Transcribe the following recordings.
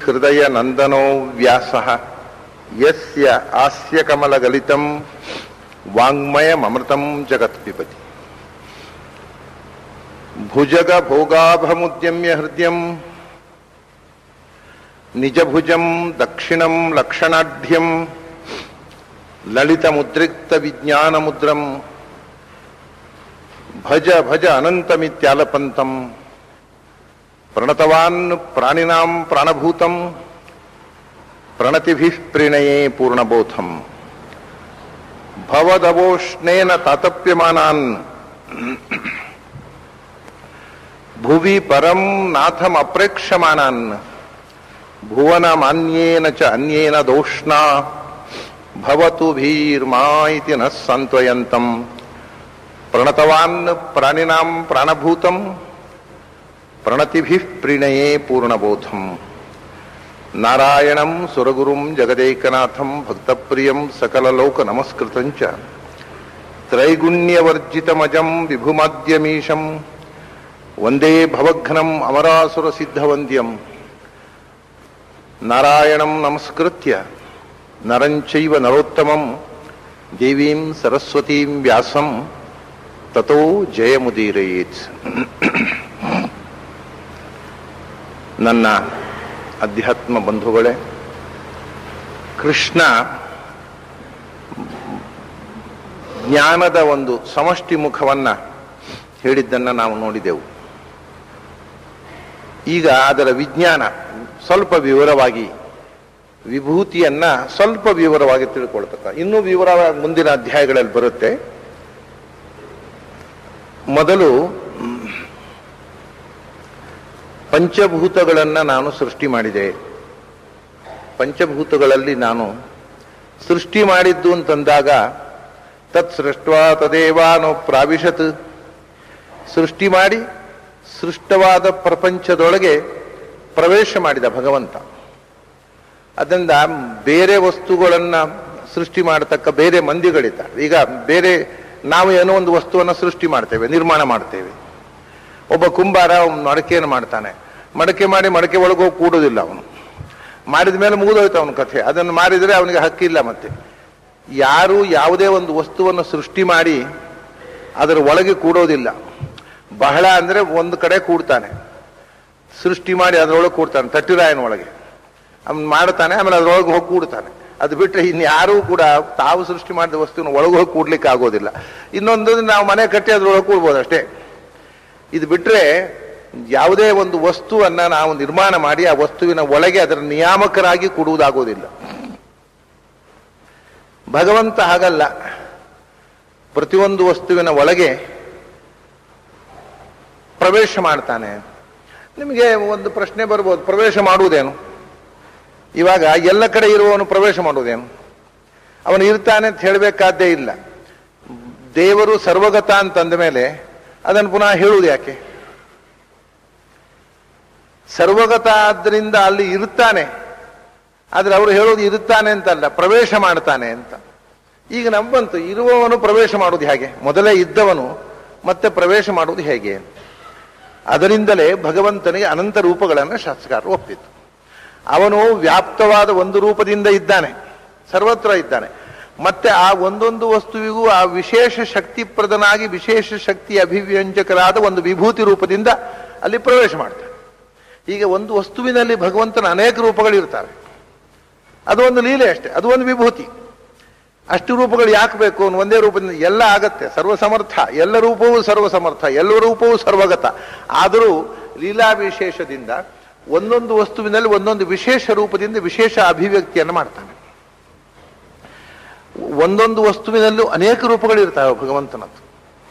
ಹೃದಯ ನಂದನೋ ವ್ಯಾಸಃ ಯಸ್ಯ ಆಸ್ಯ ಕಮಲಗಲಿತಂ ವಾಂಗ್ಮಯಮೃತಂ ಜಗತ್ ಪಿಬತಿ. ಭುಜಗ ಭೋಗಾಭಮುದ್ಯಮ್ಯ ಹೃದಯಂ ನಿಜಭುಜಂ ದಕ್ಷಿಣಂ ಲಕ್ಷಣಾಢ್ಯಂ ಲಲಿತ ಮುದ್ರಿಕ್ತ ವಿಜ್ಞಾನ ಮುದ್ರಂ ಭಜ ಭಜ ಅನಂತಮಿತ್ಯಾಲಪಂತಂ ಪ್ರಣತವಾನ್ ಪ್ರಾಣಿನಾಂ ಪ್ರಾಣಭೂತಂ ಪ್ರಣತಿಭಿಃ ಪ್ರಣಯೇ ಪೂರ್ಣಬೋಧಂ ಭವದವೋಷ್ಣೇನ ತಾತಪ್ಯಮಾನಾನ್ ಭುವಿ ಪರಂ ನಾಥಂ ಅಪ್ರೇಕ್ಷಮಾನಾನ್ ಭುವನ ಮಾನ್ಯೇನ ಚ ಅನ್ಯೇನ ದೋಷ್ಣಾ ಭವತು ಭೀರ್ಮಾ ಇತಿ ನ ಸಾಂತ್ವಯಂತಂ ಪ್ರಣತವಾನ್ ಪ್ರಾಣಿನಾಂ ಪ್ರಾಣಭೂತಂ ಪ್ರಣತಿಭಿಃ ಪ್ರಣಯೇ ಪೂರ್ಣಬೋಧಂ ನಾರಾಯಣಂ ಸುರಗುರುಂ ಜಗದೇಕನಾಥಂ ಭಕ್ತಪ್ರಿಯಂ ಸಕಲಲೋಕ ನಮಸ್ಕೃತಂಚ ತ್ರೈಗುಣ್ಯವರ್ಜಿತಮಜಂ ವಿಭುಮಾದ್ಯಮೀಶಂ ವಂದೇ ಭವಘ್ನಂ ಅಮರಾಸುರ ಸಿದ್ಧವಂದ್ಯಂ ನಾರಾಯಣಂ ನಮಸ್ಕೃತ್ಯ ನರಂಚೈವ ನರೋತ್ತಮಂ ದೇವೀಂ ಸರಸ್ವತೀಂ ವ್ಯಾಸಂ ತತೋ ಜಯಮುದೀರಯೇತ್. ನನ್ನ ಅಧ್ಯಾತ್ಮ ಬಂಧುಗಳೇ, ಕೃಷ್ಣ ಜ್ಞಾನದ ಒಂದು ಸಮಷ್ಟಿ ಮುಖವನ್ನ ಹೇಳಿದ್ದನ್ನು ನಾವು ನೋಡಿದೆವು. ಈಗ ಅದರ ವಿಜ್ಞಾನ ಸ್ವಲ್ಪ ವಿವರವಾಗಿ, ವಿಭೂತಿಯನ್ನ ಸ್ವಲ್ಪ ವಿವರವಾಗಿ ತಿಳ್ಕೊಳ್ತಕ್ಕ, ಇನ್ನೂ ವಿವರವಾಗಿ ಮುಂದಿನ ಅಧ್ಯಾಯಗಳಲ್ಲಿ ಬರುತ್ತೆ. ಮೊದಲು ಪಂಚಭೂತಗಳನ್ನ ನಾನು ಸೃಷ್ಟಿ ಮಾಡಿದೆ. ಪಂಚಭೂತಗಳಲ್ಲಿ ನಾನು ಸೃಷ್ಟಿ ಮಾಡಿದ್ದು ಅಂತಂದಾಗ ತತ್ ಸೃಷ್ಟ್ವಾ ತದೇವಾನೋ ಪ್ರಾವಿಶತ್, ಸೃಷ್ಟಿ ಮಾಡಿ ಸೃಷ್ಟವಾದ ಪ್ರಪಂಚದೊಳಗೆ ಪ್ರವೇಶ ಮಾಡಿದ ಭಗವಂತ. ಅದರಿಂದ ಬೇರೆ ವಸ್ತುಗಳನ್ನ ಸೃಷ್ಟಿ ಮಾಡತಕ್ಕ ಬೇರೆ ಮಂದಿಗಳಿದ್ದಾರೆ. ಈಗ ಬೇರೆ ನಾವು ಏನೋ ಒಂದು ವಸ್ತುವನ್ನು ಸೃಷ್ಟಿ ಮಾಡ್ತೇವೆ, ನಿರ್ಮಾಣ ಮಾಡ್ತೇವೆ. ಒಬ್ಬ ಕುಂಬಾರ ಮಡಕೆಯನ್ನು ಮಾಡ್ತಾನೆ, ಮಡಕೆ ಮಾಡಿ ಮಡಕೆ ಒಳಗೆ ಹೋಗಿ ಕೂಡೋದಿಲ್ಲ. ಅವನು ಮಾಡಿದ ಮೇಲೆ ಮುಗಿದೋಯ್ತು ಅವನ ಕಥೆ. ಅದನ್ನು ಮಾರಿದರೆ ಅವನಿಗೆ ಹಕ್ಕಿಲ್ಲ. ಮತ್ತೆ ಯಾರು ಯಾವುದೇ ಒಂದು ವಸ್ತುವನ್ನು ಸೃಷ್ಟಿ ಮಾಡಿ ಅದರ ಒಳಗೆ ಕೂಡೋದಿಲ್ಲ. ಬಹಳ ಅಂದ್ರೆ ಒಂದು ಕಡೆ ಕೂಡ್ತಾನೆ, ಸೃಷ್ಟಿ ಮಾಡಿ ಅದರೊಳಗೆ ಕೂಡ್ತಾನೆ, ತಟ್ಟಿರಾಯನ ಒಳಗೆ ಅವನು ಮಾಡ್ತಾನೆ, ಆಮೇಲೆ ಅದರೊಳಗೆ ಹೋಗಿ ಕೂಡ್ತಾನೆ. ಅದು ಬಿಟ್ಟರೆ ಇನ್ಯಾರೂ ಕೂಡ ತಾವು ಸೃಷ್ಟಿ ಮಾಡಿದ ವಸ್ತುವಿನ ಒಳಗೆ ಹೋಗಿ ಕೂಡ್ಲಿಕ್ಕೆ ಆಗೋದಿಲ್ಲ. ಇನ್ನೊಂದು ನಾವು ಮನೆ ಕಟ್ಟಿ ಅದ್ರೊಳಗೆ ಕೂಡ್ಬೋದು ಅಷ್ಟೇ. ಇದು ಬಿಟ್ಟರೆ ಯಾವುದೇ ಒಂದು ವಸ್ತುವನ್ನ ನಾವು ನಿರ್ಮಾಣ ಮಾಡಿ ಆ ವಸ್ತುವಿನ ಒಳಗೆ ಅದರ ನಿಯಾಮಕರಾಗಿ ಕೂಡುವುದಾಗೋದಿಲ್ಲ. ಭಗವಂತ ಹಾಗಲ್ಲ, ಪ್ರತಿಯೊಂದು ವಸ್ತುವಿನ ಒಳಗೆ ಪ್ರವೇಶ ಮಾಡ್ತಾನೆ. ನಿಮಗೆ ಒಂದು ಪ್ರಶ್ನೆ ಬರ್ಬೋದು, ಪ್ರವೇಶ ಮಾಡುವುದೇನು? ಇವಾಗ ಎಲ್ಲ ಕಡೆ ಇರುವವನು ಪ್ರವೇಶ ಮಾಡುವುದೇನು? ಅವನು ಇರ್ತಾನೆ ಅಂತ ಹೇಳಬೇಕಾದ್ದೇ ಇಲ್ಲ. ದೇವರು ಸರ್ವಗತ ಅಂತಂದ ಮೇಲೆ ಅದನ್ನು ಪುನಃ ಹೇಳುವುದು ಯಾಕೆ? ಸರ್ವಗತ ಆದ್ರಿಂದ ಅಲ್ಲಿ ಇರ್ತಾನೆ, ಆದ್ರೆ ಅವರು ಹೇಳೋದು ಇರುತ್ತಾನೆ ಅಂತಲ್ಲ, ಪ್ರವೇಶ ಮಾಡ್ತಾನೆ ಅಂತ. ಈಗ ನಮ್ಮಂತೂ ಇರುವವನು ಪ್ರವೇಶ ಮಾಡುವುದು ಹೇಗೆ? ಮೊದಲೇ ಇದ್ದವನು ಮತ್ತೆ ಪ್ರವೇಶ ಮಾಡುವುದು ಹೇಗೆ? ಅದರಿಂದಲೇ ಭಗವಂತನಿಗೆ ಅನಂತ ರೂಪಗಳನ್ನು ಶಾಸ್ತ್ರಕಾರರು ಒಪ್ಪಿತು. ಅವನು ವ್ಯಾಪ್ತವಾದ ಒಂದು ರೂಪದಿಂದ ಇದ್ದಾನೆ, ಸರ್ವತ್ರ ಇದ್ದಾನೆ. ಮತ್ತೆ ಆ ಒಂದೊಂದು ವಸ್ತುವಿಗೂ ಆ ವಿಶೇಷ ಶಕ್ತಿಪ್ರದನಾಗಿ ವಿಶೇಷ ಶಕ್ತಿ ಅಭಿವ್ಯಂಜಕರಾದ ಒಂದು ವಿಭೂತಿ ರೂಪದಿಂದ ಅಲ್ಲಿ ಪ್ರವೇಶ ಮಾಡ್ತಾನೆ. ಈಗ ಒಂದು ವಸ್ತುವಿನಲ್ಲಿ ಭಗವಂತನ ಅನೇಕ ರೂಪಗಳಿರ್ತವೆ. ಅದು ಒಂದು ಲೀಲೆ ಅಷ್ಟೇ, ಅದು ಒಂದು ವಿಭೂತಿ. ಅಷ್ಟು ರೂಪಗಳು ಯಾಕೆ ಬೇಕು? ಒಂದೇ ರೂಪದಿಂದ ಎಲ್ಲ ಆಗತ್ತೆ. ಸರ್ವಸಮರ್ಥ, ಎಲ್ಲ ರೂಪವೂ ಸರ್ವಸಮರ್ಥ, ಎಲ್ಲ ರೂಪವೂ ಸರ್ವಗತ. ಆದರೂ ಲೀಲಾ ವಿಶೇಷದಿಂದ ಒಂದೊಂದು ವಸ್ತುವಿನಲ್ಲಿ ಒಂದೊಂದು ವಿಶೇಷ ರೂಪದಿಂದ ವಿಶೇಷ ಅಭಿವ್ಯಕ್ತಿಯನ್ನು ಮಾಡ್ತಾನೆ. ಒಂದೊಂದು ವಸ್ತುವಿನಲ್ಲೂ ಅನೇಕ ರೂಪಗಳಿರ್ತಾವೆ ಭಗವಂತನದ್ದು.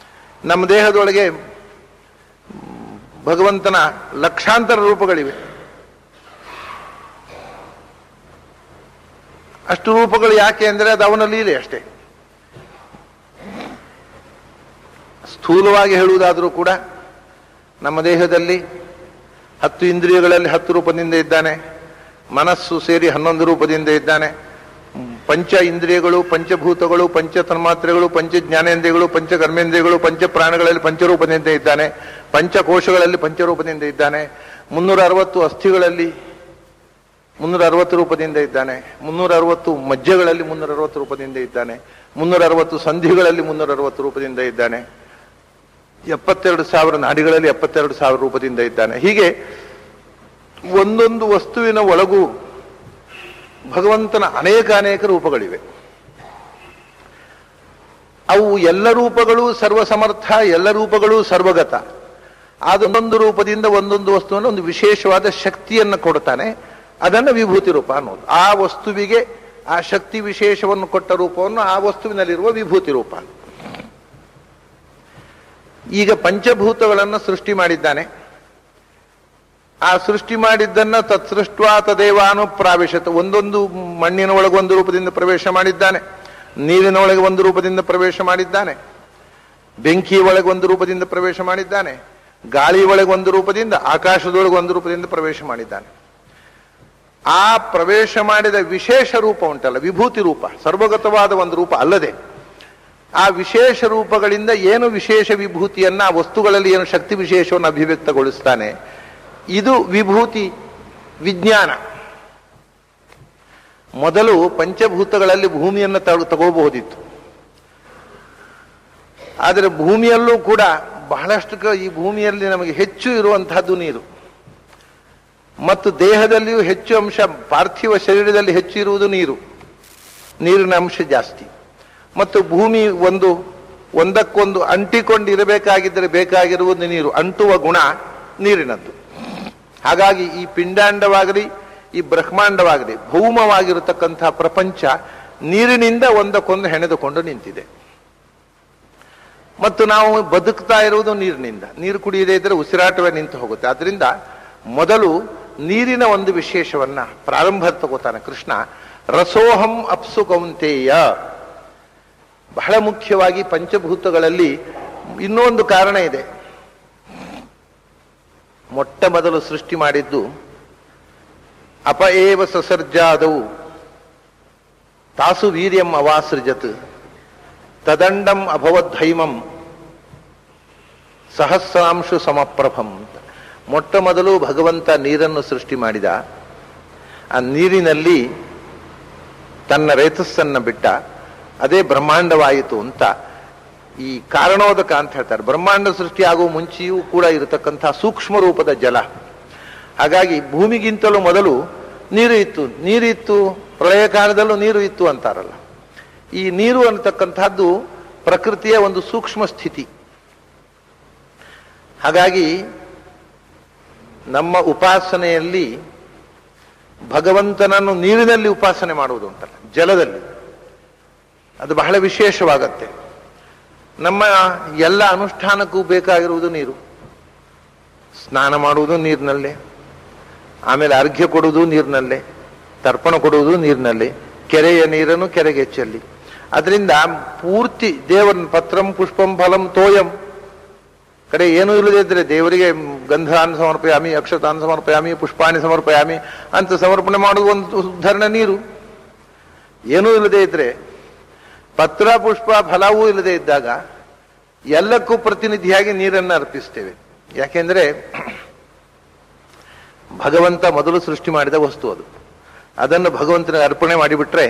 ನಮ್ಮ ದೇಹದೊಳಗೆ ಭಗವಂತನ ಲಕ್ಷಾಂತರ ರೂಪಗಳಿವೆ. ಅಷ್ಟು ರೂಪಗಳು ಯಾಕೆ ಅಂದರೆ ಅದು ಅವನ ಲೀಲೆ ಅಷ್ಟೇ. ಸ್ಥೂಲವಾಗಿ ಹೇಳುವುದಾದರೂ ಕೂಡ ನಮ್ಮ ದೇಹದಲ್ಲಿ 10 ಇಂದ್ರಿಯಗಳಲ್ಲಿ 10 ರೂಪದಿಂದ ಇದ್ದಾನೆ, ಮನಸ್ಸು ಸೇರಿ 11 ರೂಪದಿಂದ ಇದ್ದಾನೆ. ಪಂಚ ಇಂದ್ರಿಯಗಳು, ಪಂಚಭೂತಗಳು, ಪಂಚ ತನ್ಮಾತ್ರೆಗಳು, ಪಂಚ ಜ್ಞಾನೇಂದ್ರಿಯಗಳು, ಪಂಚ ಕರ್ಮೇಂದ್ರಿಯಗಳು, ಪಂಚ ಪ್ರಾಣಗಳಲ್ಲಿ ಪಂಚರೂಪದಿಂದ ಇದ್ದಾನೆ. ಪಂಚಕೋಶಗಳಲ್ಲಿ ಪಂಚರೂಪದಿಂದ ಇದ್ದಾನೆ. 360 ಅಸ್ಥಿಗಳಲ್ಲಿ 360 ರೂಪದಿಂದ ಇದ್ದಾನೆ, 360 ಮಜ್ಜೆಗಳಲ್ಲಿ 360 ರೂಪದಿಂದ ಇದ್ದಾನೆ, 360 ಸಂಧಿಗಳಲ್ಲಿ 360 ರೂಪದಿಂದ ಇದ್ದಾನೆ, 72,000 ನಾಡಿಗಳಲ್ಲಿ 72,000 ರೂಪದಿಂದ ಇದ್ದಾನೆ. ಹೀಗೆ ಒಂದೊಂದು ವಸ್ತುವಿನ ಒಳಗೂ ಭಗವಂತನ ಅನೇಕ ರೂಪಗಳಿವೆ. ಅವು ಎಲ್ಲ ರೂಪಗಳು ಸರ್ವಸಮರ್ಥ, ಎಲ್ಲ ರೂಪಗಳು ಸರ್ವಗತ. ಅದೊಂದೊಂದು ರೂಪದಿಂದ ಒಂದೊಂದು ವಸ್ತುವನ್ನು ಒಂದು ವಿಶೇಷವಾದ ಶಕ್ತಿಯನ್ನು ಕೊಡ್ತಾನೆ. ಅದನ್ನು ವಿಭೂತಿ ರೂಪ ಅನ್ನೋದು. ಆ ವಸ್ತುವಿಗೆ ಆ ಶಕ್ತಿ ವಿಶೇಷವನ್ನು ಕೊಟ್ಟ ರೂಪವನ್ನು ಆ ವಸ್ತುವಿನಲ್ಲಿರುವ ವಿಭೂತಿ ರೂಪ. ಈಗ ಪಂಚಭೂತಗಳನ್ನು ಸೃಷ್ಟಿ ಮಾಡಿದ್ದಾನೆ. ಆ ಸೃಷ್ಟಿ ಮಾಡಿದ್ದನ್ನ ತತ್ಸೃಷ್ಟ್ವಾ ತದೇವಾನು ಪ್ರಾವೇಶತ. ಒಂದೊಂದು ಮಣ್ಣಿನ ಒಳಗೆ ಒಂದು ರೂಪದಿಂದ ಪ್ರವೇಶ ಮಾಡಿದ್ದಾನೆ, ನೀರಿನ ಒಳಗೆ ಒಂದು ರೂಪದಿಂದ ಪ್ರವೇಶ ಮಾಡಿದ್ದಾನೆ, ಬೆಂಕಿಯ ಒಳಗೆ ಒಂದು ರೂಪದಿಂದ ಪ್ರವೇಶ ಮಾಡಿದ್ದಾನೆ, ಗಾಳಿ ಒಳಗೆ ಒಂದು ರೂಪದಿಂದ, ಆಕಾಶದೊಳಗೆ ಒಂದು ರೂಪದಿಂದ ಪ್ರವೇಶ ಮಾಡಿದ್ದಾನೆ. ಆ ಪ್ರವೇಶ ಮಾಡಿದ ವಿಶೇಷ ರೂಪ ಉಂಟಲ್ಲ, ವಿಭೂತಿ ರೂಪ, ಸರ್ವಗತವಾದ ಒಂದು ರೂಪ ಅಲ್ಲದೆ ಆ ವಿಶೇಷ ರೂಪಗಳಿಂದ ಏನು ವಿಶೇಷ ವಿಭೂತಿಯನ್ನ ಆ ವಸ್ತುಗಳಲ್ಲಿ ಏನು ಶಕ್ತಿ ವಿಶೇಷವನ್ನು ಅಭಿವ್ಯಕ್ತಗೊಳಿಸ್ತಾನೆ, ಇದು ವಿಭೂತಿ ವಿಜ್ಞಾನ. ಮೊದಲು ಪಂಚಭೂತಗಳಲ್ಲಿ ಭೂಮಿಯನ್ನು ತಗೋಬಹುದಿತ್ತು. ಆದರೆ ಭೂಮಿಯಲ್ಲೂ ಕೂಡ ಬಹಳಷ್ಟು ಈ ಭೂಮಿಯಲ್ಲಿ ನಮಗೆ ಹೆಚ್ಚು ಇರುವಂತಹದ್ದು ನೀರು, ಮತ್ತು ದೇಹದಲ್ಲಿಯೂ ಹೆಚ್ಚು ಅಂಶ, ಪಾರ್ಥಿವ ಶರೀರದಲ್ಲಿ ಹೆಚ್ಚು ಇರುವುದು ನೀರು, ನೀರಿನ ಅಂಶ ಜಾಸ್ತಿ. ಮತ್ತು ಭೂಮಿ ಒಂದಕ್ಕೊಂದು ಅಂಟಿಕೊಂಡಿರಬೇಕಾಗಿದ್ದರೆ ಬೇಕಾಗಿರುವುದು ನೀರು, ಅಂಟುವ ಗುಣ ನೀರಿನದ್ದು. ಹಾಗಾಗಿ ಈ ಪಿಂಡಾಂಡವಾಗಲಿ ಈ ಬ್ರಹ್ಮಾಂಡವಾಗಲಿ ಭೌಮವಾಗಿರತಕ್ಕಂತಹ ಪ್ರಪಂಚ ನೀರಿನಿಂದ ಒಂದಕ್ಕೊಂದು ಹೆಣೆದುಕೊಂಡು ನಿಂತಿದೆ. ಮತ್ತು ನಾವು ಬದುಕ್ತಾ ಇರುವುದು ನೀರಿನಿಂದ. ನೀರು ಕುಡಿಯದೇ ಇದ್ರೆ ಉಸಿರಾಟವೇ ನಿಂತು ಹೋಗುತ್ತೆ. ಆದ್ರಿಂದ ಮೊದಲು ನೀರಿನ ಒಂದು ವಿಶೇಷವನ್ನ ಪ್ರಾರಂಭ ತಗೋತಾನೆ ಕೃಷ್ಣ. ರಸೋಹಂ ಅಪ್ಸು ಕೌಂತೇಯ. ಬಹಳ ಮುಖ್ಯವಾಗಿ ಪಂಚಭೂತಗಳಲ್ಲಿ ಇನ್ನೊಂದು ಕಾರಣ ಇದೆ. ಮೊಟ್ಟ ಮೊದಲು ಸೃಷ್ಟಿ ಮಾಡಿದ್ದು ಅಪ ಏವ ಸಸರ್ಜಾದವು ತಾಸು ವೀರ್ಯಂ ಅವಾಸೃಜತ್ ತದಂಡಂ ಅಭವದ್ಧೈಮಂ ಸಹಸ್ರಾಂಶು ಸಮಪ್ರಭಂ ಅಂತ. ಮೊಟ್ಟ ಮೊದಲು ಭಗವಂತ ನೀರನ್ನು ಸೃಷ್ಟಿ ಮಾಡಿದ. ಆ ನೀರಿನಲ್ಲಿ ತನ್ನ ರೇತಸ್ಸನ್ನ ಬಿಟ್ಟ, ಅದೇ ಬ್ರಹ್ಮಾಂಡವಾಯಿತು ಅಂತ ಈ ಕಾರಣೋದಕ ಅಂತ ಹೇಳ್ತಾರೆ. ಬ್ರಹ್ಮಾಂಡ ಸೃಷ್ಟಿಯಾಗುವ ಮುಂಚೆಯೂ ಕೂಡ ಇರತಕ್ಕಂತಹ ಸೂಕ್ಷ್ಮ ರೂಪದ ಜಲ. ಹಾಗಾಗಿ ಭೂಮಿಗಿಂತಲೂ ಮೊದಲು ನೀರು ಇತ್ತು, ಪ್ರಳಯ ಕಾಲದಲ್ಲೂ ನೀರು ಇತ್ತು ಅಂತಾರಲ್ಲ. ಈ ನೀರು ಅನ್ನತಕ್ಕಂಥದ್ದು ಪ್ರಕೃತಿಯ ಒಂದು ಸೂಕ್ಷ್ಮ ಸ್ಥಿತಿ. ಹಾಗಾಗಿ ನಮ್ಮ ಉಪಾಸನೆಯಲ್ಲಿ ಭಗವಂತನನ್ನು ನೀರಿನಲ್ಲಿ ಉಪಾಸನೆ ಮಾಡುವುದು ಉಂಟಲ್ಲ, ಜಲದಲ್ಲಿ, ಅದು ಬಹಳ ವಿಶೇಷವಾಗತ್ತೆ. ನಮ್ಮ ಎಲ್ಲ ಅನುಷ್ಠಾನಕ್ಕೂ ಬೇಕಾಗಿರುವುದು ನೀರು. ಸ್ನಾನ ಮಾಡುವುದು ನೀರಿನಲ್ಲೇ, ಆಮೇಲೆ ಅರ್ಘ್ಯ ಕೊಡುವುದು ನೀರಿನಲ್ಲೇ, ತರ್ಪಣ ಕೊಡುವುದು ನೀರಿನಲ್ಲೇ, ಕೆರೆಯ ನೀರನ್ನು ಕೆರೆಗೆ ಚೆಲ್ಲಿ. ಅದರಿಂದ ಪೂರ್ತಿ ದೇವರನ್ನು ಪತ್ರಂ ಪುಷ್ಪಂ ಫಲಂ ತೋಯಂ ಕಡೆ ಏನೂ ಇಲ್ಲದೆ ಇದ್ರೆ ದೇವರಿಗೆ ಗಂಧಾನ್ ಸಮರ್ಪಯಾಮಿ, ಅಕ್ಷತಾನ್ ಸಮರ್ಪಯಾಮಿ, ಪುಷ್ಪಾಣಿ ಸಮರ್ಪಯಾಮಿ ಅಂತ ಸಮರ್ಪಣೆ ಮಾಡುವ ಒಂದು ಉದಾಹರಣೆ ನೀರು. ಏನೂ ಇಲ್ಲದೆ ಇದ್ರೆ, ಪತ್ರ ಪುಷ್ಪ ಫಲವೂ ಇಲ್ಲದೆ ಇದ್ದಾಗ ಎಲ್ಲಕ್ಕೂ ಪ್ರತಿನಿಧಿಯಾಗಿ ನೀರನ್ನು ಅರ್ಪಿಸ್ತೇವೆ. ಯಾಕೆಂದ್ರೆ ಭಗವಂತ ಮೊದಲು ಸೃಷ್ಟಿ ಮಾಡಿದ ವಸ್ತು ಅದು. ಅದನ್ನು ಭಗವಂತನಿಗೆ ಅರ್ಪಣೆ ಮಾಡಿಬಿಟ್ರೆ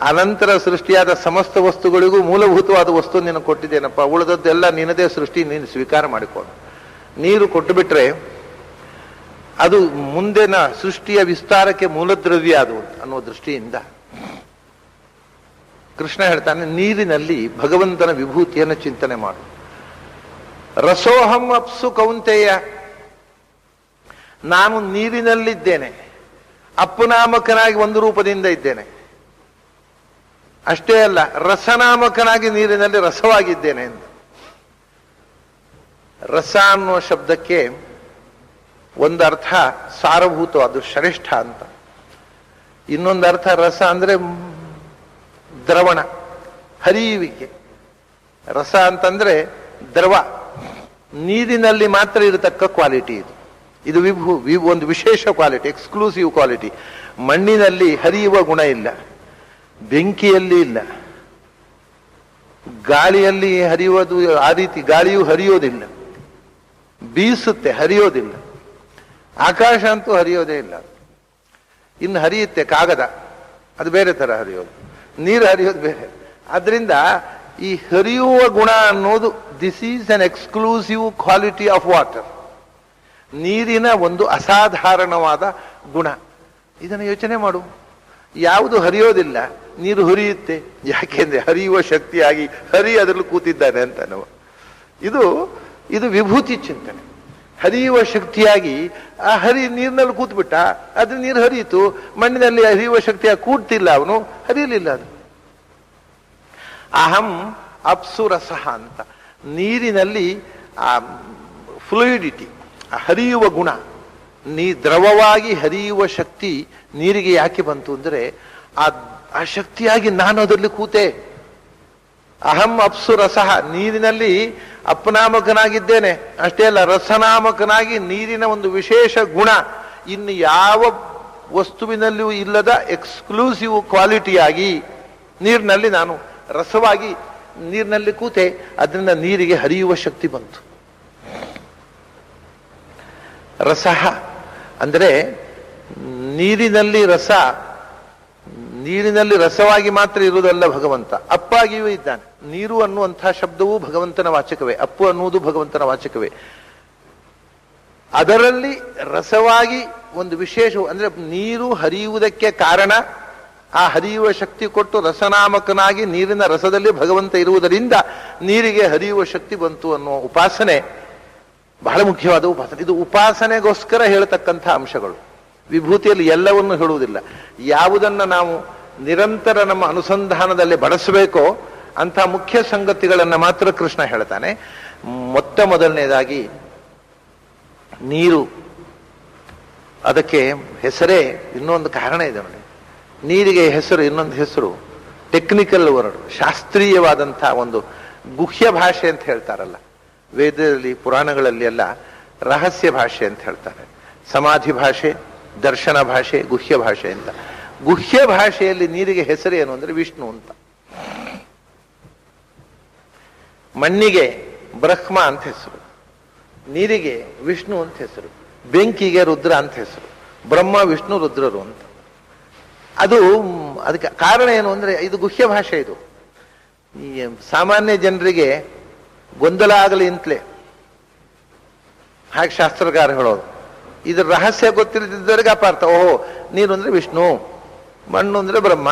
ಅನಂತರ ಸೃಷ್ಟಿಯಾದ ಸಮಸ್ತ ವಸ್ತುಗಳಿಗೂ ಮೂಲಭೂತವಾದ ವಸ್ತು ನೀನು ಕೊಟ್ಟಿದ್ದೇನಪ್ಪ, ಉಳಿದದ್ದೆಲ್ಲ ನಿನ್ನದೇ ಸೃಷ್ಟಿ, ನೀನು ಸ್ವೀಕಾರ ಮಾಡಿಕೊಂಡು. ನೀರು ಕೊಟ್ಟು ಬಿಟ್ರೆ ಅದು ಮುಂದಿನ ಸೃಷ್ಟಿಯ ವಿಸ್ತಾರಕ್ಕೆ ಮೂಲದ್ರವ್ಯ ಅದು ಅನ್ನುವ ದೃಷ್ಟಿಯಿಂದ ಕೃಷ್ಣ ಹೇಳ್ತಾನೆ, ನೀರಿನಲ್ಲಿ ಭಗವಂತನ ವಿಭೂತಿಯನ್ನು ಚಿಂತನೆ ಮಾಡು. ರಸೋಹಂ ಅಪ್ಸು ಕೌಂತೆಯ. ನಾನು ನೀರಿನಲ್ಲಿದ್ದೇನೆ, ಅಪ್ಪುನಾಮಕನಾಗಿ ಒಂದು ರೂಪದಿಂದ ಇದ್ದೇನೆ. ಅಷ್ಟೇ ಅಲ್ಲ, ರಸನಾಮಕನಾಗಿ ನೀರಿನಲ್ಲಿ ರಸವಾಗಿದ್ದೇನೆ ಎಂದು. ರಸ ಅನ್ನುವ ಶಬ್ದಕ್ಕೆ ಒಂದು ಅರ್ಥ ಸಾರಭೂತ, ಅದು ಶ್ರೇಷ್ಠ ಅಂತ. ಇನ್ನೊಂದು ಅರ್ಥ ರಸ ಅಂದ್ರೆ ದ್ರವಣ, ಹರಿಯುವಿಕೆ. ರಸ ಅಂತಂದ್ರೆ ದ್ರವ, ನೀರಿನಲ್ಲಿ ಮಾತ್ರ ಇರತಕ್ಕ ಕ್ವಾಲಿಟಿ ಇದು. ಇದು ಒಂದು ವಿಶೇಷ ಕ್ವಾಲಿಟಿ, ಎಕ್ಸ್ಕ್ಲೂಸಿವ್ ಕ್ವಾಲಿಟಿ. ಮಣ್ಣಿನಲ್ಲಿ ಹರಿಯುವ ಗುಣ ಇಲ್ಲ, ಬೆಂಕಿಯಲ್ಲಿ ಇಲ್ಲ, ಗಾಳಿಯಲ್ಲಿ ಹರಿಯೋದು ಆ ರೀತಿ ಗಾಳಿಯೂ ಹರಿಯೋದಿಲ್ಲ, ಬೀಸುತ್ತೆ ಹರಿಯೋದಿಲ್ಲ. ಆಕಾಶ ಅಂತೂ ಹರಿಯೋದೇ ಇಲ್ಲ. ಇನ್ನು ಹರಿಯುತ್ತೆ ಕಾಗದ, ಅದು ಬೇರೆ ತರ ಹರಿಯೋದು, ನೀರು ಹರಿಯೋದು ಬೇರೆ. ಆದ್ರಿಂದ ಈ ಹರಿಯುವ ಗುಣ ಅನ್ನೋದು this is an exclusive quality of water. ನೀರಿನ ಒಂದು ಅಸಾಧಾರಣವಾದ ಗುಣ. ಇದನ್ನು ಯೋಚನೆ ಮಾಡು. ಯಾವುದು ಹರಿಯೋದಿಲ್ಲ, ನೀರು ಹರಿಯುತ್ತೆ. ಯಾಕೆಂದ್ರೆ ಹರಿಯುವ ಶಕ್ತಿಯಾಗಿ ಹರಿ ಅದರಲ್ಲಿ ಕೂತಿದ್ದಾನೆ ಅಂತ ನಾವು. ಇದು ವಿಭೂತಿ ಚಿಂತನೆ. ಹರಿಯುವ ಶಕ್ತಿಯಾಗಿ ಆ ಹರಿ ನೀರಿನಲ್ಲಿ ಕೂತ್ಬಿಟ್ಟ, ಅದು ನೀರು ಹರಿಯಿತು. ಮಣ್ಣಿನಲ್ಲಿ ಹರಿಯುವ ಶಕ್ತಿಯಾಗಿ ಕೂಡ್ತಿಲ್ಲ, ಅವನು ಹರಿಯಲಿಲ್ಲ. ಅದು ಅಹಂ ಅಪ್ಸುರಸಃ ಅಂತ. ನೀರಿನಲ್ಲಿ ಆ ಫ್ಲೂಯಿಡಿಟಿ, ಹರಿಯುವ ಗುಣ, ದ್ರವವಾಗಿ ಹರಿಯುವ ಶಕ್ತಿ ನೀರಿಗೆ ಯಾಕೆ ಬಂತು ಅಂದ್ರೆ ಆ ಶಕ್ತಿಯಾಗಿ ನಾನು ಅದರಲ್ಲಿ ಕೂತೆ. ಅಹಂ ಅಪ್ಸುರಸಃ, ನೀರಿನಲ್ಲಿ ಅಪನಾಮಕನಾಗಿದ್ದೇನೆ. ಅಷ್ಟೇ ಅಲ್ಲ, ರಸನಾಮಕನಾಗಿ ನೀರಿನ ಒಂದು ವಿಶೇಷ ಗುಣ ಇನ್ನು ಯಾವ ವಸ್ತುವಿನಲ್ಲಿಯೂ ಇಲ್ಲದ ಎಕ್ಸ್ಕ್ಲೂಸಿವ್ ಕ್ವಾಲಿಟಿಯಾಗಿ ನೀರಿನಲ್ಲಿ ನಾನು ರಸವಾಗಿ ನೀರಿನಲ್ಲಿ ಕೂತೆ. ಅದರಿಂದ ನೀರಿಗೆ ಹರಿಯುವ ಶಕ್ತಿ ಬಂತು. ರಸಃ ಅಂದರೆ ನೀರಿನಲ್ಲಿ ರಸವಾಗಿ ಮಾತ್ರ ಇರುವುದಲ್ಲ ಭಗವಂತ, ಅಪ್ಪಾಗಿಯೂ ಇದ್ದಾನೆ. ನೀರು ಅನ್ನುವಂತಹ ಶಬ್ದವೂ ಭಗವಂತನ ವಾಚಕವೇ, ಅಪ್ಪು ಅನ್ನುವುದು ಭಗವಂತನ ವಾಚಕವೇ. ಅದರಲ್ಲಿ ರಸವಾಗಿ ಒಂದು ವಿಶೇಷ ಅಂದ್ರೆ ನೀರು ಹರಿಯುವುದಕ್ಕೆ ಕಾರಣ ಆ ಹರಿಯುವ ಶಕ್ತಿ ಕೊಟ್ಟು ರಸನಾಮಕನಾಗಿ ನೀರಿನ ರಸದಲ್ಲಿ ಭಗವಂತ ಇರುವುದರಿಂದ ನೀರಿಗೆ ಹರಿಯುವ ಶಕ್ತಿ ಬಂತು ಅನ್ನುವ ಉಪಾಸನೆ ಬಹಳ ಮುಖ್ಯವಾದ ಉಪಾಸನೆ. ಇದು ಉಪಾಸನೆಗೋಸ್ಕರ ಹೇಳತಕ್ಕಂಥ ಅಂಶಗಳು. ವಿಭೂತಿಯಲ್ಲಿ ಎಲ್ಲವನ್ನು ಹೇಳುವುದಿಲ್ಲ. ಯಾವುದನ್ನ ನಾವು ನಿರಂತರ ನಮ್ಮ ಅನುಸಂಧಾನದಲ್ಲಿ ಬಳಸಬೇಕೋ ಅಂಥ ಮುಖ್ಯ ಸಂಗತಿಗಳನ್ನು ಮಾತ್ರ ಕೃಷ್ಣ ಹೇಳ್ತಾನೆ. ಮೊತ್ತ ಮೊದಲನೇದಾಗಿ ನೀರು, ಅದಕ್ಕೆ ಹೆಸರೇ ಇನ್ನೊಂದು ಕಾರಣ ಇದೆ ನೋಡಿ. ನೀರಿಗೆ ಹೆಸರು, ಇನ್ನೊಂದು ಹೆಸರು ಟೆಕ್ನಿಕಲ್ ವರ್ಡ್, ಶಾಸ್ತ್ರೀಯವಾದಂತಹ ಒಂದು ಗುಹ್ಯ ಭಾಷೆ ಅಂತ ಹೇಳ್ತಾರಲ್ಲ. ವೇದದಲ್ಲಿ ಪುರಾಣಗಳಲ್ಲಿ ಎಲ್ಲ ರಹಸ್ಯ ಭಾಷೆ ಅಂತ ಹೇಳ್ತಾರೆ. ಸಮಾಧಿ ಭಾಷೆ, ದರ್ಶನ ಭಾಷೆ, ಗುಹ್ಯ ಭಾಷೆ ಅಂತ. ಗುಹ್ಯ ಭಾಷೆಯಲ್ಲಿ ನೀರಿಗೆ ಹೆಸರು ಏನು ಅಂದ್ರೆ ವಿಷ್ಣು ಅಂತ. ಮಣ್ಣಿಗೆ ಬ್ರಹ್ಮ ಅಂತ ಹೆಸರು, ನೀರಿಗೆ ವಿಷ್ಣು ಅಂತ ಹೆಸರು, ಬೆಂಕಿಗೆ ರುದ್ರ ಅಂತ ಹೆಸರು. ಬ್ರಹ್ಮ ವಿಷ್ಣು ರುದ್ರರು ಅಂತ. ಅದಕ್ಕೆ ಕಾರಣ ಏನು ಅಂದ್ರೆ ಇದು ಗುಹ್ಯ ಭಾಷೆ. ಇದು ಈ ಸಾಮಾನ್ಯ ಜನರಿಗೆ ಗೊಂದಲ ಆಗಲಿ ಅಂತಲೇ ಹಾಗೆ ಶಾಸ್ತ್ರಕಾರ ಹೇಳೋದು. ಇದ್ರ ರಹಸ್ಯ ಗೊತ್ತಿಲ್ಲದಿದ್ದವರಿಗೆ ಅಪಾರ್ಥ. ಓಹೋ, ನೀರು ಅಂದ್ರೆ ವಿಷ್ಣು, ಮಣ್ಣು ಅಂದ್ರೆ ಬ್ರಹ್ಮ,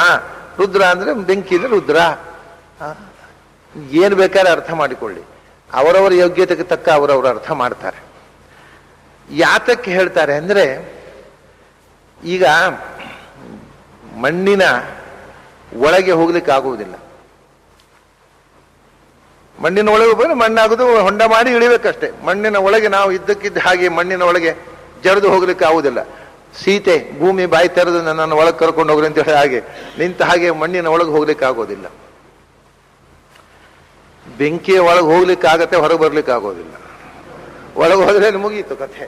ರುದ್ರ ಅಂದ್ರೆ ಬೆಂಕಿ ಅಂದ್ರೆ ರುದ್ರ. ಏನು ಬೇಕಾದ್ರೆ ಅರ್ಥ ಮಾಡಿಕೊಳ್ಳಿ, ಅವರವರ ಯೋಗ್ಯತೆಗೆ ತಕ್ಕ ಅವರವರು ಅರ್ಥ ಮಾಡ್ತಾರೆ. ಯಾತಕ್ಕೆ ಹೇಳ್ತಾರೆ ಅಂದ್ರೆ, ಈಗ ಮಣ್ಣಿನ ಒಳಗೆ ಹೋಗ್ಲಿಕ್ಕೆ ಆಗುವುದಿಲ್ಲ. ಮಣ್ಣಿನ ಒಳಗೆ ಹೋಗಿ ಮಣ್ಣಾಗುದು, ಹೊಂಡ ಮಾಡಿ ಇಳಿಬೇಕಷ್ಟೇ. ಮಣ್ಣಿನ ಒಳಗೆ ನಾವು ಇದ್ದಕ್ಕಿದ್ದ ಹಾಗೆ ಮಣ್ಣಿನ ಒಳಗೆ ಜರಿದು ಹೋಗ್ಲಿಕ್ಕೆ ಆಗುವುದಿಲ್ಲ. ಸೀತೆ ಭೂಮಿ ಬಾಯಿ ತೆರೆದು ನನ್ನನ್ನು ಒಳಗೆ ಕರ್ಕೊಂಡು ಹೋಗ್ರಿ ಅಂತ ಹೇಳಿ ಹಾಗೆ ನಿಂತ ಹಾಗೆ ಮಣ್ಣಿನ ಒಳಗೆ ಹೋಗ್ಲಿಕ್ಕೆ ಆಗೋದಿಲ್ಲ. ಬೆಂಕಿಯ ಒಳಗೆ ಹೋಗ್ಲಿಕ್ಕೆ ಆಗತ್ತೆ, ಹೊರಗೆ ಬರ್ಲಿಕ್ಕೆ ಆಗೋದಿಲ್ಲ. ಒಳಗೆ ಹೋದ್ರೆ ಮುಗೀತು ಕಥೆ.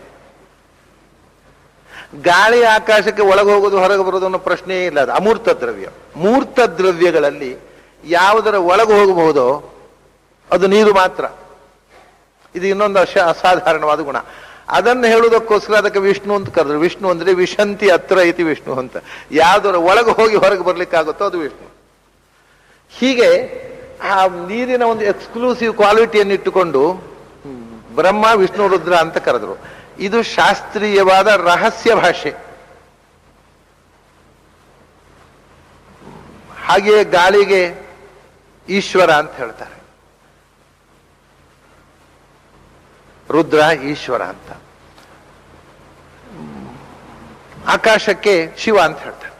ಗಾಳಿ ಆಕಾಶಕ್ಕೆ ಒಳಗೆ ಹೋಗೋದು ಹೊರಗೆ ಬರೋದು ಅನ್ನೋ ಪ್ರಶ್ನೆಯೇ ಇಲ್ಲ. ಅದು ಅಮೂರ್ತ ದ್ರವ್ಯ. ಮೂರ್ತ ದ್ರವ್ಯಗಳಲ್ಲಿ ಯಾವುದರ ಒಳಗೆ ಹೋಗಬಹುದೋ ಅದು ನೀರು ಮಾತ್ರ. ಇದು ಇನ್ನೊಂದು ಅಸಾಧಾರಣವಾದ ಗುಣ. ಅದನ್ನು ಹೇಳುವುದಕ್ಕೋಸ್ಕರ ಅದಕ್ಕೆ ವಿಷ್ಣು ಅಂತ ಕರೆದ್ರು. ವಿಷ್ಣು ಅಂದ್ರೆ ವಿಶಂತಿ ಅತ್ರ ಐತಿ ವಿಷ್ಣು ಅಂತ. ಯಾವುದರ ಒಳಗೆ ಹೋಗಿ ಹೊರಗೆ ಬರ್ಲಿಕ್ಕೆ ಆಗುತ್ತೋ ಅದು ವಿಷ್ಣು. ಹೀಗೆ ಆ ನೀರಿನ ಒಂದು ಎಕ್ಸ್ಕ್ಲೂಸಿವ್ ಕ್ವಾಲಿಟಿಯನ್ನು ಇಟ್ಟುಕೊಂಡು ಬ್ರಹ್ಮ ವಿಷ್ಣು ರುದ್ರ ಅಂತ ಕರೆದ್ರು. ಇದು ಶಾಸ್ತ್ರೀಯವಾದ ರಹಸ್ಯ ಭಾಷೆ. ಹಾಗೆಯೇ ಗಾಳಿಗೆ ಈಶ್ವರ ಅಂತ ಹೇಳ್ತಾರೆ, ರುದ್ರ ಈಶ್ವರ ಅಂತ. ಆಕಾಶಕ್ಕೆ ಶಿವ ಅಂತ ಹೇಳ್ತಾರೆ.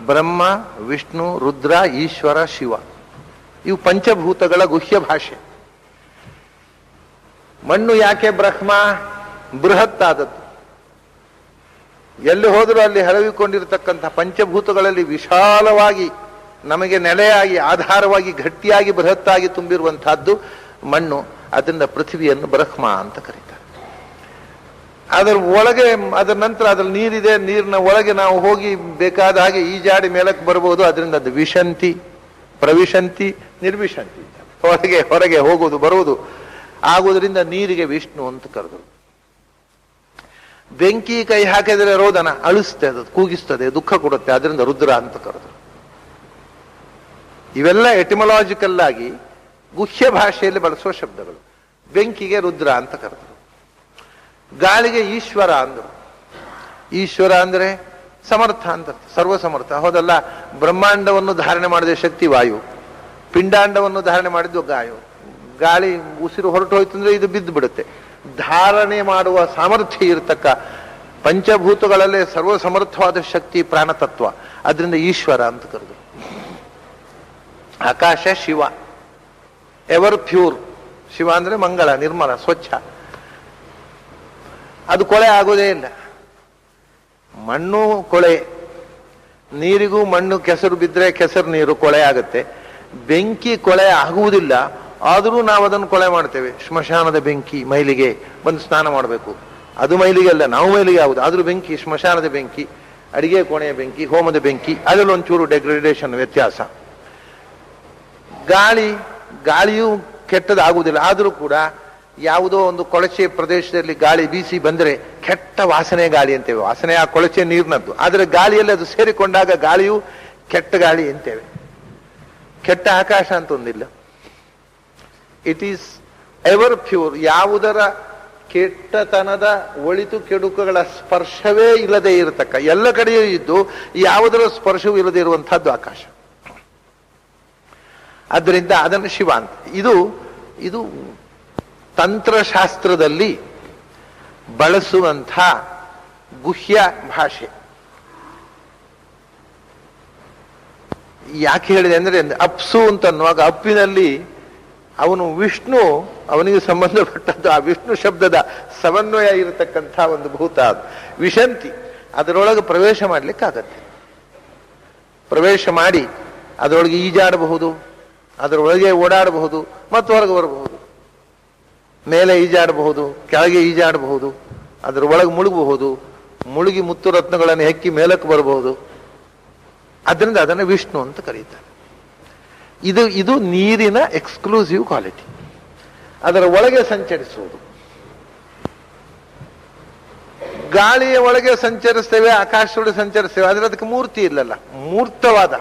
ಬ್ರಹ್ಮ ವಿಷ್ಣು ರುದ್ರ ಈಶ್ವರ ಶಿವ ಇವು ಪಂಚಭೂತಗಳ ಗುಹ್ಯ ಭಾಷೆ. ಮಣ್ಣು ಯಾಕೆ ಬ್ರಹ್ಮ ಬೃಹತ್ತಾದದ್ದು? ಎಲ್ಲಿ ಹೋದರೂ ಅಲ್ಲಿ ಹರವಿಕೊಂಡಿರತಕ್ಕಂಥ ಪಂಚಭೂತಗಳಲ್ಲಿ ವಿಶಾಲವಾಗಿ ನಮಗೆ ನೆಲೆಯಾಗಿ ಆಧಾರವಾಗಿ ಗಟ್ಟಿಯಾಗಿ ಬೃಹತ್ತಾಗಿ ತುಂಬಿರುವಂತಹದ್ದು ಮಣ್ಣು. ಅದರಿಂದ ಪೃಥ್ವಿಯನ್ನು ಬ್ರಹ್ಮ ಅಂತ ಕರೀತಾರೆ. ಅದರ ಒಳಗೆ, ಅದರ ನಂತರ ಅದ್ರಲ್ಲಿ ನೀರಿದೆ, ನೀರಿನ ಒಳಗೆ ನಾವು ಹೋಗಿ ಬೇಕಾದ ಹಾಗೆ ಈಜಾಡಿ ಮೇಲಕ್ಕೆ ಬರ್ಬೋದು. ಅದರಿಂದ ಅದು ವಿಶಂತಿ, ಪ್ರವಿಶಂತಿ, ನಿರ್ವಿಶಂತಿ, ಹೊರಗೆ ಹೋಗುವುದು ಬರುವುದು ಆಗುವುದರಿಂದ ನೀರಿಗೆ ವಿಷ್ಣು ಅಂತ ಕರೆದರು. ಬೆಂಕಿ ಕೈ ಹಾಕಿದರೆ ರೋದನ, ಅಳಿಸ್ತದೆ, ಅದು ಕೂಗಿಸ್ತದೆ, ದುಃಖ ಕೊಡುತ್ತೆ, ಅದರಿಂದ ರುದ್ರ ಅಂತ ಕರೆದು. ಇವೆಲ್ಲ ಎಟಿಮಲಾಜಿಕಲ್ ಆಗಿ ಗುಹ್ಯ ಭಾಷೆಯಲ್ಲಿ ಬಳಸುವ ಶಬ್ದಗಳು. ಬೆಂಕಿಗೆ ರುದ್ರ ಅಂತ ಕರೆದರು. ಗಾಳಿಗೆ ಈಶ್ವರ ಅಂದರು. ಈಶ್ವರ ಅಂದ್ರೆ ಸಮರ್ಥ ಅಂತ, ಸರ್ವಸಮರ್ಥ. ಹೌದಲ್ಲ, ಬ್ರಹ್ಮಾಂಡವನ್ನು ಧಾರಣೆ ಮಾಡಿದ ಶಕ್ತಿ ವಾಯು, ಪಿಂಡಾಂಡವನ್ನು ಧಾರಣೆ ಮಾಡಿದ್ದು ಗಾಳಿ ಉಸಿರು ಹೊರಟು ಹೋಯ್ತು ಅಂದ್ರೆ ಇದು ಬಿದ್ದು ಬಿಡುತ್ತೆ. ಧಾರಣೆ ಮಾಡುವ ಸಾಮರ್ಥ್ಯ ಇರತಕ್ಕ ಪಂಚಭೂತಗಳಲ್ಲೇ ಸರ್ವಸಮರ್ಥವಾದ ಶಕ್ತಿ ಪ್ರಾಣತತ್ವ, ಅದರಿಂದ ಈಶ್ವರ ಅಂತ ಕರೆದರು. ಆಕಾಶ ಶಿವ, ಎವರ್ ಪ್ಯೂರ್. ಶಿವ ಅಂದ್ರೆ ಮಂಗಳ, ನಿರ್ಮಲ, ಸ್ವಚ್ಛ. ಅದು ಕೊಳೆ ಆಗೋದೇ ಇಲ್ಲ. ಮಣ್ಣು ಕೊಳೆ, ನೀರಿಗೂ ಮಣ್ಣು ಕೆಸರು ಬಿದ್ದರೆ ಕೆಸರು ನೀರು ಕೊಳೆ ಆಗುತ್ತೆ. ಬೆಂಕಿ ಕೊಳೆ ಆಗುವುದಿಲ್ಲ, ಆದರೂ ನಾವು ಅದನ್ನು ಕೊಳೆ ಮಾಡ್ತೇವೆ. ಸ್ಮಶಾನದ ಬೆಂಕಿ, ಮೈಲಿಗೆ ಬಂದು ಸ್ನಾನ ಮಾಡಬೇಕು, ಅದು ಮೈಲಿಗೆ ಅಲ್ಲ, ನಾವು ಮೈಲಿಗೆ ಆಗುದು. ಆದ್ರೂ ಬೆಂಕಿ, ಸ್ಮಶಾನದ ಬೆಂಕಿ, ಅಡಿಗೆ ಕೋಣೆಯ ಬೆಂಕಿ, ಹೋಮದ ಬೆಂಕಿ, ಅದರಲ್ಲಿ ಒಂಚೂರು ಡೆಗ್ರೇಡೇಷನ್ ವ್ಯತ್ಯಾಸ. ಗಾಳಿಯೂ ಕೆಟ್ಟದಾಗುವುದಿಲ್ಲ, ಆದರೂ ಕೂಡ ಯಾವುದೋ ಒಂದು ಕೊಳಚೆ ಪ್ರದೇಶದಲ್ಲಿ ಗಾಳಿ ಬೀಸಿ ಬಂದರೆ ಕೆಟ್ಟ ವಾಸನೆ ಗಾಳಿ ಅಂತೇವೆ. ವಾಸನೆ ಆ ಕೊಳಚೆ ನೀರಿನದ್ದು, ಆದರೆ ಗಾಳಿಯಲ್ಲಿ ಅದು ಸೇರಿಕೊಂಡಾಗ ಗಾಳಿಯು ಕೆಟ್ಟ ಗಾಳಿ ಅಂತೇವೆ. ಕೆಟ್ಟ ಆಕಾಶ ಅಂತ ಒಂದಿಲ್ಲ. It is ever pure. ಯಾವುದರ ಕೆಟ್ಟತನದ ಒಳಿತು ಕೆಡುಕುಗಳ ಸ್ಪರ್ಶವೇ ಇಲ್ಲದೆ ಇರತಕ್ಕ, ಎಲ್ಲ ಕಡೆಯೂ ಇದ್ದು ಯಾವುದರ ಸ್ಪರ್ಶವೂ ಇಲ್ಲದೆ ಇರುವಂತಹದ್ದು ಆಕಾಶ. ಆದ್ದರಿಂದ ಅದನ್ನು ಶಿವ ಅಂತ. ಇದು ತಂತ್ರಶಾಸ್ತ್ರದಲ್ಲಿ ಬಳಸುವಂಥ ಗುಹ್ಯ ಭಾಷೆ. ಯಾಕೆ ಹೇಳಿದೆ ಅಂದ್ರೆ, ಅಪ್ಸು ಅಂತ ಅನ್ನುವಾಗ ಅಪ್ಪಿನಲ್ಲಿ ಅವನು ವಿಷ್ಣು, ಅವನಿಗೆ ಸಂಬಂಧಪಟ್ಟದ್ದು ಆ ವಿಷ್ಣು ಶಬ್ದದ ಸಮನ್ವಯ ಇರತಕ್ಕಂಥ ಒಂದು ಭೂತ ಅದು ವಿಶಂತಿ. ಅದರೊಳಗೆ ಪ್ರವೇಶ ಮಾಡ್ಲಿಕ್ಕಾಗತ್ತೆ. ಪ್ರವೇಶ ಮಾಡಿ ಅದರೊಳಗೆ ಈಜಾಡಬಹುದು, ಅದರೊಳಗೆ ಓಡಾಡಬಹುದು, ಮತ್ತು ಹೊರಗೆ ಬರಬಹುದು. ಮೇಲೆ ಈಜಾಡಬಹುದು, ಕೆಳಗೆ ಈಜಾಡಬಹುದು, ಅದರ ಒಳಗೆ ಮುಳುಗಬಹುದು, ಮುಳುಗಿ ಮುತ್ತು ರತ್ನಗಳನ್ನು ಹೆಕ್ಕಿ ಮೇಲಕ್ಕೆ ಬರಬಹುದು. ಅದರಿಂದ ಅದನ್ನು ವಿಷ್ಣು ಅಂತ ಕರೀತಾರೆ. ಇದು ನೀರಿನ ಎಕ್ಸ್ಕ್ಲೂಸಿವ್ ಕ್ವಾಲಿಟಿ. ಅದರ ಒಳಗೆ ಸಂಚರಿಸುವುದು. ಗಾಳಿಯ ಒಳಗೆ ಸಂಚರಿಸ್ತೇವೆ, ಆಕಾಶದೊಳಗೆ ಸಂಚರಿಸ್ತೇವೆ, ಆದರೆ ಅದಕ್ಕೆ ಮೂರ್ತಿ ಇಲ್ಲಲ್ಲ. ಮೂರ್ತವಾದ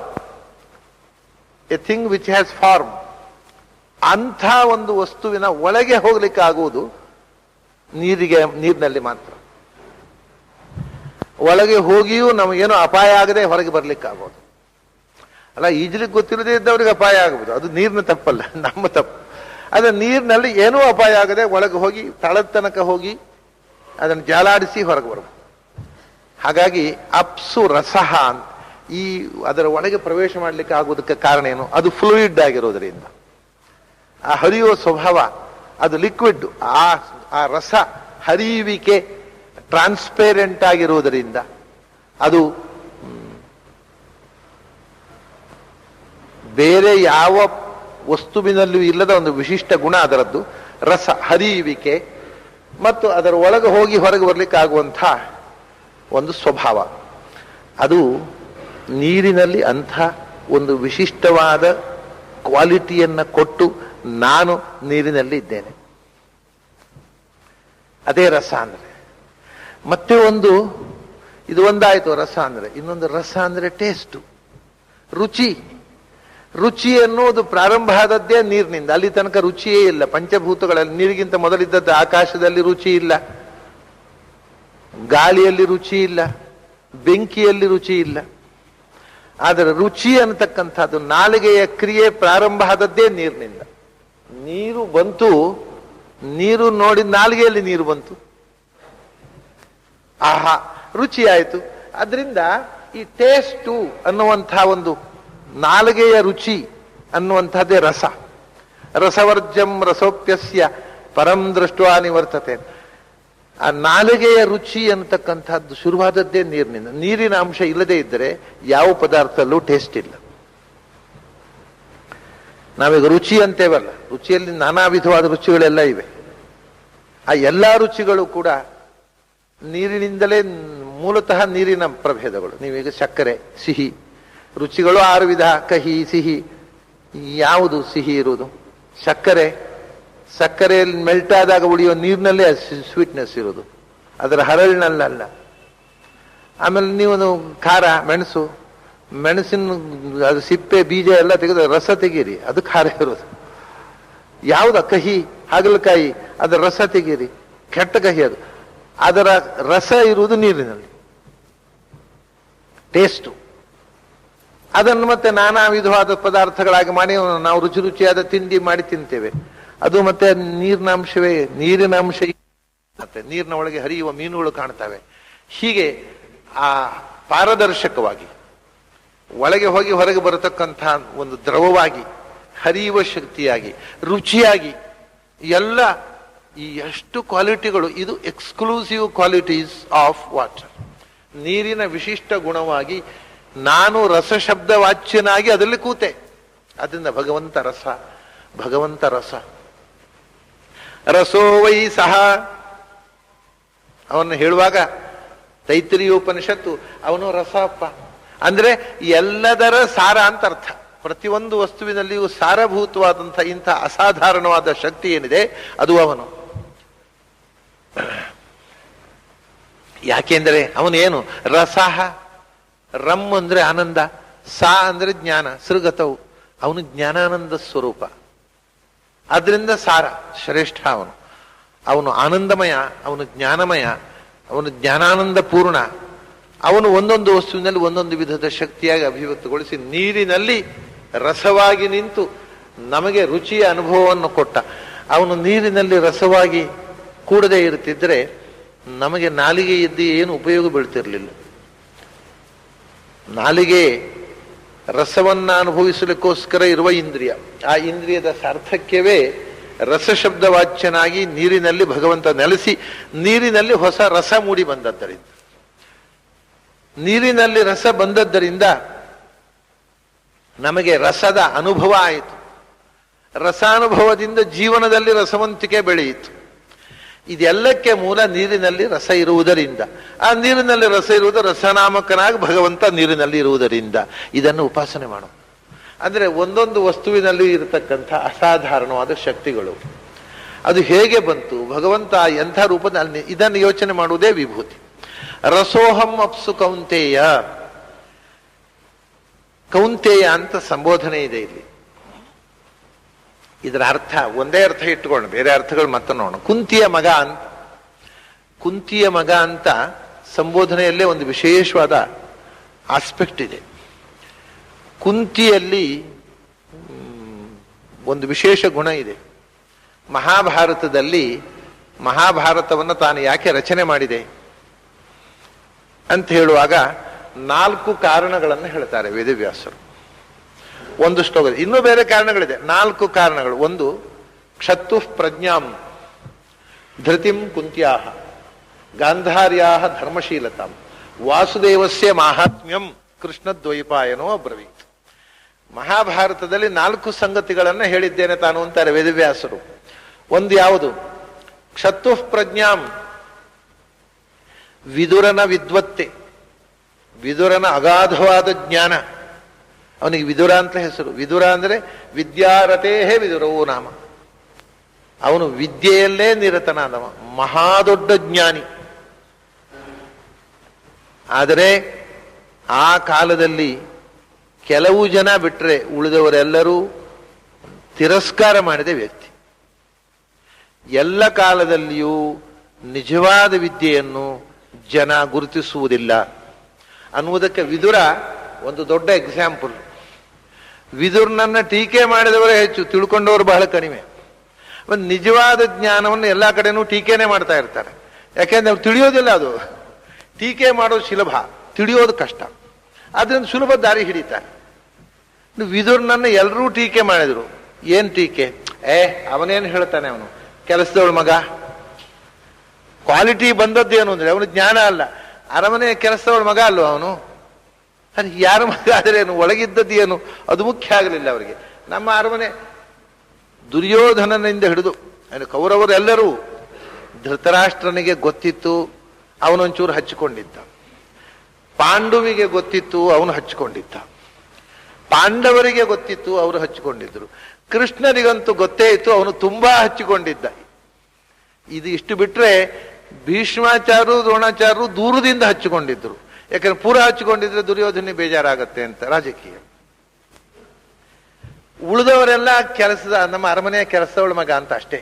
a thing which has form, ಅಂಥ ಒಂದು ವಸ್ತುವಿನ ಒಳಗೆ ಹೋಗ್ಲಿಕ್ಕೆ ಆಗುವುದು ನೀರಿನಲ್ಲಿ ಮಾತ್ರ. ಒಳಗೆ ಹೋಗಿಯೂ ನಮಗೇನು ಅಪಾಯ ಆಗದೆ ಹೊರಗೆ ಬರ್ಲಿಕ್ಕೆ ಆಗೋದು ಅಲ್ಲ. ಈಜಲಿಕ್ಕೆ ಗೊತ್ತಿಲ್ಲದೆ ಇದ್ದವ್ರಿಗೆ ಅಪಾಯ ಆಗಬಹುದು, ಅದು ನೀರಿನ ತಪ್ಪಲ್ಲ, ನಮ್ಮ ತಪ್ಪು. ಅದ ನೀರಿನಲ್ಲಿ ಏನೂ ಅಪಾಯ ಆಗದೆ ಒಳಗೆ ಹೋಗಿ ತಳದ ತನಕ ಹೋಗಿ ಅದನ್ನು ಜಾಲಾಡಿಸಿ ಹೊರಗೆ ಬರಬಹುದು. ಹಾಗಾಗಿ ಅಪ್ಸು ರಸಹ ಅಂತ ಅದರ ಒಳಗೆ ಪ್ರವೇಶ ಮಾಡಲಿಕ್ಕೆ ಆಗುವುದಕ್ಕೆ ಕಾರಣ ಏನು? ಅದು ಫ್ಲೂಯಿಡ್ ಆಗಿರೋದ್ರಿಂದ, ಆ ಹರಿಯುವ ಸ್ವಭಾವ, ಅದು ಲಿಕ್ವಿಡ್, ಆ ರಸ ಹರಿಯುವಿಕೆ ಟ್ರಾನ್ಸ್ಪೇರೆಂಟ್ ಆಗಿರುವುದರಿಂದ ಅದು ಬೇರೆ ಯಾವ ವಸ್ತುವಿನಲ್ಲೂ ಇಲ್ಲದ ಒಂದು ವಿಶಿಷ್ಟ ಗುಣ ಅದರದ್ದು. ರಸ ಹರಿಯುವಿಕೆ ಮತ್ತು ಅದರ ಒಳಗೆ ಹೋಗಿ ಹೊರಗೆ ಬರ್ಲಿಕ್ಕೆ ಆಗುವಂಥ ಒಂದು ಸ್ವಭಾವ, ಅದು ನೀರಿನಲ್ಲಿ ಅಂಥ ಒಂದು ವಿಶಿಷ್ಟವಾದ ಕ್ವಾಲಿಟಿಯನ್ನು ಕೊಟ್ಟು ನಾನು ನೀರಿನಲ್ಲಿ ಇದ್ದೇನೆ. ಅದೇ ರಸ ಅಂದ್ರೆ. ಮತ್ತೆ ಇದು ಒಂದಾಯ್ತು ರಸ ಅಂದ್ರೆ. ಇನ್ನೊಂದು ರಸ ಅಂದ್ರೆ ಟೇಸ್ಟು, ರುಚಿ. ರುಚಿ ಎನ್ನುವುದು ಪ್ರಾರಂಭ ಆದದ್ದೇ ನೀರಿನಿಂದ. ಅಲ್ಲಿ ತನಕ ರುಚಿಯೇ ಇಲ್ಲ ಪಂಚಭೂತಗಳಲ್ಲಿ. ನೀರಿಗಿಂತ ಮೊದಲಿದ್ದದ್ದು ಆಕಾಶದಲ್ಲಿ ರುಚಿ ಇಲ್ಲ, ಗಾಳಿಯಲ್ಲಿ ರುಚಿ ಇಲ್ಲ, ಬೆಂಕಿಯಲ್ಲಿ ರುಚಿ ಇಲ್ಲ. ಆದರೆ ರುಚಿ ಅನ್ನತಕ್ಕಂಥದ್ದು ನಾಲಿಗೆಯ ಕ್ರಿಯೆ ಪ್ರಾರಂಭ ಆದದ್ದೇ ನೀರಿನಿಂದ. ನೀರು ಬಂತು, ನೀರು ನೋಡಿ ನಾಲಿಗೆಯಲ್ಲಿ ನೀರು ಬಂತು, ಆಹಾ ರುಚಿ ಆಯಿತು. ಅದರಿಂದ ಈ ಟೇಸ್ಟು ಅನ್ನುವಂಥ ಒಂದು ನಾಲಿಗೆಯ ರುಚಿ ಅನ್ನುವಂಥದ್ದೇ ರಸ. ರಸವರ್ಜಂ ರಸೋಪ್ಯಸ್ಯ ಪರಂ ದೃಷ್ಟ್ವಾ ನಿವರ್ತತೆ. ಆ ನಾಲಿಗೆಯ ರುಚಿ ಅನ್ನತಕ್ಕಂಥದ್ದು ಶುರುವಾದದ್ದೇ ನೀರಿನಿಂದ. ನೀರಿನ ಅಂಶ ಇಲ್ಲದೆ ಇದ್ದರೆ ಯಾವ ಪದಾರ್ಥದಲ್ಲೂ ಟೇಸ್ಟ್ ಇಲ್ಲ. ನಾವೀಗ ರುಚಿ ಅಂತೇವಲ್ಲ, ರುಚಿಯಲ್ಲಿ ನಾನಾ ವಿಧವಾದ ರುಚಿಗಳೆಲ್ಲ ಇವೆ. ಆ ಎಲ್ಲ ರುಚಿಗಳು ಕೂಡ ನೀರಿನಿಂದಲೇ, ಮೂಲತಃ ನೀರಿನ ಪ್ರಭೇದಗಳು. ನೀವೀಗ ಸಕ್ಕರೆ, ಸಿಹಿ, ರುಚಿಗಳು 6 ವಿಧ. ಕಹಿ, ಸಿಹಿ. ಯಾವುದು ಸಿಹಿ ಇರುವುದು? ಸಕ್ಕರೆಯಲ್ಲಿ ಮೆಲ್ಟ್ ಆದಾಗ ಉಳಿಯೋ ನೀರಿನಲ್ಲೇ ಸ್ವೀಟ್ನೆಸ್ ಇರೋದು. ಅದರ ಹರಳಿನಲ್ಲ. ಆಮೇಲೆ ನೀವು ಖಾರ, ಮೆಣಸಿನ ಅದು ಸಿಪ್ಪೆ ಬೀಜ ಎಲ್ಲ ತೆಗೆದು ರಸ ತೆಗೀರಿ, ಅದು ಖಾರ ಇರೋದು. ಯಾವ್ದ ಕಹಿ, ಹಾಗಲಕಾಯಿ, ಅದರ ರಸ ತೆಗೀರಿ, ಕೆಟ್ಟ ಕಹಿ ಅದು. ಅದರ ರಸ ಇರುವುದು ನೀರಿನಲ್ಲಿ, ಟೇಸ್ಟು. ಅದನ್ನು ಮತ್ತೆ ನಾನಾ ವಿಧವಾದ ಪದಾರ್ಥಗಳಾಗಿ ಮಾಡಿ ನಾವು ರುಚಿ ರುಚಿಯಾದ ತಿಂಡಿ ಮಾಡಿ ತಿಂತೇವೆ. ಅದು ಮತ್ತೆ ನೀರಿನಾಂಶವೇ, ನೀರಿನ ಅಂಶ. ಮತ್ತೆ ನೀರಿನ ಒಳಗೆ ಹರಿಯುವ ಮೀನುಗಳು ಕಾಣ್ತವೆ. ಹೀಗೆ ಆ ಪಾರದರ್ಶಕವಾಗಿ ಒಳಗೆ ಹೋಗಿ ಹೊರಗೆ ಬರತಕ್ಕಂಥ ಒಂದು ದ್ರವವಾಗಿ, ಹರಿಯುವ ಶಕ್ತಿಯಾಗಿ, ರುಚಿಯಾಗಿ ಎಲ್ಲ ಈ ಎಷ್ಟು ಕ್ವಾಲಿಟಿಗಳು, ಇದು ಎಕ್ಸ್ಕ್ಲೂಸಿವ್ ಕ್ವಾಲಿಟೀಸ್ ಆಫ್ ವಾಟರ್. ನೀರಿನ ವಿಶಿಷ್ಟ ಗುಣವಾಗಿ ನಾನು ರಸಶಬ್ದ ವಾಚ್ಯನಾಗಿ ಅದರಲ್ಲಿ ಕೂತೆ. ಅದರಿಂದ ಭಗವಂತ ರಸ, ಭಗವಂತ ರಸ. ರಸೋ ವೈ ಸಹ ಅವನು ಹೇಳುವಾಗ ತೈತ್ರಿಯ ಉಪನಿಷತ್ತು ಅವನು ರಸಪ್ಪ ಅಂದ್ರೆ ಎಲ್ಲದರ ಸಾರ ಅಂತ ಅರ್ಥ. ಪ್ರತಿಯೊಂದು ವಸ್ತುವಿನಲ್ಲಿಯೂ ಸಾರಭೂತವಾದಂಥ ಇಂಥ ಅಸಾಧಾರಣವಾದ ಶಕ್ತಿ ಏನಿದೆ ಅದು ಅವನು. ಯಾಕೆಂದ್ರೆ ಅವನೇನು ರಸಃ, ರಮ್ ಅಂದ್ರೆ ಆನಂದ, ಸಾ ಅಂದ್ರೆ ಜ್ಞಾನ, ಸೃಗತವು, ಅವನು ಜ್ಞಾನಾನಂದ ಸ್ವರೂಪ. ಆದ್ರಿಂದ ಸಾರ ಶ್ರೇಷ್ಠ ಅವನು. ಅವನು ಆನಂದಮಯ, ಅವನು ಜ್ಞಾನಮಯ, ಅವನು ಜ್ಞಾನಾನಂದ ಪೂರ್ಣ. ಅವನು ಒಂದೊಂದು ವಸ್ತುವಿನಲ್ಲಿ ಒಂದೊಂದು ವಿಧದ ಶಕ್ತಿಯಾಗಿ ಅಭಿವ್ಯಕ್ತಗೊಳಿಸಿ ನೀರಿನಲ್ಲಿ ರಸವಾಗಿ ನಿಂತು ನಮಗೆ ರುಚಿಯ ಅನುಭವವನ್ನು ಕೊಟ್ಟ. ಅವನು ನೀರಿನಲ್ಲಿ ರಸವಾಗಿ ಕೂಡದೇ ಇರುತ್ತಿದ್ರೆ ನಮಗೆ ನಾಲಿಗೆ ಎದ್ದು ಏನು ಉಪಯೋಗ ಬೀಳ್ತಿರ್ಲಿಲ್ಲ. ನಾಲಿಗೆ ರಸವನ್ನ ಅನುಭವಿಸಲಿಕ್ಕೋಸ್ಕರ ಇರುವ ಇಂದ್ರಿಯ. ಆ ಇಂದ್ರಿಯದ ಸಾರ್ಥಕ್ಯವೇ ರಸಶಬ್ದವಾಚ್ಯನಾಗಿ ನೀರಿನಲ್ಲಿ ಭಗವಂತ ನೆಲೆಸಿ ನೀರಿನಲ್ಲಿ ಹೊಸ ರಸ ಮೂಡಿ ಬಂದದ್ದರಿಂದ, ನೀರಿನಲ್ಲಿ ರಸ ಬಂದದ್ದರಿಂದ ನಮಗೆ ರಸದ ಅನುಭವ ಆಯಿತು. ರಸಾನುಭವದಿಂದ ಜೀವನದಲ್ಲಿ ರಸವಂತಿಕೆ ಬೆಳೆಯಿತು. ಇದೆಲ್ಲಕ್ಕೆ ಮೂಲ ನೀರಿನಲ್ಲಿ ರಸ ಇರುವುದರಿಂದ. ಆ ನೀರಿನಲ್ಲಿ ರಸ ಇರುವುದು ರಸನಾಮಕನಾಗಿ ಭಗವಂತ ನೀರಿನಲ್ಲಿ ಇರುವುದರಿಂದ ಇದನ್ನು ಉಪಾಸನೆ ಮಾಡು. ಅಂದ್ರೆ ಒಂದೊಂದು ವಸ್ತುವಿನಲ್ಲಿ ಇರತಕ್ಕಂಥ ಅಸಾಧಾರಣವಾದ ಶಕ್ತಿಗಳು ಅದು ಹೇಗೆ ಬಂತು, ಭಗವಂತ ಎಂಥ ರೂಪದಲ್ಲಿ, ಇದನ್ನು ಯೋಚನೆ ಮಾಡುವುದೇ ವಿಭೂತಿ. ರಸೋಹಂ ಅಪ್ಸು ಕೌಂತೇಯ, ಕೌಂತೇಯ ಅಂತ ಸಂಬೋಧನೆ ಇದೆ ಇಲ್ಲಿ. ಇದರ ಅರ್ಥ ಒಂದೇ ಅರ್ಥ ಇಟ್ಟುಕೊಂಡು ಬೇರೆ ಅರ್ಥಗಳು ಮತ್ತೆ ನೋಡೋಣ. ಕುಂತಿಯ ಮಗ ಅಂತ, ಕುಂತಿಯ ಮಗ ಅಂತ ಸಂಬೋಧನೆಯಲ್ಲೇ ಒಂದು ವಿಶೇಷವಾದ ಆಸ್ಪೆಕ್ಟ್ ಇದೆ. ಕುಂತಿಯಲ್ಲಿ ಒಂದು ವಿಶೇಷ ಗುಣ ಇದೆ. ಮಹಾಭಾರತದಲ್ಲಿ ಮಹಾಭಾರತವನ್ನು ತಾನು ಯಾಕೆ ರಚನೆ ಮಾಡಿದೆ ಅಂತ ಹೇಳುವಾಗ 4 ಕಾರಣಗಳನ್ನು ಹೇಳ್ತಾರೆ ವೇದವ್ಯಾಸರು. ಒಂದು ಶ್ಲೋಕ, ಇನ್ನೂ ಬೇರೆ ಕಾರಣಗಳಿದೆ, 4 ಕಾರಣಗಳು. ಒಂದು, ಕ್ಷತ್ತು ಪ್ರಜ್ಞಾಂ ಧೃತಿಂ ಕುಂತ್ಯಾಹ ಗಾಂಧಾರ್ಯಾಹ ಧರ್ಮಶೀಲತಾಂ ವಾಸುದೇವಸ್ಯ ಮಾಹಾತ್ಮ್ಯಂ ಕೃಷ್ಣದ್ವೈಪಾಯನೋ ಅಬ್ರವೀತ್. ಮಹಾಭಾರತದಲ್ಲಿ 4 ಸಂಗತಿಗಳನ್ನು ಹೇಳಿದ್ದೇನೆ ತಾನು ಅಂತಾರೆ ವೇದವ್ಯಾಸರು. ಒಂದು ಯಾವುದು? ಕ್ಷತ್ತು ಪ್ರಜ್ಞಾಂ, ವಿದುರನ ವಿದ್ವತ್ತೆ, ವಿದುರನ ಅಗಾಧವಾದ ಜ್ಞಾನ. ಅವನಿಗೆ ವಿದುರ ಅಂತ ಹೆಸರು. ವಿದುರ ಅಂದ್ರೆ ವಿದ್ಯಾರಥೇಹೇ ವಿದುರವೋ ನಾಮ. ಅವನು ವಿದ್ಯೆಯಲ್ಲೇ ನಿರತನಾದವ, ಮಹಾದೊಡ್ಡ ಜ್ಞಾನಿ. ಆದರೆ ಆ ಕಾಲದಲ್ಲಿ ಕೆಲವು ಜನ ಬಿಟ್ರೆ ಉಳಿದವರೆಲ್ಲರೂ ತಿರಸ್ಕಾರ ಮಾಡಿದ ವ್ಯಕ್ತಿ. ಎಲ್ಲ ಕಾಲದಲ್ಲಿಯೂ ನಿಜವಾದ ವಿದ್ಯೆಯನ್ನು ಜನ ಗುರುತಿಸುವುದಿಲ್ಲ ಅನ್ನುವುದಕ್ಕೆ ವಿದುರ ಒಂದು ದೊಡ್ಡ ಎಕ್ಸಾಂಪಲ್. ವಿದುರನನ್ನ ಟೀಕೆ ಮಾಡಿದವರೇ ಹೆಚ್ಚು, ತಿಳ್ಕೊಂಡವರು ಬಹಳ ಕಡಿಮೆ. ಒಂದು ನಿಜವಾದ ಜ್ಞಾನವನ್ನು ಎಲ್ಲ ಕಡೆನೂ ಟೀಕೆನೆ ಮಾಡ್ತಾ ಇರ್ತಾರೆ. ಯಾಕೆಂದ್ರೆ ಅವ್ರು ತಿಳಿಯೋದಿಲ್ಲ. ಅದು ಟೀಕೆ ಮಾಡೋದು ಸುಲಭ, ತಿಳಿಯೋದು ಕಷ್ಟ. ಅದರಿಂದ ಸುಲಭ ದಾರಿ ಹಿಡಿತಾರೆ. ವಿದುರನನ್ನ ಎಲ್ಲರೂ ಟೀಕೆ ಮಾಡಿದ್ರು. ಏನ್ ಟೀಕೆ? ಅವನೇನು ಹೇಳ್ತಾನೆ, ಅವನು ಕೆಲಸದವಳ ಮಗ. ಕ್ವಾಲಿಟಿ ಬಂದದ್ದೇನು ಅಂದ್ರೆ ಅವನು ಜ್ಞಾನ ಅಲ್ಲ, ಅರಮನೆ ಕೆಲಸದವಳ ಮಗ ಅಲ್ವ ಅವನು. ಅದು ಯಾರ ಮಗ ಆದರೆ ಏನು, ಒಳಗಿದ್ದದ್ದು ಏನು, ಅದು ಮುಖ್ಯ ಆಗಲಿಲ್ಲ ಅವರಿಗೆ. ನಮ್ಮ ಅರಮನೆ ದುರ್ಯೋಧನನಿಂದ ಹಿಡಿದು ಕೌರವರೆಲ್ಲರೂ, ಧೃತರಾಷ್ಟ್ರನಿಗೆ ಗೊತ್ತಿತ್ತು, ಅವನೊಂಚೂರು ಹಚ್ಚಿಕೊಂಡಿದ್ದ. ಪಾಂಡುವಿಗೆ ಗೊತ್ತಿತ್ತು, ಅವನು ಹಚ್ಚಿಕೊಂಡಿದ್ದ. ಪಾಂಡವರಿಗೆ ಗೊತ್ತಿತ್ತು, ಅವರು ಹಚ್ಚಿಕೊಂಡಿದ್ರು. ಕೃಷ್ಣನಿಗಂತೂ ಗೊತ್ತೇ ಇತ್ತು, ಅವನು ತುಂಬಾ ಹಚ್ಚಿಕೊಂಡಿದ್ದ. ಇದು ಇಷ್ಟು ಬಿಟ್ರೆ ಭೀಷ್ಮಾಚಾರ್ಯರು ದ್ರೋಣಾಚಾರ್ಯರು ದೂರದಿಂದ ಹಚ್ಚಿಕೊಂಡಿದ್ರು. ಯಾಕಂದ್ರೆ ಪೂರ ಹಚ್ಚಿಕೊಂಡಿದ್ರೆ ದುರ್ಯೋಧನೆ ಬೇಜಾರಾಗತ್ತೆ ಅಂತ ರಾಜಕೀಯ. ಉಳಿದವರೆಲ್ಲ ಕೆಲಸದ ನಮ್ಮ ಅರಮನೆಯ ಕೆಲಸದವಳ ಮಗ ಅಂತ ಅಷ್ಟೇ.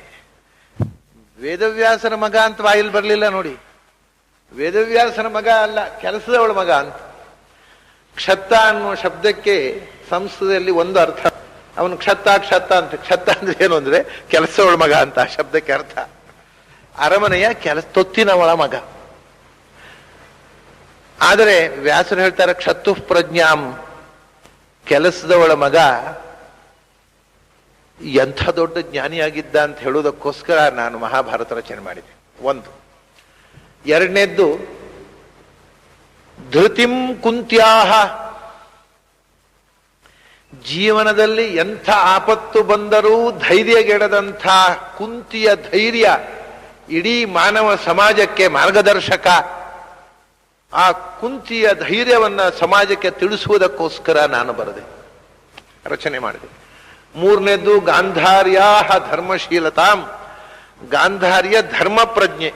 ವೇದವ್ಯಾಸನ ಮಗ ಅಂತ ಬಾಯಲ್ಲಿ ಬರಲಿಲ್ಲ ನೋಡಿ. ವೇದವ್ಯಾಸನ ಮಗ ಅಲ್ಲ, ಕೆಲಸದವಳ ಮಗ ಅಂತ. ಕ್ಷತ್ತ ಅನ್ನುವ ಶಬ್ದಕ್ಕೆ ಸಂಸ್ಕೃತದಲ್ಲಿ ಒಂದು ಅರ್ಥ. ಅವನು ಕ್ಷತ್ತ ಅಂತ. ಕ್ಷತ್ತ ಅಂದ್ರೆ ಏನು ಅಂದ್ರೆ ಕೆಲಸದವಳ ಮಗ ಅಂತ ಆ ಶಬ್ದಕ್ಕೆ ಅರ್ಥ. ಅರಮನೆಯ ತೊತ್ತಿನವಳ ಮಗ. ಆದರೆ ವ್ಯಾಸರು ಹೇಳ್ತಾರೆ ಕ್ಷತ್ತು ಪ್ರಜ್ಞಾಂ, ಕೆಲಸದವಳ ಮಗ ಎಂಥ ದೊಡ್ಡ ಜ್ಞಾನಿಯಾಗಿದ್ದ ಅಂತ ಹೇಳುವುದಕ್ಕೋಸ್ಕರ ನಾನು ಮಹಾಭಾರತ ರಚನೆ ಮಾಡಿದೆ. ಒಂದು. ಎರಡನೇದ್ದು ಧೃತಿಂ ಕುಂತ್ಯಾಹ, ಜೀವನದಲ್ಲಿ ಎಂಥ ಆಪತ್ತು ಬಂದರೂ ಧೈರ್ಯಗೆಡದಂಥ ಕುಂತಿಯ ಧೈರ್ಯ ಇಡೀ ಮಾನವ ಸಮಾಜಕ್ಕೆ ಮಾರ್ಗದರ್ಶಕ. ಆ ಕುಂತಿಯ ಧೈರ್ಯವನ್ನ ಸಮಾಜಕ್ಕೆ ತಿಳಿಸುವುದಕ್ಕೋಸ್ಕರ ನಾನು ಬರೆದೆ, ರಚನೆ ಮಾಡಿದೆ. ಮೂರನೇದ್ದು ಗಾಂಧಾರ್ಯಾ ಧರ್ಮಶೀಲತಾಂ, ಗಾಂಧಾರ್ಯ ಧರ್ಮ ಪ್ರಜ್ಞೆ.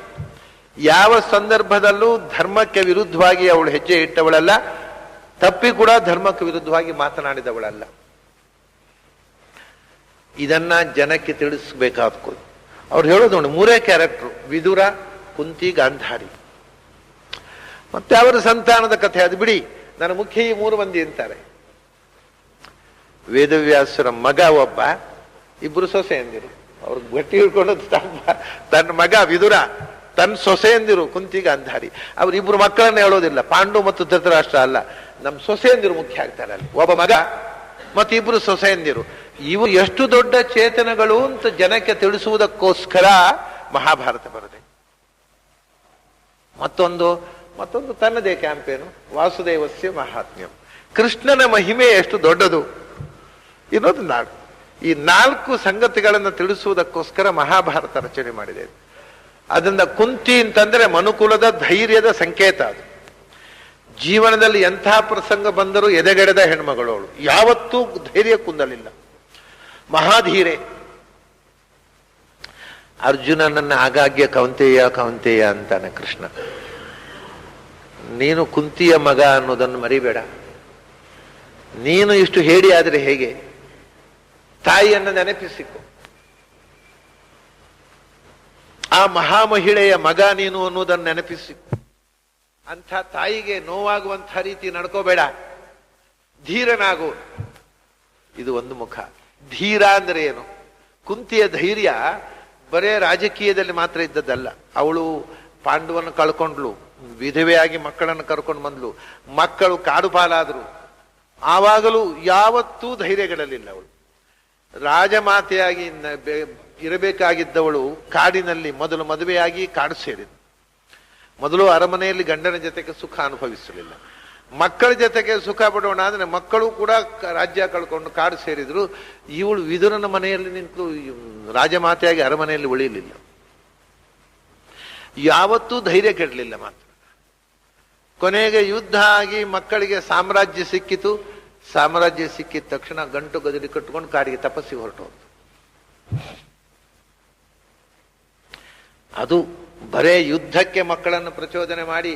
ಯಾವ ಸಂದರ್ಭದಲ್ಲೂ ಧರ್ಮಕ್ಕೆ ವಿರುದ್ಧವಾಗಿ ಅವಳು ಹೆಜ್ಜೆ ಇಟ್ಟವಳಲ್ಲ, ತಪ್ಪಿ ಕೂಡ ಧರ್ಮಕ್ಕೆ ವಿರುದ್ಧವಾಗಿ ಮಾತನಾಡಿದವಳಲ್ಲ. ಇದನ್ನ ಜನಕ್ಕೆ ತಿಳಿಸ್ಬೇಕಾದ ಅವ್ರು ಹೇಳೋದು ನೋಡಿ, ಮೂರೇ ಕ್ಯಾರೆಕ್ಟರ್: ವಿದುರ, ಕುಂತಿ, ಗಾಂಧಾರಿ. ಮತ್ತೆ ಅವರ ಸಂತಾನದ ಕಥೆ ಅದು ಬಿಡಿ, ನನ್ನ ಮುಖ್ಯ ಈ ಮೂರು ಮಂದಿ ಅಂತಾರೆ. ವೇದವ್ಯಾಸರ ಮಗ ಒಬ್ಬ, ಇಬ್ರು ಸೊಸೆಯಂದಿರು. ಅವ್ರಿಗೆ ಗಟ್ಟಿ ಹಿಡ್ಕೊಂಡು ತನ್ನ ಮಗ ವಿದುರ, ತನ್ನ ಸೊಸೆಯಂದಿರು ಕುಂತಿ, ಗಾಂಧಾರಿ. ಅವರಿಬ್ರು ಮಕ್ಕಳನ್ನ ಹೇಳೋದಿಲ್ಲ. ಪಾಂಡು ಮತ್ತು ಧೃತರಾಷ್ಟ್ರ ಅಲ್ಲ, ನಮ್ಮ ಸೊಸೆಯಂದಿರು ಮುಖ್ಯ ಆಗ್ತಾರೆ ಅಲ್ಲಿ. ಒಬ್ಬ ಮಗ ಮತ್ತು ಇಬ್ರು ಸೊಸೆಯಂದಿರು. ಇವು ಎಷ್ಟು ದೊಡ್ಡ ಚೇತನಗಳು ಅಂತ ಜನಕ್ಕೆ ತಿಳಿಸುವುದಕ್ಕೋಸ್ಕರ ಮಹಾಭಾರತ ಬರದೆ. ಮತ್ತೊಂದು ತನ್ನದೇ ಕ್ಯಾಂಪೇನು, ವಾಸುದೇವಸ್ಯ ಮಹಾತ್ಮ್ಯಂ, ಕೃಷ್ಣನ ಮಹಿಮೆ ಎಷ್ಟು ದೊಡ್ಡದು ಇನ್ನೊಂದು ನಾಲ್ಕು. ಈ ನಾಲ್ಕು ಸಂಗತಿಗಳನ್ನು ತಿಳಿಸುವುದಕ್ಕೋಸ್ಕರ ಮಹಾಭಾರತ ರಚನೆ ಮಾಡಿದೆ. ಅದರಿಂದ ಕುಂತಿ ಅಂತಂದ್ರೆ ಮನುಕುಲದ ಧೈರ್ಯದ ಸಂಕೇತ. ಅದು ಜೀವನದಲ್ಲಿ ಎಂಥ ಪ್ರಸಂಗ ಬಂದರೂ ಎದೆಗೆಡದ ಹೆಣ್ಮಗಳು ಅವಳು. ಯಾವತ್ತೂ ಧೈರ್ಯ ಕುಂದಲಿಲ್ಲ, ಮಹಾಧೀರೆ. ಅರ್ಜುನನನ್ನ ಆಗಾಗ್ಗೆ ಕೌಂತೆಯ ಅಂತಾನೆ ಕೃಷ್ಣ. ನೀನು ಕುಂತಿಯ ಮಗ ಅನ್ನೋದನ್ನು ಮರಿಬೇಡ. ನೀನು ಇಷ್ಟು ಹೇಡಿ ಆದ್ರೆ ಹೇಗೆ? ತಾಯಿಯನ್ನು ನೆನಪಿಸಿಕೊ. ಆ ಮಹಾಮಹಿಳೆಯ ಮಗ ನೀನು ಅನ್ನೋದನ್ನು ನೆನಪಿಸಿಕೊ. ಅಂಥ ತಾಯಿಗೆ ನೋವಾಗುವಂಥ ರೀತಿ ನಡ್ಕೋಬೇಡ, ಧೀರನಾಗು. ಇದು ಒಂದು ಮುಖ. ಧೀರ ಅಂದ್ರೆ ಏನು? ಕುಂತಿಯ ಧೈರ್ಯ ಬರೇ ರಾಜಕೀಯದಲ್ಲಿ ಮಾತ್ರ ಇದ್ದದ್ದಲ್ಲ. ಅವಳು ಪಾಂಡವನ್ನು ಕಳ್ಕೊಂಡ್ಲು, ವಿಧವೆಯಾಗಿ ಮಕ್ಕಳನ್ನು ಕರ್ಕೊಂಡು ಬಂದ್ಲು, ಮಕ್ಕಳು ಕಾಡು ಪಾಲಾದ್ರು. ಆವಾಗಲೂ ಯಾವತ್ತೂ ಧೈರ್ಯಗಳಲ್ಲಿಲ್ಲ. ಅವಳು ರಾಜಮಾತೆಯಾಗಿ ಇರಬೇಕಾಗಿದ್ದವಳು ಕಾಡಿನಲ್ಲಿ ಮೊದಲು ಮದುವೆಯಾಗಿ ಕಾಡು ಸೇರಿದ. ಮೊದಲು ಅರಮನೆಯಲ್ಲಿ ಗಂಡನ ಜೊತೆಗೆ ಸುಖ ಅನುಭವಿಸಲಿಲ್ಲ. ಮಕ್ಕಳ ಜೊತೆಗೆ ಸುಖ ಪಡೋಣ ಅಂದ್ರೆ ಮಕ್ಕಳು ಕೂಡ ರಾಜ್ಯ ಕಳ್ಕೊಂಡು ಕಾಡು ಸೇರಿದ್ರು. ಇವಳು ವಿದುರನ ಮನೆಯಲ್ಲಿ ನಿಂತು ರಾಜಮಾತೆಯಾಗಿ ಅರಮನೆಯಲ್ಲಿ ಉಳಿಯಲಿಲ್ಲ. ಯಾವತ್ತೂ ಧೈರ್ಯ ಕೆಡಲಿಲ್ಲ ಮಾತ್ರ. ಕೊನೆಗೆ ಯುದ್ಧ ಆಗಿ ಮಕ್ಕಳಿಗೆ ಸಾಮ್ರಾಜ್ಯ ಸಿಕ್ಕಿತು. ಸಾಮ್ರಾಜ್ಯ ಸಿಕ್ಕಿದ ತಕ್ಷಣ ಗಂಟು ಗದಡಿ ಕಟ್ಕೊಂಡು ಕಾಡಿಗೆ ತಪಸ್ಸಿಗೆ ಹೊರಟೋದು. ಅದು ಬರೇ ಯುದ್ಧಕ್ಕೆ ಮಕ್ಕಳನ್ನು ಪ್ರಚೋದನೆ ಮಾಡಿ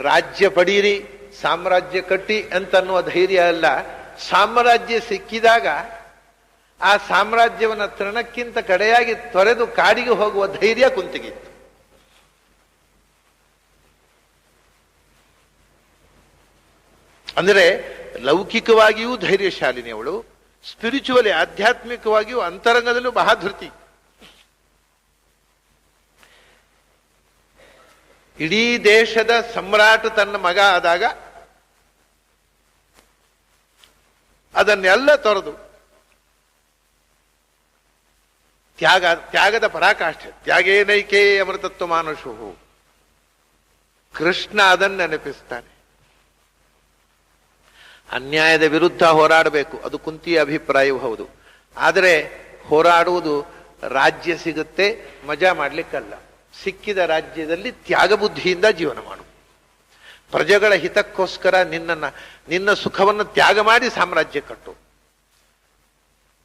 ರಾಜ್ಯ ಪಡೀರಿ, ಸಾಮ್ರಾಜ್ಯ ಕಟ್ಟಿ ಅಂತನ್ನುವ ಧೈರ್ಯ ಅಲ್ಲ. ಸಾಮ್ರಾಜ್ಯ ಸಿಕ್ಕಿದಾಗ ಆ ಸಾಮ್ರಾಜ್ಯವನ್ನ ತೃಣಕ್ಕಿಂತ ಕಡೆಯಾಗಿ ತೊರೆದು ಕಾಡಿಗೆ ಹೋಗುವ ಧೈರ್ಯ ಕುಂತಿಗಿತ್ತು. ಅಂದರೆ ಲೌಕಿಕವಾಗಿಯೂ ಧೈರ್ಯಶಾಲಿನಿ ಅವಳು, ಸ್ಪಿರಿಚುವಲಿ ಆಧ್ಯಾತ್ಮಿಕವಾಗಿಯೂ ಅಂತರಂಗದಲ್ಲೂ ಬಹಧೃತಿ. ಇಡೀ ದೇಶದ ಸಮ್ರಾಟ ತನ್ನ ಮಗ ಆದಾಗ ಅದನ್ನೆಲ್ಲ ತೊರೆದು ತ್ಯಾಗದ ಪರಾಕಾಷ್ಠೆ. ತ್ಯಾಗೇನೈಕೇ ಅಮೃತತ್ವ ಮಾನುಷು. ಕೃಷ್ಣ ಅದನ್ನು ನೆನಪಿಸ್ತಾನೆ. ಅನ್ಯಾಯದ ವಿರುದ್ಧ ಹೋರಾಡಬೇಕು, ಅದು ಕುಂತಿಯ ಅಭಿಪ್ರಾಯವೂ ಹೌದು. ಆದರೆ ಹೋರಾಡುವುದು ರಾಜ್ಯ ಸಿಗುತ್ತೆ, ಮಜಾ ಮಾಡ್ಲಿಕ್ಕಲ್ಲ. ಸಿಕ್ಕಿದ ರಾಜ್ಯದಲ್ಲಿ ತ್ಯಾಗ ಬುದ್ಧಿಯಿಂದ ಜೀವನ ಮಾಡು. ಪ್ರಜೆಗಳ ಹಿತಕ್ಕೋಸ್ಕರ ನಿನ್ನ ಸುಖವನ್ನು ತ್ಯಾಗ ಮಾಡಿ ಸಾಮ್ರಾಜ್ಯ ಕಟ್ಟು.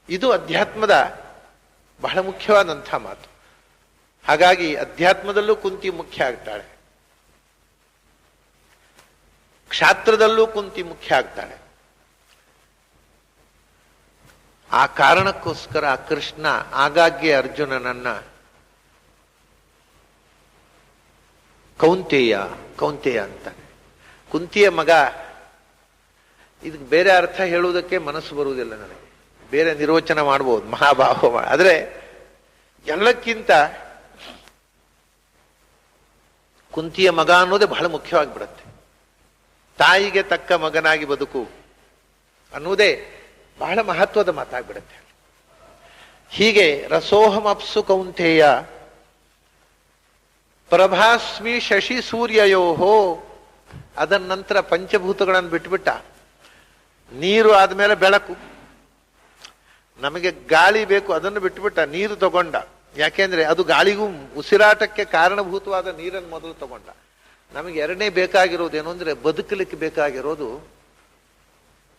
ಇದು ಅಧ್ಯಾತ್ಮದ ಬಹಳ ಮುಖ್ಯವಾದಂಥ ಮಾತು. ಹಾಗಾಗಿ ಅಧ್ಯಾತ್ಮದಲ್ಲೂ ಕುಂತಿ ಮುಖ್ಯ ಆಗ್ತಾಳೆ, ಕ್ಷಾತ್ರದಲ್ಲೂ ಕುಂತಿ ಮುಖ್ಯ ಆಗ್ತಾಳೆ. ಆ ಕಾರಣಕ್ಕೋಸ್ಕರ ಕೃಷ್ಣ ಆಗಾಗ್ಗೆ ಅರ್ಜುನನನ್ನ ಕೌಂತೆಯ ಕೌಂತೆಯ ಅಂತಾನೆ. ಕುಂತಿಯ ಮಗ, ಇದಕ್ಕೆ ಬೇರೆ ಅರ್ಥ ಹೇಳುವುದಕ್ಕೆ ಮನಸ್ಸು ಬರುವುದಿಲ್ಲ ನನಗೆ, ಬೇರೆ ನಿರ್ವಚನ ಮಾಡ್ಬೋದು, ಮಹಾಭಾವ. ಆದರೆ ಎಲ್ಲಕ್ಕಿಂತ ಕುಂತಿಯ ಮಗ ಅನ್ನೋದೇ ಬಹಳ ಮುಖ್ಯವಾಗಿ ಬಿಡುತ್ತೆ. ತಾಯಿಗೆ ತಕ್ಕ ಮಗನಾಗಿ ಬದುಕು ಅನ್ನುವುದೇ ಬಹಳ ಮಹತ್ವದ ಮಾತಾಗ್ಬಿಡುತ್ತೆ. ಹೀಗೆ ರಸೋಹಮಪ್ಸು ಕೌಂತೆಯ ಪ್ರಭಾಸ್ಮಿ ಶಶಿ ಸೂರ್ಯಯೋಹೋ. ಅದರ ನಂತರ ಪಂಚಭೂತಗಳನ್ನು ಬಿಟ್ಬಿಟ್ಟ. ನೀರು ಆದ್ಮೇಲೆ ಬೆಳಕು, ನಮಗೆ ಗಾಳಿ ಬೇಕು, ಅದನ್ನು ಬಿಟ್ಟುಬಿಟ್ಟ, ನೀರು ತಗೊಂಡ. ಯಾಕೆಂದ್ರೆ ಅದು ಗಾಳಿಗೂ ಉಸಿರಾಟಕ್ಕೆ ಕಾರಣಭೂತವಾದ ನೀರನ್ನು ಮೊದಲು ತಗೊಂಡ. ನಮಗೆ ಎರಡನೇ ಬೇಕಾಗಿರೋದೇನು ಅಂದ್ರೆ, ಬದುಕಲಿಕ್ಕೆ ಬೇಕಾಗಿರೋದು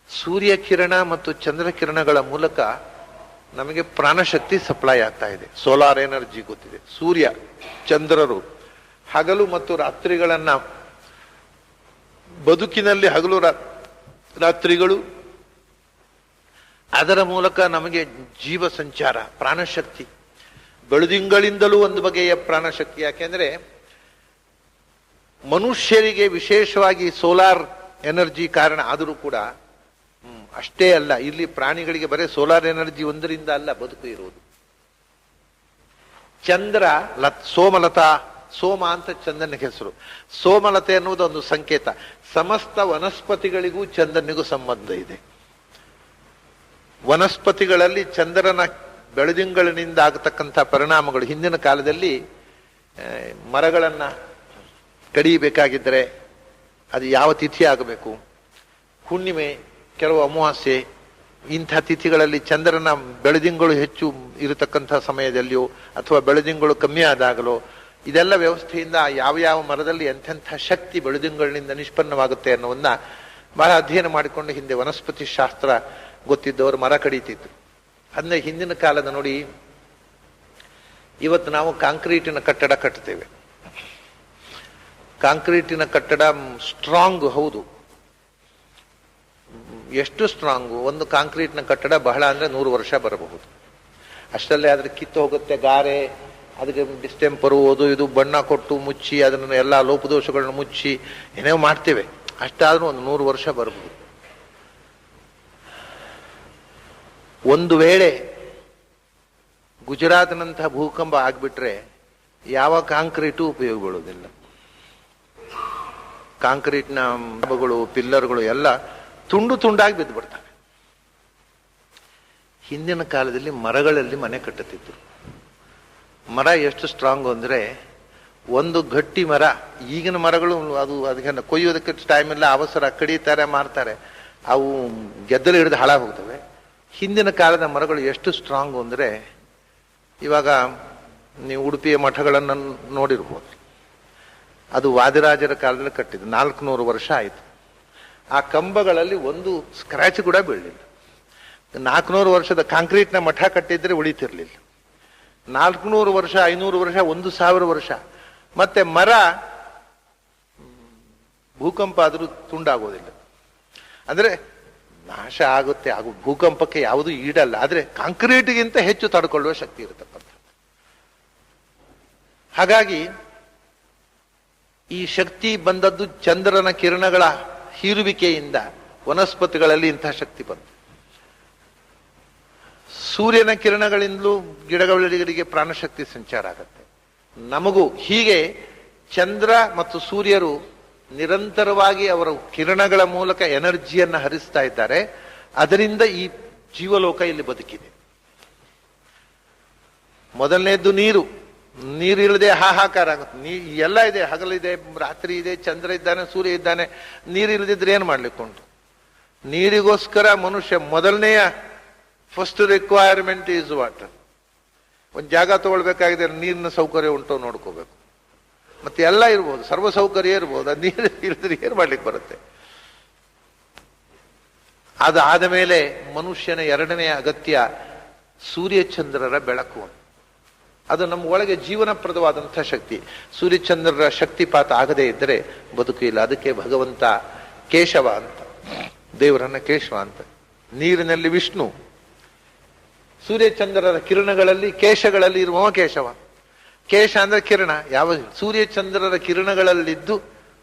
ಸೂರ್ಯ ಕಿರಣ ಮತ್ತು ಚಂದ್ರ ಕಿರಣಗಳ ಮೂಲಕ ನಮಗೆ ಪ್ರಾಣಶಕ್ತಿ ಸಪ್ಲೈ ಆಗ್ತಾ ಇದೆ. ಸೋಲಾರ್ ಎನರ್ಜಿ ಗೊತ್ತಿದೆ. ಸೂರ್ಯ ಚಂದ್ರರು ಹಗಲು ಮತ್ತು ರಾತ್ರಿಗಳನ್ನ, ಬದುಕಿನಲ್ಲಿ ಹಗಲು ರಾತ್ರಿಗಳು, ಅದರ ಮೂಲಕ ನಮಗೆ ಜೀವ ಸಂಚಾರ, ಪ್ರಾಣಶಕ್ತಿ. ಬೆಳದಿಂಗಳಿಂದಲೂ ಒಂದು ಬಗೆಯ ಪ್ರಾಣಶಕ್ತಿ. ಯಾಕೆಂದ್ರೆ ಮನುಷ್ಯರಿಗೆ ವಿಶೇಷವಾಗಿ ಸೋಲಾರ್ ಎನರ್ಜಿ ಕಾರಣ ಆದರೂ ಕೂಡ ಅಷ್ಟೇ ಅಲ್ಲ, ಇಲ್ಲಿ ಪ್ರಾಣಿಗಳಿಗೆ ಬರೀ ಸೋಲಾರ್ ಎನರ್ಜಿ ಒಂದರಿಂದ ಅಲ್ಲ ಬದುಕು ಇರುವುದು. ಚಂದ್ರ ಸೋಮಲತಾ, ಸೋಮ ಅಂತ ಚಂದ್ರನಿಗೆ ಹೆಸರು. ಸೋಮಲತೆ ಅನ್ನುವುದು ಒಂದು ಸಂಕೇತ. ಸಮಸ್ತ ವನಸ್ಪತಿಗಳಿಗೂ ಚಂದ್ರನಿಗೂ ಸಂಬಂಧ ಇದೆ. ವನಸ್ಪತಿಗಳಲ್ಲಿ ಚಂದ್ರನ ಬೆಳದಿಂಗಳಿನಿಂದ ಆಗತಕ್ಕಂಥ ಪರಿಣಾಮಗಳು, ಹಿಂದಿನ ಕಾಲದಲ್ಲಿ ಮರಗಳನ್ನ ಕಡಿಯಬೇಕಾಗಿದ್ದರೆ ಅದು ಯಾವ ತಿಥಿ ಆಗಬೇಕು, ಹುಣ್ಣಿಮೆ, ಕೆಲವು ಅಮಾವಾಸ್ಯೆ, ಇಂಥ ತಿಥಿಗಳಲ್ಲಿ ಚಂದ್ರನ ಬೆಳದಿಂಗಳು ಹೆಚ್ಚು ಇರತಕ್ಕಂಥ ಸಮಯದಲ್ಲಿಯೋ ಅಥವಾ ಬೆಳದಿಂಗಳು ಕಮ್ಮಿ ಆದಾಗಲೋ, ಇದೆಲ್ಲ ವ್ಯವಸ್ಥೆಯಿಂದ ಯಾವ ಯಾವ ಮರದಲ್ಲಿ ಎಂಥೆಂಥ ಶಕ್ತಿ ಬೆಳದಿಂಗಳಿನಿಂದ ನಿಷ್ಪನ್ನವಾಗುತ್ತೆ ಅನ್ನೋದನ್ನ ಬಹಳ ಅಧ್ಯಯನ ಮಾಡಿಕೊಂಡು ಹಿಂದೆ ವನಸ್ಪತಿ ಶಾಸ್ತ್ರ ಗೊತ್ತಿದ್ದವರು ಮರ ಕಡಿತಿದ್ರು. ಅದನ್ನ ಹಿಂದಿನ ಕಾಲದ ನೋಡಿ, ಇವತ್ತು ನಾವು ಕಾಂಕ್ರೀಟಿನ ಕಟ್ಟಡ ಕಟ್ತೇವೆ. ಕಾಂಕ್ರೀಟಿನ ಕಟ್ಟಡ ಸ್ಟ್ರಾಂಗ್, ಹೌದು. ಎಷ್ಟು ಸ್ಟ್ರಾಂಗು? ಒಂದು ಕಾಂಕ್ರೀಟ್ನ ಕಟ್ಟಡ ಬಹಳ ಅಂದ್ರೆ 100 ವರ್ಷ ಬರಬಹುದು. ಅಷ್ಟಲ್ಲೇ ಅದ್ರ ಕಿತ್ತು ಹೋಗುತ್ತೆ, ಗಾರೆ, ಅದಕ್ಕೆ ಡಿಸ್ಟೆಂಪರು, ಅದು ಇದು ಬಣ್ಣ ಕೊಟ್ಟು ಮುಚ್ಚಿ, ಅದನ್ನು ಎಲ್ಲ ಲೋಪದೋಷಗಳನ್ನ ಮುಚ್ಚಿ ಏನೇ ಮಾಡ್ತೇವೆ. ಅಷ್ಟಾದ್ರೂ ಒಂದು 100 ವರ್ಷ ಬರಬಹುದು. ಒಂದು ವೇಳೆ ಗುಜರಾತ್ನಂತಹ ಭೂಕಂಪ ಆಗ್ಬಿಟ್ರೆ ಯಾವ ಕಾಂಕ್ರೀಟು ಉಪಯೋಗ ಬೀಳುವುದಿಲ್ಲ. ಕಾಂಕ್ರೀಟ್ನ ಕಂಬಗಳು, ಪಿಲ್ಲರ್ಗಳು ಎಲ್ಲ ತುಂಡು ತುಂಡಾಗಿ ಬಿದ್ದು ಬಿಡ್ತವೆ. ಹಿಂದಿನ ಕಾಲದಲ್ಲಿ ಮರಗಳಲ್ಲಿ ಮನೆ ಕಟ್ಟುತ್ತಿದ್ರು. ಮರ ಎಷ್ಟು ಸ್ಟ್ರಾಂಗ್ ಅಂದ್ರೆ, ಒಂದು ಗಟ್ಟಿ ಮರ, ಈಗಿನ ಮರಗಳು ಅದು ಅದಕ್ಕೆ ಕೊಯ್ಯೋದಕ್ಕೆ ಟೈಮ್ ಇಲ್ಲ, ಅವಸರ, ಕಡಿತಾರೆ, ಮಾರ್ತಾರೆ, ಅವು ಗೆದ್ದಲು ಹಿಡಿದು ಹಾಳಾಗಿ ಹೋಗ್ತವೆ. ಹಿಂದಿನ ಕಾಲದ ಮರಗಳು ಎಷ್ಟು ಸ್ಟ್ರಾಂಗ್ ಅಂದ್ರೆ, ಇವಾಗ ನೀವು ಉಡುಪಿಯ ಮಠಗಳನ್ನು ನೋಡಿರ್ಬೋದು. ಅದು ವಾದಿರಾಜರ ಕಾಲದಲ್ಲಿ ಕಟ್ಟಿದ್ದು, 400 ವರ್ಷ ಆಯಿತು. ಆ ಕಂಬಗಳಲ್ಲಿ ಒಂದು ಸ್ಕ್ರಾಚ್ ಕೂಡ ಬೀಳಲಿಲ್ಲ. 400 ವರ್ಷದ ಕಾಂಕ್ರೀಟ್ನ ಮಠ ಕಟ್ಟಿದ್ರೆ ಉಳಿತಿರ್ಲಿಲ್ಲ. 400 ವರ್ಷ, 500 ವರ್ಷ, 1000 ವರ್ಷ. ಮತ್ತೆ ಮರ ಭೂಕಂಪ ಆದರೂ ತುಂಡಾಗೋದಿಲ್ಲ. ಅಂದ್ರೆ ನಾಶ ಆಗುತ್ತೆ, ಭೂಕಂಪಕ್ಕೆ ಯಾವುದು ಈಡಲ್ಲ. ಆದ್ರೆ ಕಾಂಕ್ರೀಟ್ಗಿಂತ ಹೆಚ್ಚು ತಡ್ಕೊಳ್ಳುವ ಶಕ್ತಿ ಇರತಕ್ಕಂಥ. ಹಾಗಾಗಿ ಈ ಶಕ್ತಿ ಬಂದದ್ದು ಚಂದ್ರನ ಕಿರಣಗಳ ಹೀರುವಿಕೆಯಿಂದ. ವನಸ್ಪತಿಗಳಲ್ಲಿ ಇಂತಹ ಶಕ್ತಿ ಬಂತು. ಸೂರ್ಯನ ಕಿರಣಗಳಿಂದಲೂ ಗಿಡಗಳಿಗೆ ಪ್ರಾಣಶಕ್ತಿ ಸಂಚಾರ ಆಗತ್ತೆ. ನಮಗೂ ಹೀಗೆ ಚಂದ್ರ ಮತ್ತು ಸೂರ್ಯರು ನಿರಂತರವಾಗಿ ಅವರ ಕಿರಣಗಳ ಮೂಲಕ ಎನರ್ಜಿಯನ್ನು ಹರಿಸ್ತಾ ಇದ್ದಾರೆ. ಅದರಿಂದ ಈ ಜೀವಲೋಕ ಇಲ್ಲಿ ಬದುಕಿದೆ. ಮೊದಲನೇದ್ದು ನೀರು. ನೀರಿಲ್ಲದೆ ಹಾಹಾಕಾರ ಆಗುತ್ತೆ. ಎಲ್ಲ ಇದೆ, ಹಗಲಿದೆ, ರಾತ್ರಿ ಇದೆ, ಚಂದ್ರ ಇದ್ದಾನೆ, ಸೂರ್ಯ ಇದ್ದಾನೆ. ನೀರಿಲ್ಲದಿದ್ರೆ ಏನ್ ಮಾಡ್ಲಿಕ್ಕುಂಟು? ನೀರಿಗೋಸ್ಕರ ಮನುಷ್ಯ ಮೊದಲನೆಯ ಫಸ್ಟ್ ರಿಕ್ವೈರ್ಮೆಂಟ್ ಈಸ್ ವಾಟರ್. ಒಂದು ಜಾಗ ತಗೊಳ್ಬೇಕಾಗಿದೆ, ನೀರಿನ ಸೌಕರ್ಯ ಉಂಟು ನೋಡ್ಕೋಬೇಕು. ಮತ್ತೆ ಎಲ್ಲ ಇರ್ಬೋದು, ಸರ್ವ ಸೌಕರ್ಯ ಇರ್ಬೋದು, ಅದು ನೀರು ಇಲ್ಲದ್ರೆ ಏನ್ ಮಾಡ್ಲಿಕ್ಕೆ ಬರುತ್ತೆ? ಅದಾದ ಮೇಲೆ ಮನುಷ್ಯನ ಎರಡನೆಯ ಅಗತ್ಯ ಸೂರ್ಯಚಂದ್ರರ ಬೆಳಕು. ಅದು ನಮ್ಮ ಒಳಗೆ ಜೀವನಪ್ರದವಾದಂಥ ಶಕ್ತಿ. ಸೂರ್ಯಚಂದ್ರರ ಶಕ್ತಿಪಾತ ಆಗದೇ ಇದ್ದರೆ ಬದುಕು ಇಲ್ಲ. ಅದಕ್ಕೆ ಭಗವಂತ ಕೇಶವ ಅಂತ, ದೇವರನ್ನ ಕೇಶವ ಅಂತ. ನೀರಿನಲ್ಲಿ ವಿಷ್ಣು, ಸೂರ್ಯಚಂದ್ರರ ಕಿರಣಗಳಲ್ಲಿ ಕೇಶಗಳಲ್ಲಿ ಇರುವವ ಕೇಶವ. ಕೇಶ ಅಂದ್ರೆ ಕಿರಣ. ಯಾವ ಸೂರ್ಯಚಂದ್ರರ ಕಿರಣಗಳಲ್ಲಿದ್ದು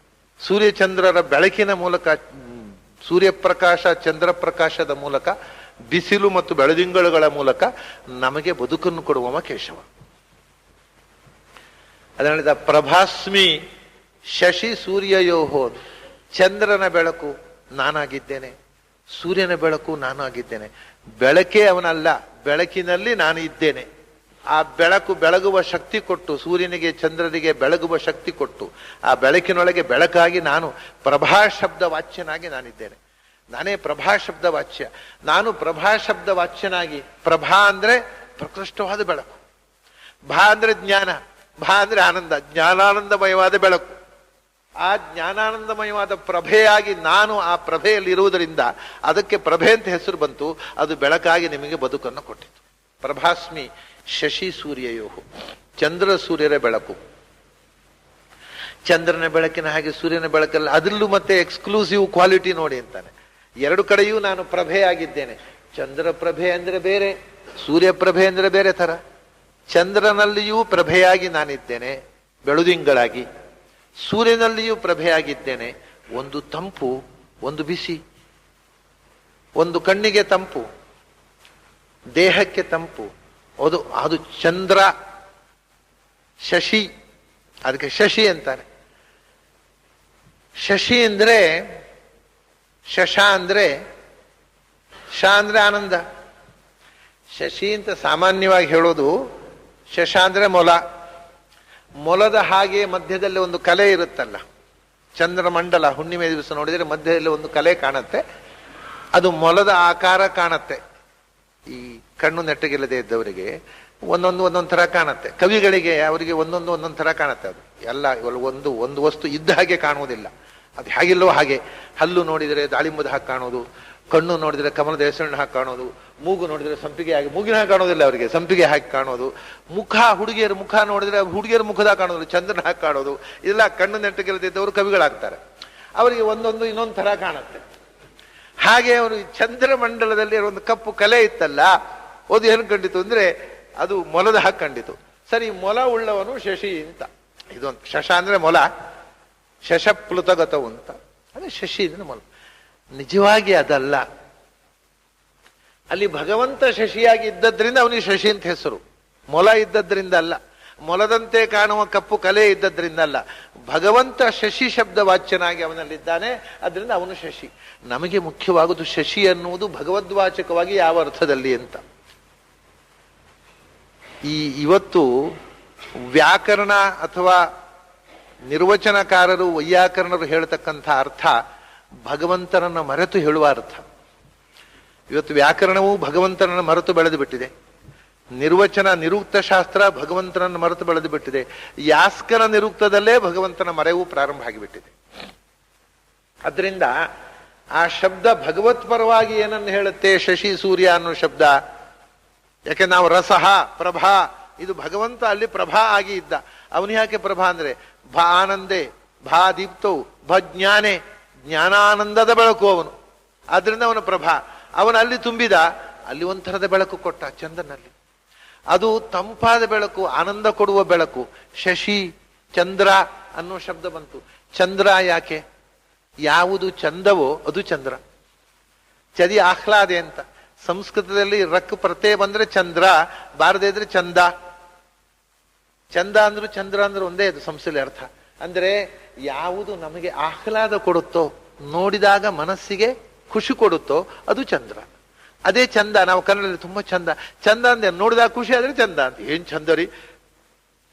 ಸೂರ್ಯಚಂದ್ರರ ಬೆಳಕಿನ ಮೂಲಕ, ಸೂರ್ಯಪ್ರಕಾಶ ಚಂದ್ರಪ್ರಕಾಶದ ಮೂಲಕ, ಬಿಸಿಲು ಮತ್ತು ಬೆಳದಿಂಗಳುಗಳ ಮೂಲಕ ನಮಗೆ ಬದುಕನ್ನು ಕೊಡುವವ ಕೇಶವ. ಅದರಿಂದ ಪ್ರಭಾಸ್ಮಿ ಶಶಿ ಸೂರ್ಯಯೋಹೋ, ಚಂದ್ರನ ಬೆಳಕು ನಾನಾಗಿದ್ದೇನೆ, ಸೂರ್ಯನ ಬೆಳಕು ನಾನು ಆಗಿದ್ದೇನೆ. ಬೆಳಕೇ ಅವನಲ್ಲ, ಬೆಳಕಿನಲ್ಲಿ ನಾನು ಇದ್ದೇನೆ. ಆ ಬೆಳಕು ಬೆಳಗುವ ಶಕ್ತಿ ಕೊಟ್ಟು, ಸೂರ್ಯನಿಗೆ ಚಂದ್ರನಿಗೆ ಬೆಳಗುವ ಶಕ್ತಿ ಕೊಟ್ಟು, ಆ ಬೆಳಕಿನೊಳಗೆ ಬೆಳಕಾಗಿ ನಾನು ಪ್ರಭಾ ಶಬ್ದ ವಾಚ್ಯನಾಗಿ ನಾನಿದ್ದೇನೆ. ನಾನೇ ಪ್ರಭಾ ಶಬ್ದ ವಾಚ್ಯ. ನಾನು ಪ್ರಭಾ ಶಬ್ದ ವಾಚ್ಯನಾಗಿ, ಪ್ರಭಾ ಅಂದ್ರೆ ಪ್ರಕೃಷ್ಟವಾದ ಬೆಳಕು, ಭಾ ಅಂದ್ರೆ ಜ್ಞಾನ, ಭಾ ಅಂದ್ರೆ ಆನಂದ, ಜ್ಞಾನಾನಂದಮಯವಾದ ಬೆಳಕು. ಆ ಜ್ಞಾನಾನಂದಮಯವಾದ ಪ್ರಭೆಯಾಗಿ ನಾನು ಆ ಪ್ರಭೆಯಲ್ಲಿ ಇರುವುದರಿಂದ ಅದಕ್ಕೆ ಪ್ರಭೆ ಅಂತ ಹೆಸರು ಬಂತು. ಅದು ಬೆಳಕಾಗಿ ನಿಮಗೆ ಬದುಕನ್ನು ಕೊಟ್ಟಿತು. ಪ್ರಭಾಸ್ಮಿ ಶಶಿ ಸೂರ್ಯಯೋಹು, ಚಂದ್ರ ಸೂರ್ಯರ ಬೆಳಕು. ಚಂದ್ರನ ಬೆಳಕಿನ ಹಾಗೆ ಸೂರ್ಯನ ಬೆಳಕಲ್ಲ. ಅದರಲ್ಲೂ ಮತ್ತೆ ಎಕ್ಸ್ಕ್ಲೂಸಿವ್ ಕ್ವಾಲಿಟಿ ನೋಡಿ ಅಂತಾನೆ. ಎರಡು ಕಡೆಯೂ ನಾನು ಪ್ರಭೆಯಾಗಿದ್ದೇನೆ. ಚಂದ್ರ ಪ್ರಭೆ ಅಂದ್ರೆ ಬೇರೆ, ಸೂರ್ಯ ಪ್ರಭೆ ಅಂದ್ರೆ ಬೇರೆ ತರ. ಚಂದ್ರನಲ್ಲಿಯೂ ಪ್ರಭೆಯಾಗಿ ನಾನಿದ್ದೇನೆ, ಬೆಳುದಿಂಗಳಾಗಿ. ಸೂರ್ಯನಲ್ಲಿಯೂ ಪ್ರಭೆಯಾಗಿದ್ದೇನೆ. ಒಂದು ತಂಪು, ಒಂದು ಬಿಸಿ, ಒಂದು ಕಣ್ಣಿಗೆ ತಂಪು, ದೇಹಕ್ಕೆ ತಂಪು. ಅದು ಚಂದ್ರ ಶಶಿ, ಅದಕ್ಕೆ ಶಶಿ ಅಂತಾರೆ. ಶಶಿ ಅಂದ್ರೆ, ಶಶ ಅಂದ್ರೆ, ಶ ಅಂದ್ರೆ ಆನಂದ. ಶಶಿ ಅಂತ ಸಾಮಾನ್ಯವಾಗಿ ಹೇಳೋದು. ಶಶ ಅಂದ್ರೆ ಮೊಲ. ಮೊಲದ ಹಾಗೆ ಮಧ್ಯದಲ್ಲಿ ಒಂದು ಕಲೆ ಇರುತ್ತಲ್ಲ, ಚಂದ್ರಮಂಡಲ ಹುಣ್ಣಿಮೆ ದಿವಸ ನೋಡಿದರೆ ಮಧ್ಯದಲ್ಲಿ ಒಂದು ಕಲೆ ಕಾಣುತ್ತೆ. ಅದು ಮೊಲದ ಆಕಾರ ಕಾಣುತ್ತೆ. ಈ ಕಣ್ಣು ನೆಟ್ಟಗಿಲ್ಲದೆ ಇದ್ದವರಿಗೆ ಒಂದೊಂದು ತರ ಕಾಣುತ್ತೆ. ಕವಿಗಳಿಗೆ ಅವರಿಗೆ ಒಂದೊಂದು ತರ ಕಾಣುತ್ತೆ. ಅದು ಎಲ್ಲ ಒಂದು ವಸ್ತು ಇದ್ದ ಹಾಗೆ ಕಾಣುವುದಿಲ್ಲ. ಅದು ಹೇಗಿಲ್ಲವೋ ಹಾಗೆ. ಹಲ್ಲು ನೋಡಿದರೆ ದಾಳಿಂಬದ ಹಾಗೆ ಕಾಣೋದು, ಕಣ್ಣು ನೋಡಿದರೆ ಕಮಲದ ಹೆಸರನ್ನು ಹಾಕಿ ಕಾಣೋದು, ಮೂಗು ನೋಡಿದರೆ ಸಂಪಿಗೆ ಹಾಗೆ, ಮೂಗಿನ ಹಾಗೆ ಕಾಣೋದಿಲ್ಲ ಅವರಿಗೆ, ಸಂಪಿಗೆ ಹಾಕಿ ಕಾಣೋದು. ಮುಖ, ಹುಡುಗಿಯರ ಮುಖ ನೋಡಿದ್ರೆ ಹುಡುಗಿಯರ ಮುಖದ ಕಾಣೋದು, ಚಂದ್ರನ ಹಾಕಿ ಕಾಣೋದು. ಇದೆಲ್ಲ ಕಣ್ಣು ನೆಟ್ಟಗಿಲ್ಲದಿದ್ದವರು ಕವಿಗಳಾಗ್ತಾರೆ. ಅವರಿಗೆ ಇನ್ನೊಂದು ತರ ಕಾಣುತ್ತೆ. ಹಾಗೆ ಅವರು ಚಂದ್ರಮಂಡಲದಲ್ಲಿ ಒಂದು ಕಪ್ಪು ಕಲೆ ಇತ್ತಲ್ಲ, ಅದು ಏನು ಕಂಡಿತು ಅಂದ್ರೆ ಅದು ಮೊಲದ ಹಾಕಿ ಕಂಡಿತು. ಸರಿ, ಮೊಲ ಉಳ್ಳವನು ಶಶಿ ಅಂತ. ಇದೊಂದು ಶಶ ಅಂದ್ರೆ ಮೊಲ, ಶಶಪ್ಲುತಗತವು ಅಂತ. ಅದೇ ಶಶಿ ಅಂದ್ರೆ ಮೊಲ. ನಿಜವಾಗಿ ಅದಲ್ಲ. ಅಲ್ಲಿ ಭಗವಂತ ಶಶಿಯಾಗಿ ಇದ್ದದ್ರಿಂದ ಅವನಿಗೆ ಶಶಿ ಅಂತ ಹೆಸರು. ಮೊಲ ಇದ್ದದ್ರಿಂದ ಅಲ್ಲ, ಮೊಲದಂತೆ ಕಾಣುವ ಕಪ್ಪು ಕಲೆ ಇದ್ದದ್ರಿಂದ ಅಲ್ಲ. ಭಗವಂತ ಶಶಿ ಶಬ್ದ ವಾಚ್ಯನಾಗಿ ಅವನಲ್ಲಿದ್ದಾನೆ, ಅದರಿಂದ ಅವನು ಶಶಿ. ನಮಗೆ ಮುಖ್ಯವಾಗುವುದು ಶಶಿ ಅನ್ನುವುದು ಭಗವದ್ವಾಚಕವಾಗಿ ಯಾವ ಅರ್ಥದಲ್ಲಿ ಅಂತ. ಇವತ್ತು ವ್ಯಾಕರಣ ಅಥವಾ ನಿರ್ವಚನಕಾರರು, ವೈಯಾಕರಣರು ಹೇಳ್ತಕ್ಕಂಥ ಅರ್ಥ ಭಗವಂತನನ್ನು ಮರೆತು ಹೇಳುವ ಅರ್ಥ. ಇವತ್ತು ವ್ಯಾಕರಣವು ಭಗವಂತನನ್ನು ಮರೆತು ಬೆಳೆದು ಬಿಟ್ಟಿದೆ. ನಿರ್ವಚನ, ನಿರುಕ್ತ ಶಾಸ್ತ್ರ ಭಗವಂತನನ್ನು ಮರೆತು ಬೆಳೆದು ಬಿಟ್ಟಿದೆ. ಯಾಸ್ಕನ ನಿರುಕ್ತದಲ್ಲೇ ಭಗವಂತನ ಮರೆವು ಪ್ರಾರಂಭ ಆಗಿಬಿಟ್ಟಿದೆ. ಅದರಿಂದ ಆ ಶಬ್ದ ಭಗವತ್ ಪರವಾಗಿ ಏನನ್ನು ಹೇಳುತ್ತೆ? ಶಶಿ ಸೂರ್ಯ ಅನ್ನೋ ಶಬ್ದ. ಯಾಕೆ ನಾವು ರಸಹ ಪ್ರಭಾ, ಇದು ಭಗವಂತ ಅಲ್ಲಿ ಪ್ರಭಾ ಆಗಿ ಇದ್ದ. ಅವನು ಯಾಕೆ ಪ್ರಭಾ ಅಂದ್ರೆ ಭಾ ಆನಂದೇ, ಭಾ ದೀಪ್ತವು, ಭಜ್ಞಾನೆ, ಜ್ಞಾನಾನಂದದ ಬೆಳಕು ಅವನು. ಆದ್ರಿಂದ ಅವನ ಪ್ರಭಾ. ಅವನು ಅಲ್ಲಿ ತುಂಬಿದ, ಅಲ್ಲಿ ಒಂಥರದ ಬೆಳಕು ಕೊಟ್ಟ ಚಂದ್ರನಲ್ಲಿ. ಅದು ತಂಪಾದ ಬೆಳಕು, ಆನಂದ ಕೊಡುವ ಬೆಳಕು. ಶಶಿ, ಚಂದ್ರ ಅನ್ನೋ ಶಬ್ದ ಬಂತು. ಚಂದ್ರ ಯಾಕೆ? ಯಾವುದು ಚಂದವೋ ಅದು ಚಂದ್ರ. ಚದಿ ಆಹ್ಲಾದೆ ಅಂತ ಸಂಸ್ಕೃತದಲ್ಲಿ ರಕ್ ಪ್ರತ್ಯಯ ಬಂದ್ರೆ ಚಂದ್ರ, ಬಾರದೇ ಇದ್ರೆ ಚಂದ. ಚಂದ ಅಂದ್ರು ಚಂದ್ರ ಅಂದ್ರೆ ಒಂದೇ, ಅದು ಸಂಸ್ಥೆಯಲ್ಲಿ ಅರ್ಥ. ಅಂದ್ರೆ ಯಾವುದು ನಮಗೆ ಆಹ್ಲಾದ ಕೊಡುತ್ತೋ, ನೋಡಿದಾಗ ಮನಸ್ಸಿಗೆ ಖುಷಿ ಕೊಡುತ್ತೋ ಅದು ಚಂದ್ರ. ಅದೇ ಚಂದ. ನಾವು ಕನ್ನಡದಲ್ಲಿ ತುಂಬಾ ಚಂದ ಚಂದ ಅಂದ್ರೆ ನೋಡಿದಾಗ ಖುಷಿ ಆದ್ರೆ ಚಂದ ಅಂತ. ಏನ್ ಚಂದ ರೀ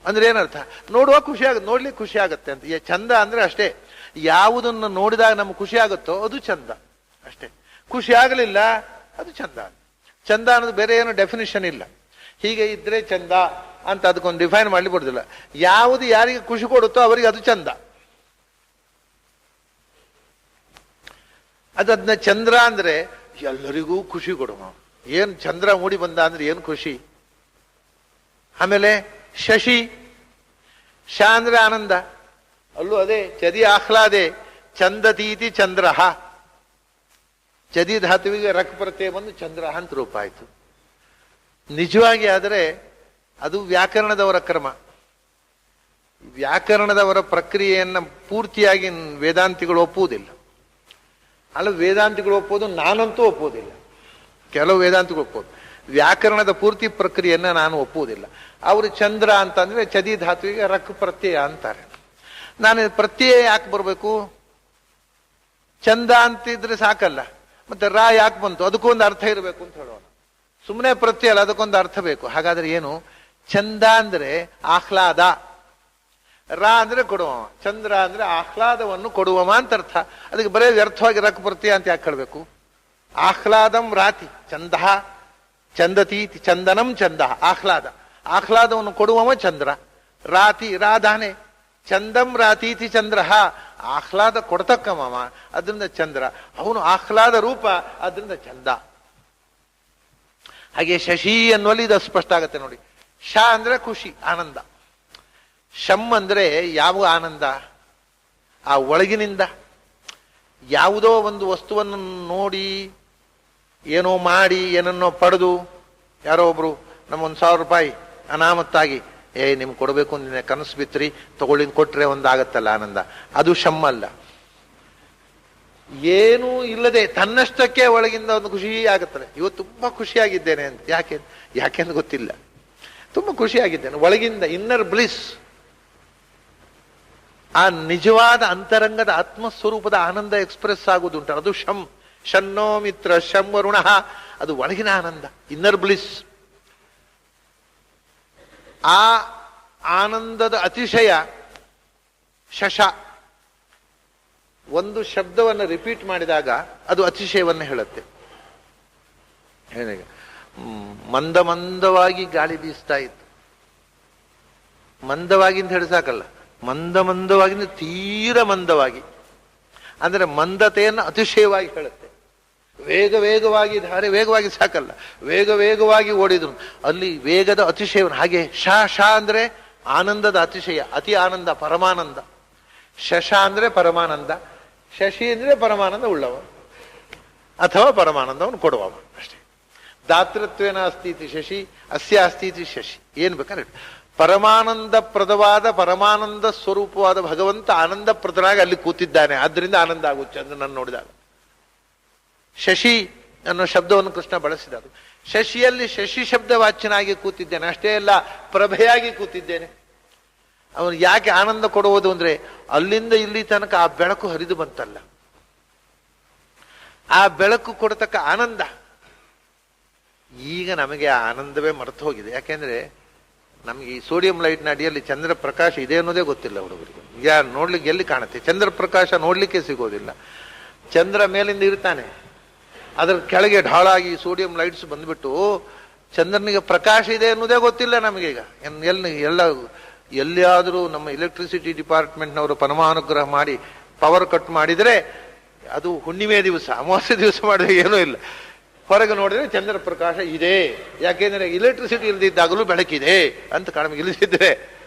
ಅಂದ್ರೆ ಏನರ್ಥ? ನೋಡುವ ಖುಷಿ ಆಗುತ್ತೆ, ನೋಡ್ಲಿಕ್ಕೆ ಖುಷಿ ಆಗುತ್ತೆ ಅಂತ. ಚಂದ ಅಂದ್ರೆ ಅಷ್ಟೇ, ಯಾವುದನ್ನು ನೋಡಿದಾಗ ನಮ್ಗೆ ಖುಷಿ ಆಗುತ್ತೋ ಅದು ಚಂದ ಅಷ್ಟೇ. ಖುಷಿ ಆಗಲಿಲ್ಲ ಅದು ಚಂದ. ಚಂದ ಅನ್ನೋದು ಬೇರೆ ಏನೋ ಡೆಫಿನಿಷನ್ ಇಲ್ಲ. ಹೀಗೆ ಇದ್ರೆ ಚಂದ ಅಂತ ಅದಕ್ಕೊಂದು ಡಿಫೈನ್ ಮಾಡ್ಲಿ ಬರುದಿಲ್ಲ. ಯಾವುದು ಯಾರಿಗೆ ಖುಷಿ ಕೊಡುತ್ತೋ ಅವರಿಗೆ ಅದು ಚಂದ. ಅದನ್ನ ಚಂದ್ರ ಅಂದ್ರೆ ಎಲ್ಲರಿಗೂ ಖುಷಿ ಕೊಡುವ. ಏನ್ ಚಂದ್ರ ಮೂಡಿ ಬಂದ ಅಂದ್ರೆ ಏನ್ ಖುಷಿ. ಆಮೇಲೆ ಶಶಿ, ಶ ಅಂದ್ರೆ ಆನಂದ, ಅಲ್ಲೂ ಅದೇ ಚದಿ ಆಹ್ಲಾದೆ ಚಂದತೀತಿ ಚಂದ್ರ. ಚದಿ ಧಾತುವಿಗೆ ರಕ್ ಪ್ರತ್ಯಯ ಬಂದು ಚಂದ್ರ ಅಂತ ರೂಪ ಆಯ್ತು. ನಿಜವಾಗಿ ಆದರೆ ಅದು ವ್ಯಾಕರಣದವರ ಕ್ರಮ. ವ್ಯಾಕರಣದವರ ಪ್ರಕ್ರಿಯೆಯನ್ನು ಪೂರ್ತಿಯಾಗಿ ವೇದಾಂತಿಗಳು ಒಪ್ಪುವುದಿಲ್ಲ. ಅಲ್ಲ, ವೇದಾಂತಿಗಳು ಒಪ್ಪೋದು, ನಾನಂತೂ ಒಪ್ಪುವುದಿಲ್ಲ. ಕೆಲವು ವೇದಾಂತಿಗಳು ಒಪ್ಪೋದು, ವ್ಯಾಕರಣದ ಪೂರ್ತಿ ಪ್ರಕ್ರಿಯೆಯನ್ನು ನಾನು ಒಪ್ಪುವುದಿಲ್ಲ. ಅವರು ಚಂದ್ರ ಅಂತಂದ್ರೆ ಚದಿ ಧಾತುವಿಗೆ ರಕ್ ಪ್ರತ್ಯಯ ಅಂತಾರೆ. ನಾನು ಪ್ರತ್ಯಯ ಯಾಕೆ ಬರಬೇಕು? ಚಂದ ಅಂತಿದ್ರೆ ಸಾಕಲ್ಲ, ಮತ್ತೆ ರಾ ಯಾಕೆ ಬಂತು? ಅದಕ್ಕೊಂದು ಅರ್ಥ ಇರಬೇಕು ಅಂತ ಹೇಳೋಣ. ಸುಮ್ಮನೆ ಪ್ರತ್ಯಯ ಅಲ್ಲ, ಅದಕ್ಕೊಂದು ಅರ್ಥ ಬೇಕು. ಹಾಗಾದ್ರೆ ಏನು? ಚಂದ ಅಂದ್ರೆ ಆಹ್ಲಾದ, ರಾ ಅಂದ್ರೆ ಕೊಡುವ, ಚಂದ್ರ ಅಂದ್ರೆ ಆಹ್ಲಾದವನ್ನು ಕೊಡುವಮ ಅಂತ ಅರ್ಥ. ಅದಕ್ಕೆ ಬರೇ ವ್ಯರ್ಥವಾಗಿ ರಕ್ ಪ್ರತ್ಯಯ ಅಂತ ಯಾಕೆ ಹೇಳಬೇಕು? ಆಹ್ಲಾದಂ ರಾತಿ ಚಂದ, ಚಂದತೀತಿ ಚಂದನಂ ಚಂದ, ಆಹ್ಲಾದ, ಆಹ್ಲಾದವನ್ನು ಕೊಡುವವ ಚಂದ್ರ. ರಾತಿ ರಾಧಾನೆ, ಚಂದಂ ರಾತೀತಿ ಚಂದ್ರ, ಆಹ್ಲಾದ ಕೊಡ್ತಕ್ಕಮ್ಮ, ಅದರಿಂದ ಚಂದ್ರ. ಅವನು ಆಹ್ಲಾದ ರೂಪ, ಅದರಿಂದ ಚಂದ. ಹಾಗೆ ಶಶಿ ಅನ್ನುವಲ್ಲಿ ಇದು ಸ್ಪಷ್ಟ ಆಗುತ್ತೆ ನೋಡಿ. ಶ ಅಂದ್ರೆ ಖುಷಿ, ಆನಂದ. ಶಮ್ ಅಂದ್ರೆ ಯಾವ ಆನಂದ? ಆ ಒಳಗಿನಿಂದ ಯಾವುದೋ ಒಂದು ವಸ್ತುವನ್ನು ನೋಡಿ, ಏನೋ ಮಾಡಿ, ಏನನ್ನೋ ಪಡೆದು, ಯಾರೋ ಒಬ್ರು ನಮ್ಮೊಂದು 1000 ರೂಪಾಯಿ ಅನಾಮತ್ತಾಗಿ ನಿಮ್ಗೆ ಕೊಡಬೇಕು ಅಂತ ಕನಸು ಬಿತ್ರಿ, ತಗೊಳ್ಳಿಂದ ಕೊಟ್ರೆ ಒಂದಾಗತ್ತಲ್ಲ ಆನಂದ, ಅದು ಶಮ್ ಅಲ್ಲ. ಏನೂ ಇಲ್ಲದೆ ತನ್ನಷ್ಟಕ್ಕೆ ಒಳಗಿಂದ ಒಂದು ಖುಷಿ ಆಗುತ್ತದೆ. ಇವತ್ತು ತುಂಬಾ ಖುಷಿಯಾಗಿದ್ದೇನೆ ಅಂತ. ಯಾಕೆಂದು ಗೊತ್ತಿಲ್ಲ, ತುಂಬಾ ಖುಷಿಯಾಗಿದ್ದೇನೆ ಒಳಗಿಂದ, ಇನ್ನರ್ ಬ್ಲಿಸ್. ಆ ನಿಜವಾದ ಅಂತರಂಗದ ಆತ್ಮಸ್ವರೂಪದ ಆನಂದ ಎಕ್ಸ್ಪ್ರೆಸ್ ಆಗುವುದುಂಟು, ಅದು ಶಂ. ಶನ್ನೋ ಮಿತ್ರ ಶಂ ವರುಣ, ಅದು ಒಳಗಿನ ಆನಂದ, ಇನ್ನರ್ ಬ್ಲಿಸ್. ಆ ಆನಂದದ ಅತಿಶಯ ಶಶ. ಒಂದು ಶಬ್ದವನ್ನು ರಿಪೀಟ್ ಮಾಡಿದಾಗ ಅದು ಅತಿಶಯವನ್ನು ಹೇಳುತ್ತೆ. ಮಂದ ಮಂದವಾಗಿ ಗಾಳಿ ಬೀಸ್ತಾ ಇತ್ತು. ಮಂದವಾಗಿ ಅಂತ ಹೇಳಿ ಸಾಕಲ್ಲ, ಮಂದ ಮಂದವಾಗಿ, ತೀರ ಮಂದವಾಗಿ ಅಂದ್ರೆ ಮಂದತೆಯನ್ನು ಅತಿಶಯವಾಗಿ ಹೇಳುತ್ತೆ. ವೇಗ ವೇಗವಾಗಿ, ಧಾರೆ ವೇಗವಾಗಿ ಸಾಕಲ್ಲ, ವೇಗ ವೇಗವಾಗಿ ಓಡಿದ್ರು, ಅಲ್ಲಿ ವೇಗದ ಅತಿಶಯವನ್ನು. ಹಾಗೆ ಶ ಅಂದ್ರೆ ಆನಂದದ ಅತಿಶಯ, ಅತಿ ಆನಂದ, ಪರಮಾನಂದ. ಶಶ ಅಂದ್ರೆ ಪರಮಾನಂದ, ಶಶಿ ಅಂದ್ರೆ ಪರಮಾನಂದ ಉಳ್ಳವ ಅಥವಾ ಪರಮಾನಂದವನ್ನು ಕೊಡುವವ ಅಷ್ಟೇ. ದಾತೃತ್ವೇನ ಅಸ್ತೀತಿ ಶಶಿ, ಅಸ್ಯ ಅಸ್ತೀತಿ ಶಶಿ. ಏನ್ ಬೇಕಾದ್ರೆ ಪರಮಾನಂದ ಪ್ರದವಾದ, ಪರಮಾನಂದ ಸ್ವರೂಪವಾದ ಭಗವಂತ ಆನಂದ ಪ್ರದನಾಗಿ ಅಲ್ಲಿ ಕೂತಿದ್ದಾನೆ. ಆದ್ರಿಂದ ಆನಂದ ಆಗುತ್ತೆ ಚಂದ್ರನನ್ನು ನೋಡಿದಾಗ. ಶಶಿ ಅನ್ನೋ ಶಬ್ದವನ್ನು ಕೃಷ್ಣ ಬಳಸಿದ. ಶಶಿಯಲ್ಲಿ ಶಶಿ ಶಬ್ದ ವಾಚ್ಯನಾಗಿ ಕೂತಿದ್ದೇನೆ, ಅಷ್ಟೇ ಅಲ್ಲ ಪ್ರಭೆಯಾಗಿ ಕೂತಿದ್ದೇನೆ. ಅವನು ಯಾಕೆ ಆನಂದ ಕೊಡುವುದು ಅಂದ್ರೆ, ಅಲ್ಲಿಂದ ಇಲ್ಲಿ ತನಕ ಆ ಬೆಳಕು ಹರಿದು ಬಂತಲ್ಲ, ಆ ಬೆಳಕು ಕೊಡತಕ್ಕ ಆನಂದ. ಈಗ ನಮಗೆ ಆ ಆನಂದವೇ ಮರೆತು ಹೋಗಿದೆ. ಯಾಕೆಂದ್ರೆ ನಮ್ಗೆ ಈ ಸೋಡಿಯಂ ಲೈಟ್ನ ಅಡಿಯಲ್ಲಿ ಚಂದ್ರ ಪ್ರಕಾಶ ಇದೆ ಅನ್ನೋದೇ ಗೊತ್ತಿಲ್ಲ ಹುಡುಗರಿಗೆ. ನೋಡ್ಲಿಕ್ಕೆ ಎಲ್ಲಿ ಕಾಣುತ್ತೆ? ಚಂದ್ರ ಪ್ರಕಾಶ ನೋಡ್ಲಿಕ್ಕೆ ಸಿಗೋದಿಲ್ಲ. ಚಂದ್ರ ಮೇಲಿಂದ ಇರ್ತಾನೆ, ಅದರ ಕೆಳಗೆ ಢಾಳಾಗಿ ಸೋಡಿಯಂ ಲೈಟ್ಸ್ ಬಂದ್ಬಿಟ್ಟು ಚಂದ್ರನಿಗೆ ಪ್ರಕಾಶ ಇದೆ ಅನ್ನೋದೇ ಗೊತ್ತಿಲ್ಲ ನಮಗೀಗ. ಎಲ್ಲಿಯಾದರೂ ನಮ್ಮ ಎಲೆಕ್ಟ್ರಿಸಿಟಿ ಡಿಪಾರ್ಟ್ಮೆಂಟ್ನವರು ಪರಮಾನುಗ್ರಹ ಮಾಡಿ ಪವರ್ ಕಟ್ ಮಾಡಿದ್ರೆ ಅದು ಹುಣ್ಣಿಮೆ ದಿವಸ, ಅಮಾವಾಸ್ಯೆ ದಿವಸ ಮಾಡಿದ್ರೆ ಏನೂ ಇಲ್ಲ. ಹೊರಗೆ ನೋಡಿದ್ರೆ ಚಂದ್ರ ಪ್ರಕಾಶ ಇದೆ. ಯಾಕೆಂದ್ರೆ ಎಲೆಕ್ಟ್ರಿಸಿಟಿ ಇಲ್ಲದಿದ್ದಾಗಲೂ ಬೆಳಕಿದೆ ಅಂತ ನಮಗೆ ಇಳಿಸಿದ್ರೆ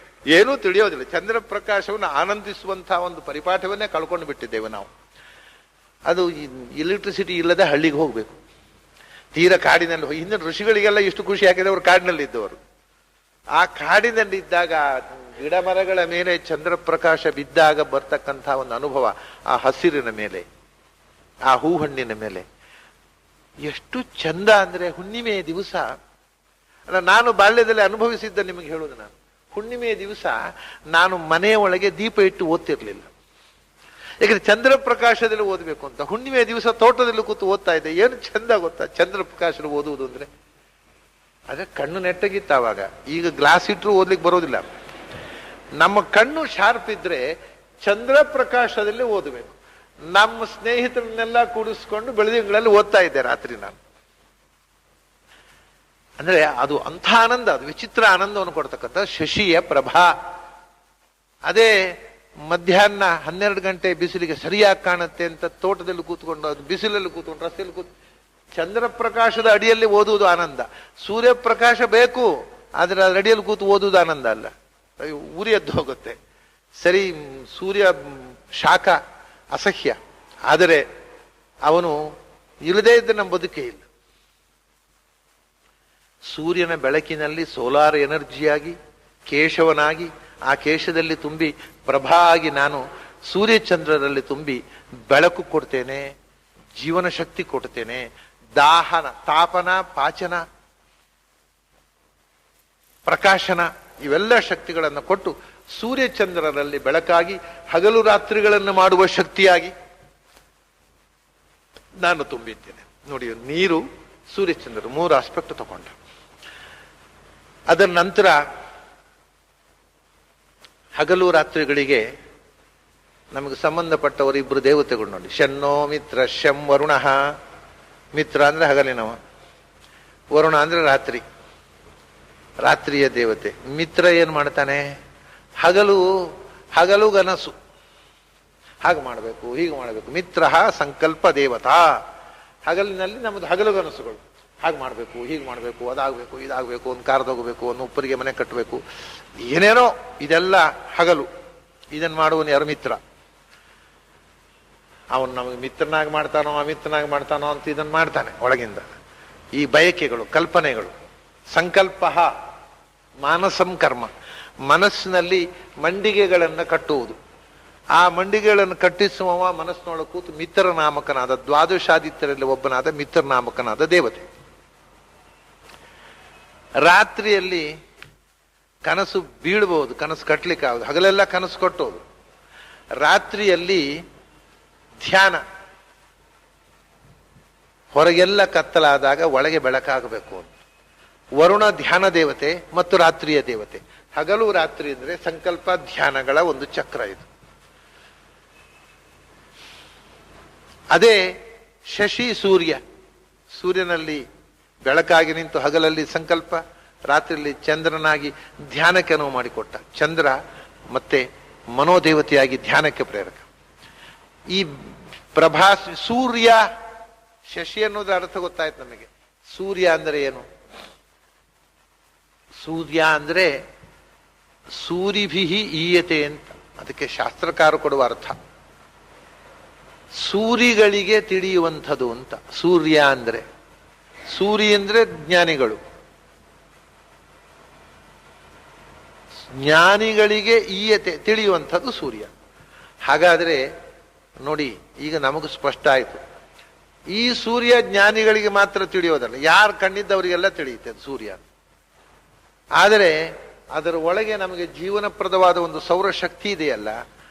ಏನೂ ತಿಳಿಯೋದಿಲ್ಲ. ಚಂದ್ರ ಪ್ರಕಾಶವನ್ನು ಆನಂದಿಸುವಂತಹ ಒಂದು ಪರಿಪಾಠವನ್ನೇ ಕಳ್ಕೊಂಡು ಬಿಟ್ಟಿದ್ದೇವೆ ನಾವು. ಅದು ಎಲೆಕ್ಟ್ರಿಸಿಟಿ ಇಲ್ಲದೆ ಹಳ್ಳಿಗೆ ಹೋಗ್ಬೇಕು, ತೀರ ಕಾಡಿನಲ್ಲಿ. ಹಿಂದಿನ ಋಷಿಗಳಿಗೆಲ್ಲ ಇಷ್ಟು ಖುಷಿ ಹಾಕಿದ್ರೆ ಅವರು ಕಾಡಿನಲ್ಲಿ ಇದ್ದವರು. ಆ ಕಾಡಿನಲ್ಲಿದ್ದಾಗ ಗಿಡ ಮರಗಳ ಮೇಲೆ ಚಂದ್ರ ಪ್ರಕಾಶ ಬಿದ್ದಾಗ ಬರ್ತಕ್ಕಂತಹ ಒಂದು ಅನುಭವ, ಆ ಹಸಿರಿನ ಮೇಲೆ, ಆ ಹೂ ಹಣ್ಣಿನ ಮೇಲೆ ಎಷ್ಟು ಚಂದ ಅಂದ್ರೆ. ಹುಣ್ಣಿಮೆಯ ದಿವಸ ಅಲ್ಲ, ನಾನು ಬಾಲ್ಯದಲ್ಲಿ ಅನುಭವಿಸಿದ್ದ ನಿಮಗೆ ಹೇಳುವುದು. ನಾನು ಹುಣ್ಣಿಮೆಯ ದಿವಸ ನಾನು ಮನೆಯ ಒಳಗೆ ದೀಪ ಇಟ್ಟು ಓದ್ತಿರ್ಲಿಲ್ಲ. ಯಾಕಂದ್ರೆ ಚಂದ್ರ ಪ್ರಕಾಶದಲ್ಲಿ ಓದಬೇಕು ಅಂತ. ಹುಣ್ಣಿಮೆಯ ದಿವಸ ತೋಟದಲ್ಲಿ ಕೂತು ಓದ್ತಾ ಇದ್ದೆ. ಏನು ಚಂದ ಗೊತ್ತಾ ಚಂದ್ರ ಪ್ರಕಾಶದಲ್ಲಿ ಓದುವುದು ಅಂದ್ರೆ. ಅದೇ ಕಣ್ಣು ನೆಟ್ಟಗಿತ್ತು ಆವಾಗ. ಈಗ ಗ್ಲಾಸ್ ಇಟ್ಟರು ಓದ್ಲಿಕ್ಕೆ ಬರೋದಿಲ್ಲ. ನಮ್ಮ ಕಣ್ಣು ಶಾರ್ಪ್ ಇದ್ರೆ ಚಂದ್ರ ಪ್ರಕಾಶದಲ್ಲಿ ಓದಬೇಕು. ನಮ್ಮ ಸ್ನೇಹಿತರನ್ನೆಲ್ಲ ಕೂಡಿಸ್ಕೊಂಡು ಬೆಳದಿಂಗಳಲ್ಲಿ ಓದ್ತಾ ಇದ್ದೆ ರಾತ್ರಿ ನಾನು. ಅಂದ್ರೆ ಅದು ಅಂಥ ಆನಂದ, ಅದು ವಿಚಿತ್ರ ಆನಂದವನ್ನು ಕೊಡ್ತಕ್ಕಂಥ ಶಶಿಯ ಪ್ರಭಾ. ಅದೇ ಮಧ್ಯಾಹ್ನ 12 ಗಂಟೆ ಬಿಸಿಲಿಗೆ ಸರಿಯಾಗಿ ಕಾಣುತ್ತೆ ಅಂತ ತೋಟದಲ್ಲಿ ಕೂತ್ಕೊಂಡು, ಅದು ಬಿಸಿಲಲ್ಲಿ ಕೂತ್ಕೊಂಡು, ರಸ್ತೆಯಲ್ಲಿ ಚಂದ್ರ ಪ್ರಕಾಶದ ಅಡಿಯಲ್ಲಿ ಓದುವುದು ಆನಂದ. ಸೂರ್ಯಪ್ರಕಾಶ ಬೇಕು, ಆದರೆ ಅದು ಅಡಿಯಲ್ಲಿ ಕೂತು ಓದುವುದು ಆನಂದ ಅಲ್ಲ, ಉರಿ ಎದ್ದು ಹೋಗುತ್ತೆ. ಸರಿ, ಸೂರ್ಯ ಶಾಖ ಅಸಹ್ಯ, ಆದರೆ ಅವನು ಇಲ್ಲದೇ ಇದ್ದ ನಮ್ಮ ಬದುಕೇ ಇಲ್ಲ. ಸೂರ್ಯನ ಬೆಳಕಿನಲ್ಲಿ ಸೋಲಾರ್ ಎನರ್ಜಿಯಾಗಿ ಕೇಶವನಾಗಿ ಆ ಕೇಶದಲ್ಲಿ ತುಂಬಿ ಪ್ರಭಾ ಆಗಿ ನಾನು ಸೂರ್ಯಚಂದ್ರರಲ್ಲಿ ತುಂಬಿ ಬೆಳಕು ಕೊಡ್ತೇನೆ, ಜೀವನ ಶಕ್ತಿ ಕೊಡ್ತೇನೆ, ದಾಹನ ತಾಪನ ಪಾಚನ ಪ್ರಕಾಶನ ಇವೆಲ್ಲ ಶಕ್ತಿಗಳನ್ನು ಕೊಟ್ಟು ಸೂರ್ಯಚಂದ್ರರಲ್ಲಿ ಬೆಳಕಾಗಿ ಹಗಲು ರಾತ್ರಿಗಳನ್ನು ಮಾಡುವ ಶಕ್ತಿಯಾಗಿ ನಾನು ತುಂಬಿದ್ದೇನೆ. ನೋಡಿ, ನೀರು ಸೂರ್ಯಚಂದ್ರ 3 ಆಸ್ಪೆಕ್ಟ್ ತಗೊಂಡ. ಅದರ ನಂತರ ಹಗಲು ರಾತ್ರಿಗಳಿಗೆ ನಮಗೆ ಸಂಬಂಧಪಟ್ಟವರು ಇಬ್ಬರು ದೇವತೆಗಳು ನೋಡಿ. ಶನ್ನೋ ಮಿತ್ರ ಶಂ ವರುಣ. ಮಿತ್ರ ಅಂದ್ರೆ ಹಗಲಿನವ, ವರುಣ ಅಂದ್ರೆ ರಾತ್ರಿಯ ದೇವತೆ. ಮಿತ್ರ ಏನ್ ಮಾಡ್ತಾನೆ? ಹಗಲು ಗನಸು, ಹಾಗೆ ಮಾಡಬೇಕು ಹೀಗೆ ಮಾಡಬೇಕು. ಮಿತ್ರ ಸಂಕಲ್ಪ ದೇವತಾ. ಹಗಲಿನಲ್ಲಿ ನಮ್ಮದು ಹಗಲು ಗನಸುಗಳು, ಹಾಗೆ ಮಾಡಬೇಕು ಹೀಗೆ ಮಾಡಬೇಕು, ಅದಾಗಬೇಕು ಇದಾಗಬೇಕು, ಒಂದು ಕಾರ್ ತಗೋಬೇಕು, ಒಂದು ಉಪ್ಪರಿಗೆ ಮನೆ ಕಟ್ಟಬೇಕು, ಏನೇನೋ ಇದೆಲ್ಲ ಹಗಲು. ಇದನ್ನು ಮಾಡುವನು ಯಾರು? ಮಿತ್ರ. ಅವನು ನಮಗೆ ಮಿತ್ರನಾಗಿ ಮಾಡ್ತಾನೋ ಅಮಿತ್ರನಾಗಿ ಮಾಡ್ತಾನೋ ಅಂತ ಇದನ್ನು ಮಾಡ್ತಾನೆ ಒಳಗಿಂದ. ಈ ಬಯಕೆಗಳು ಕಲ್ಪನೆಗಳು. ಸಂಕಲ್ಪ ಮಾನಸಂ ಕರ್ಮ. ಮನಸ್ಸಿನಲ್ಲಿ ಮಂಡಿಗೆಗಳನ್ನು ಕಟ್ಟುವುದು. ಆ ಮಂಡಿಗೆಗಳನ್ನು ಕಟ್ಟಿಸುವ ಮನಸ್ಸಿನೊಳಗೆ ಕೂತು ಮಿತ್ರನಾಮಕನಾದ ದ್ವಾದಶಾದಿತ್ಯರಲ್ಲಿ ಒಬ್ಬನಾದ ಮಿತ್ರನಾಮಕನಾದ ದೇವತೆ. ರಾತ್ರಿಯಲ್ಲಿ ಕನಸು ಬೀಳ್ಬಹುದು, ಕನಸು ಕಟ್ಟಲಿಕ್ಕೆ ಆಗುದು. ಹಗಲೆಲ್ಲ ಕನಸು ಕಟ್ಟೋದು. ರಾತ್ರಿಯಲ್ಲಿ ಧ್ಯಾನ. ಹೊರಗೆಲ್ಲ ಕತ್ತಲಾದಾಗ ಒಳಗೆ ಬೆಳಕಾಗಬೇಕು ಅಂತ. ವರುಣ ಧ್ಯಾನ ದೇವತೆ ಮತ್ತು ರಾತ್ರಿಯ ದೇವತೆ. ಹಗಲು ರಾತ್ರಿ ಅಂದ್ರೆ ಸಂಕಲ್ಪ ಧ್ಯಾನಗಳ ಒಂದು ಚಕ್ರ ಇದು. ಅದೇ ಶಶಿ ಸೂರ್ಯ. ಸೂರ್ಯನಲ್ಲಿ ಬೆಳಕಾಗಿ ನಿಂತು ಹಗಲಲ್ಲಿ ಸಂಕಲ್ಪ, ರಾತ್ರಿಯಲ್ಲಿ ಚಂದ್ರನಾಗಿ ಧ್ಯಾನಕ್ಕೆ ಅನುವು ಮಾಡಿಕೊಟ್ಟ. ಚಂದ್ರ ಮತ್ತೆ ಮನೋದೇವತೆಯಾಗಿ ಧ್ಯಾನಕ್ಕೆ ಪ್ರೇರಕ. ಈ ಸೂರ್ಯ ಶಶಿ ಅನ್ನೋದ್ರ ಅರ್ಥ ಗೊತ್ತಾಯ್ತು ನಮಗೆ. ಸೂರ್ಯ ಅಂದ್ರೆ ಏನು? ಸೂರ್ಯ ಅಂದ್ರೆ ಸೂರಿಭಿಹಿ ಈಯತೆ ಅಂತ, ಅದಕ್ಕೆ ಶಾಸ್ತ್ರಕಾರ ಕೊಡುವ ಅರ್ಥ. ಸೂರಿಗಳಿಗೆ ತಿಳಿಯುವಂಥದ್ದು ಅಂತ ಸೂರ್ಯ ಅಂದ್ರೆ. ಸೂರ್ಯ ಅಂದ್ರೆ ಜ್ಞಾನಿಗಳು. ಜ್ಞಾನಿಗಳಿಗೆ ಈಯತೆ ತಿಳಿಯುವಂಥದ್ದು ಸೂರ್ಯ. ಹಾಗಾದ್ರೆ ನೋಡಿ, ಈಗ ನಮಗೂ ಸ್ಪಷ್ಟ ಆಯ್ತು. ಈ ಸೂರ್ಯ ಜ್ಞಾನಿಗಳಿಗೆ ಮಾತ್ರ ತಿಳಿಯೋದಲ್ಲ, ಯಾರು ಕಣ್ಣಿದ್ದವರಿಗೆಲ್ಲ ತಿಳಿಯುತ್ತೆ ಅದು ಸೂರ್ಯ. ಆದರೆ ಅದರ ಒಳಗೆ ನಮಗೆ ಜೀವನಪ್ರದವಾದ ಒಂದು ಸೌರಶಕ್ತಿ ಇದೆಯಲ್ಲ,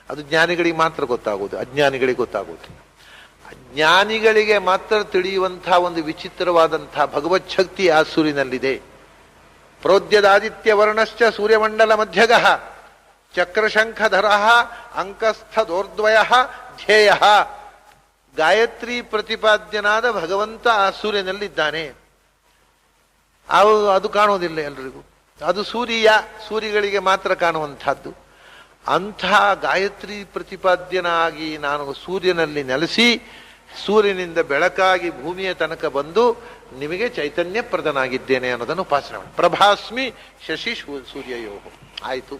ಅದು ಜ್ಞಾನಿಗಳಿಗೆ ಮಾತ್ರ ಗೊತ್ತಾಗುವುದು, ಅಜ್ಞಾನಿಗಳಿಗೆ ಗೊತ್ತಾಗುವುದು. ಜ್ಞಾನಿಗಳಿಗೆ ಮಾತ್ರ ತಿಳಿಯುವಂತಹ ಒಂದು ವಿಚಿತ್ರವಾದಂತಹ ಭಗವತ್ ಶಕ್ತಿ ಆ ಸೂರ್ಯನಲ್ಲಿದೆ. ಪ್ರೋದ್ಯದಾದಿತ್ಯ ವರ್ಣಶ್ಚ ಸೂರ್ಯಮಂಡಲ ಮಧ್ಯಗಃ ಚಕ್ರಶಂಖಧರ ಅಂಕಸ್ಥದೋರ್ದ್ವಯ ಧ್ಯೇಯ. ಗಾಯತ್ರಿ ಪ್ರತಿಪಾದ್ಯನಾದ ಭಗವಂತ ಆ ಸೂರ್ಯನಲ್ಲಿದ್ದಾನೆ. ಅದು ಕಾಣೋದಿಲ್ಲ ಎಲ್ರಿಗೂ. ಅದು ಸೂರ್ಯಗಳಿಗೆ ಮಾತ್ರ ಕಾಣುವಂತಹದ್ದು. ಅಂಥ ಗಾಯತ್ರಿ ಪ್ರತಿಪಾದ್ಯನಾಗಿ ನಾನು ಸೂರ್ಯನಲ್ಲಿ ನೆಲೆಸಿ ಸೂರ್ಯನಿಂದ ಬೆಳಕಾಗಿ ಭೂಮಿಯ ತನಕ ಬಂದು ನಿಮಗೆ ಚೈತನ್ಯ ಪ್ರದನಾಗಿದ್ದೇನೆ ಅನ್ನೋದನ್ನು ಉಪಾಸನೆ ಮಾಡಿ. ಪ್ರಭಾಸ್ಮಿ ಶಶಿ ಸೂರ್ಯಯೋ. ಆಯಿತು.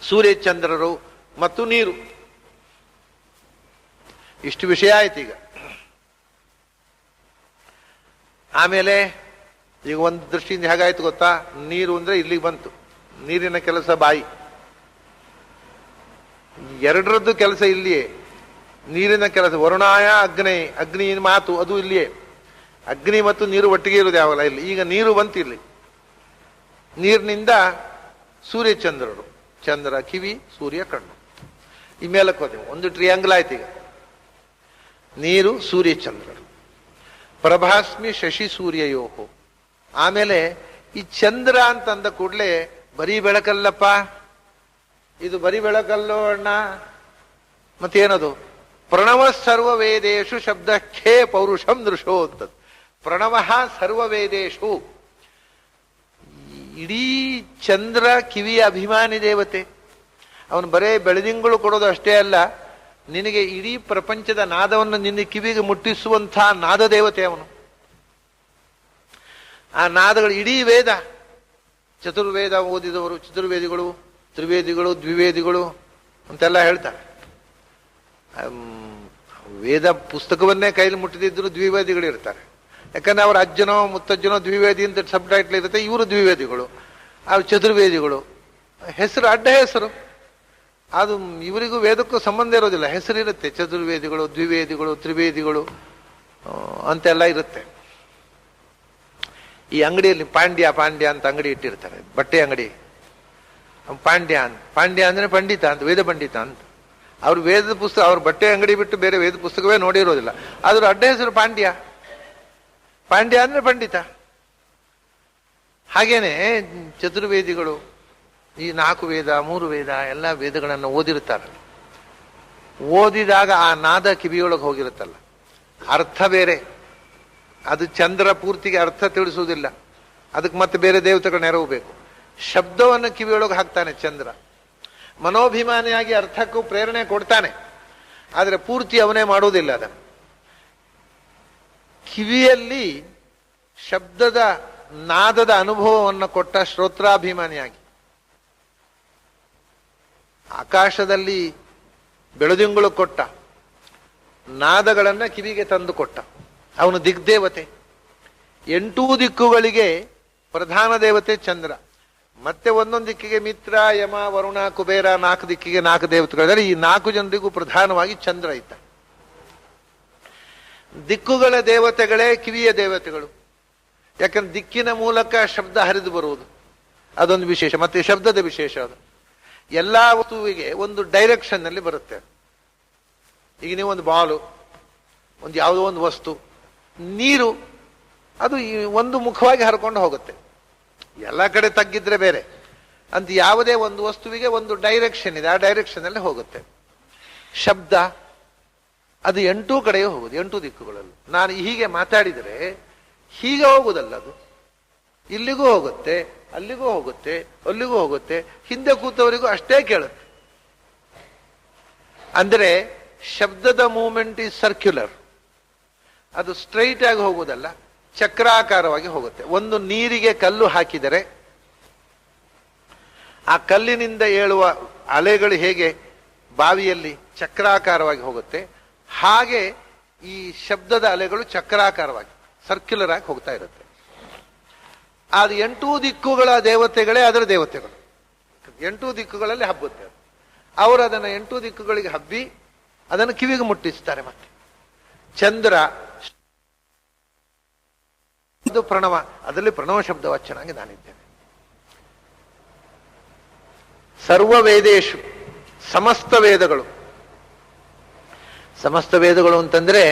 ಸೂರ್ಯಚಂದ್ರರು ಮತ್ತು ನೀರು, ಇಷ್ಟು ವಿಷಯ ಆಯ್ತು. ಈಗ ಆಮೇಲೆ ಈಗ ಒಂದು ದೃಷ್ಟಿಯಿಂದ ಹೇಗಾಯ್ತು ಗೊತ್ತಾ? ನೀರು ಅಂದ್ರೆ ಇಲ್ಲಿಗೆ ಬಂತು. ನೀರಿನ ಕೆಲಸ ಬಾಯಿ, ಎರಡರದ್ದು ಕೆಲಸ ಇಲ್ಲಿಯೇ. ನೀರಿನ ಕೆಲಸ ವರುಣಾಯ ಅಗ್ನಿ ಮಾತು ಅದು ಇಲ್ಲಿಯೇ. ಅಗ್ನಿ ಮತ್ತು ನೀರು ಒಟ್ಟಿಗೆ ಇರುವುದು ಯಾವಲ್ಲ ಇಲ್ಲಿ. ಈಗ ನೀರು ಬಂತು ಇಲ್ಲಿ. ನೀರಿನಿಂದ ಸೂರ್ಯಚಂದ್ರರು, ಚಂದ್ರ ಕಿವಿ, ಸೂರ್ಯ ಕಣ್ಣು. ಈ ಮೇಲಕ್ಕೆ ಹೋದೆವು, ಒಂದು ಟ್ರಿಯಾಂಗಲ್ ಆಯ್ತು ಈಗ. ನೀರು ಸೂರ್ಯಚಂದ್ರರು. ಪ್ರಭಾಸ್ಮಿ ಶಶಿ ಸೂರ್ಯಯೋಹೋ. ಆಮೇಲೆ ಈ ಚಂದ್ರ ಅಂತಂದ ಕೂಡಲೇ ಬರೀ ಬೆಳಕಲ್ಲಪ್ಪ, ಇದು ಬರೀ ಬೆಳಕಲ್ಲೋ ಅಣ್ಣ, ಮತ್ತೇನದು? ಪ್ರಣವ ಸರ್ವ ವೇದೇಶು ಶಬ್ದ ಖೇ ಪೌರುಷಂ ದೃಶೋ ಅಂತದ್ದು. ಪ್ರಣವ ಸರ್ವ ವೇದೇಶು. ಇಡೀ ಚಂದ್ರ ಕಿವಿಯ ಅಭಿಮಾನಿ ದೇವತೆ. ಅವನು ಬರೇ ಬೆಳದಿಂಗಳು ಕೊಡೋದು ಅಷ್ಟೇ ಅಲ್ಲ, ನಿನಗೆ ಇಡೀ ಪ್ರಪಂಚದ ನಾದವನ್ನು ನಿನ್ನ ಕಿವಿಗೆ ಮುಟ್ಟಿಸುವಂತಹ ನಾದ ದೇವತೆ ಅವನು. ಆ ನಾದಗಳು ಇಡೀ ವೇದ. ಚತುರ್ವೇದ ಓದಿದವರು ಚತುರ್ವೇದಿಗಳು, ತ್ರಿವೇದಿಗಳು, ದ್ವಿವೇದಿಗಳು ಅಂತೆಲ್ಲ ಹೇಳ್ತಾರೆ. ವೇದ ಪುಸ್ತಕವನ್ನೇ ಕೈಲಿ ಮುಟ್ಟಿದ್ರು ದ್ವಿವೇದಿಗಳು ಇರ್ತಾರೆ. ಯಾಕಂದ್ರೆ ಅವ್ರ ಅಜ್ಜನೋ ಮುತ್ತಜ್ಜನೋ ದ್ವಿವೇದಿ ಅಂತ ಸಬ್ ಟೈಟ್ಲ್ ಇರುತ್ತೆ. ಇವರು ದ್ವಿವೇದಿಗಳು, ಅವ್ರು ಚತುರ್ವೇದಿಗಳು. ಹೆಸರು ಅಡ್ಡ ಹೆಸರು. ಅದು ಇವರಿಗೂ ವೇದಕ್ಕೂ ಸಂಬಂಧ ಇರೋದಿಲ್ಲ. ಹೆಸರಿರುತ್ತೆ, ಚತುರ್ವೇದಿಗಳು, ದ್ವಿವೇದಿಗಳು, ತ್ರಿವೇದಿಗಳು ಅಂತೆಲ್ಲ ಇರುತ್ತೆ. ಈ ಅಂಗಡಿಯಲ್ಲಿ ಪಾಂಡ್ಯ ಅಂತ ಅಂಗಡಿ ಇಟ್ಟಿರ್ತಾರೆ, ಬಟ್ಟೆ ಅಂಗಡಿ. ಪಾಂಡ್ಯ ಅಂದ್ರೆ ಪಂಡಿತ ಅಂತ, ವೇದ ಪಂಡಿತ ಅಂತ. ಅವ್ರು ವೇದ ಪುಸ್ತಕ, ಅವ್ರ ಬಟ್ಟೆ ಅಂಗಡಿ ಬಿಟ್ಟು ಬೇರೆ ವೇದ ಪುಸ್ತಕವೇ ನೋಡಿರೋದಿಲ್ಲ. ಅದ್ರ ಅಡ್ಡ ಹೆಸರು ಪಾಂಡ್ಯ ಅಂದ್ರೆ ಪಂಡಿತ. ಹಾಗೇನೆ ಚತುರ್ವೇದಿಗಳು ಈ 4 ವೇದ 3 ವೇದ ಎಲ್ಲ ವೇದಗಳನ್ನು ಓದಿರ್ತಾರೆ. ಓದಿದಾಗ ಆ ನಾದ ಕಿವಿಯೊಳಗೆ ಹೋಗಿರುತ್ತಲ್ಲ, ಅರ್ಥ ಬೇರೆ. ಅದು ಚಂದ್ರ ಪೂರ್ತಿಗೆ ಅರ್ಥ ತಿಳಿಸುವುದಿಲ್ಲ, ಅದಕ್ಕೆ ಮತ್ತೆ ಬೇರೆ ದೇವತೆಗಳ ನೆರವು ಬೇಕು. ಶಬ್ದವನ್ನು ಕಿವಿಯೊಳಗೆ ಹಾಕ್ತಾನೆ ಚಂದ್ರ. ಮನೋಭಿಮಾನಿಯಾಗಿ ಅರ್ಥಕ್ಕೂ ಪ್ರೇರಣೆ ಕೊಡ್ತಾನೆ, ಆದರೆ ಪೂರ್ತಿ ಅವನೇ ಮಾಡುವುದಿಲ್ಲ. ಅದನ್ನು ಕಿವಿಯಲ್ಲಿ ಶಬ್ದದ ನಾದದ ಅನುಭವವನ್ನು ಕೊಟ್ಟ ಶ್ರೋತ್ರಾಭಿಮಾನಿಯಾಗಿ, ಆಕಾಶದಲ್ಲಿ ಬೆಳದಿಂಗಳು ಕೊಟ್ಟ ನಾದಗಳನ್ನ ಕಿವಿಗೆ ತಂದು ಕೊಟ್ಟ ಅವನು ದಿಗ್ದೇವತೆ. 8 ದಿಕ್ಕುಗಳಿಗೆ ಪ್ರಧಾನ ದೇವತೆ ಚಂದ್ರ. ಮತ್ತೆ ಒಂದೊಂದು ದಿಕ್ಕಿಗೆ ಮಿತ್ರ, ಯಮ, ವರುಣ, ಕುಬೇರ, 4 ದಿಕ್ಕಿಗೆ 4 ದೇವತೆಗಳಿದ್ದಾರೆ. ಈ 4 ಜನರಿಗೂ ಪ್ರಧಾನವಾಗಿ ಚಂದ್ರ ಇದ್ದ. ದಿಕ್ಕುಗಳ ದೇವತೆಗಳೇ ಕಿವಿಯ ದೇವತೆಗಳು. ಯಾಕಂದ್ರೆ ದಿಕ್ಕಿನ ಮೂಲಕ ಶಬ್ದ ಹರಿದು ಬರುವುದು ಅದೊಂದು ವಿಶೇಷ. ಮತ್ತೆ ಶಬ್ದದ ವಿಶೇಷ ಅದು ಎಲ್ಲಾ ವಸ್ತುವಿಗೆ ಒಂದು ಡೈರೆಕ್ಷನ್ ನಲ್ಲಿ ಬರುತ್ತೆ. ಈಗ ನೀವು ಒಂದು ಬಾಲು, ಒಂದು ಯಾವುದೋ ಒಂದು ವಸ್ತು, ನೀರು, ಅದು ಒಂದು ಮುಖವಾಗಿ ಹರ್ಕೊಂಡು ಹೋಗುತ್ತೆ. ಎಲ್ಲ ಕಡೆ ತಗ್ಗಿದ್ರೆ ಬೇರೆ ಅಂತ ಯಾವುದೇ ಒಂದು ವಸ್ತುವಿಗೆ ಒಂದು ಡೈರೆಕ್ಷನ್ ಇದೆ, ಆ ಡೈರೆಕ್ಷನ್ ಅಲ್ಲಿ ಹೋಗುತ್ತೆ. ಶಬ್ದ ಅದು 8 ಕಡೆಯೂ ಹೋಗುದು, 8 ದಿಕ್ಕುಗಳಲ್ಲೂ. ನಾನು ಹೀಗೆ ಮಾತಾಡಿದರೆ ಹೀಗೆ ಹೋಗುದಲ್ಲ, ಅದು ಇಲ್ಲಿಗೂ ಹೋಗುತ್ತೆ, ಅಲ್ಲಿಗೂ ಹೋಗುತ್ತೆ, ಅಲ್ಲಿಗೂ ಹೋಗುತ್ತೆ, ಹಿಂದೆ ಕೂತವರಿಗೂ ಅಷ್ಟೇ ಕೇಳುತ್ತೆ. ಅಂದರೆ ಶಬ್ದದ ಮೂವ್ಮೆಂಟ್ ಈಸ್ ಸರ್ಕ್ಯುಲರ್. ಅದು ಸ್ಟ್ರೈಟ್ ಆಗಿ ಹೋಗುವುದಲ್ಲ, ಚಕ್ರಾಕಾರವಾಗಿ ಹೋಗುತ್ತೆ. ಒಂದು ನೀರಿಗೆ ಕಲ್ಲು ಹಾಕಿದರೆ ಆ ಕಲ್ಲಿನಿಂದ ಏಳುವ ಅಲೆಗಳು ಹೇಗೆ ಬಾವಿಯಲ್ಲಿ ಚಕ್ರಾಕಾರವಾಗಿ ಹೋಗುತ್ತೆ, ಹಾಗೆ ಈ ಶಬ್ದದ ಅಲೆಗಳು ಚಕ್ರಾಕಾರವಾಗಿ ಸರ್ಕ್ಯುಲರ್ ಆಗಿ ಹೋಗ್ತಾ ಇರುತ್ತೆ. ಅದು 8 ದಿಕ್ಕುಗಳ ದೇವತೆಗಳೇ ಅದರ ದೇವತೆಗಳು. 8 ದಿಕ್ಕುಗಳಲ್ಲಿ ಹಬ್ಬುತ್ತೆ. ಅವರು ಅದನ್ನು 8 ದಿಕ್ಕುಗಳಿಗೆ ಹಬ್ಬಿ ಅದನ್ನು ಕಿವಿಗೆ ಮುಟ್ಟಿಸ್ತಾರೆ. ಮತ್ತೆ ಚಂದ್ರ ಇದು ಪ್ರಣವ, ಅದರಲ್ಲಿ ಪ್ರಣವ ಶಬ್ದ ವಾಚ್ಯನಾಗಿ ನಾನಿದ್ದೇನೆ. ಸರ್ವ ವೇದೇಶು, ಸಮಸ್ತ ವೇದಗಳು. ಸಮಸ್ತ ವೇದಗಳು ಅಂತಂದ್ರೆ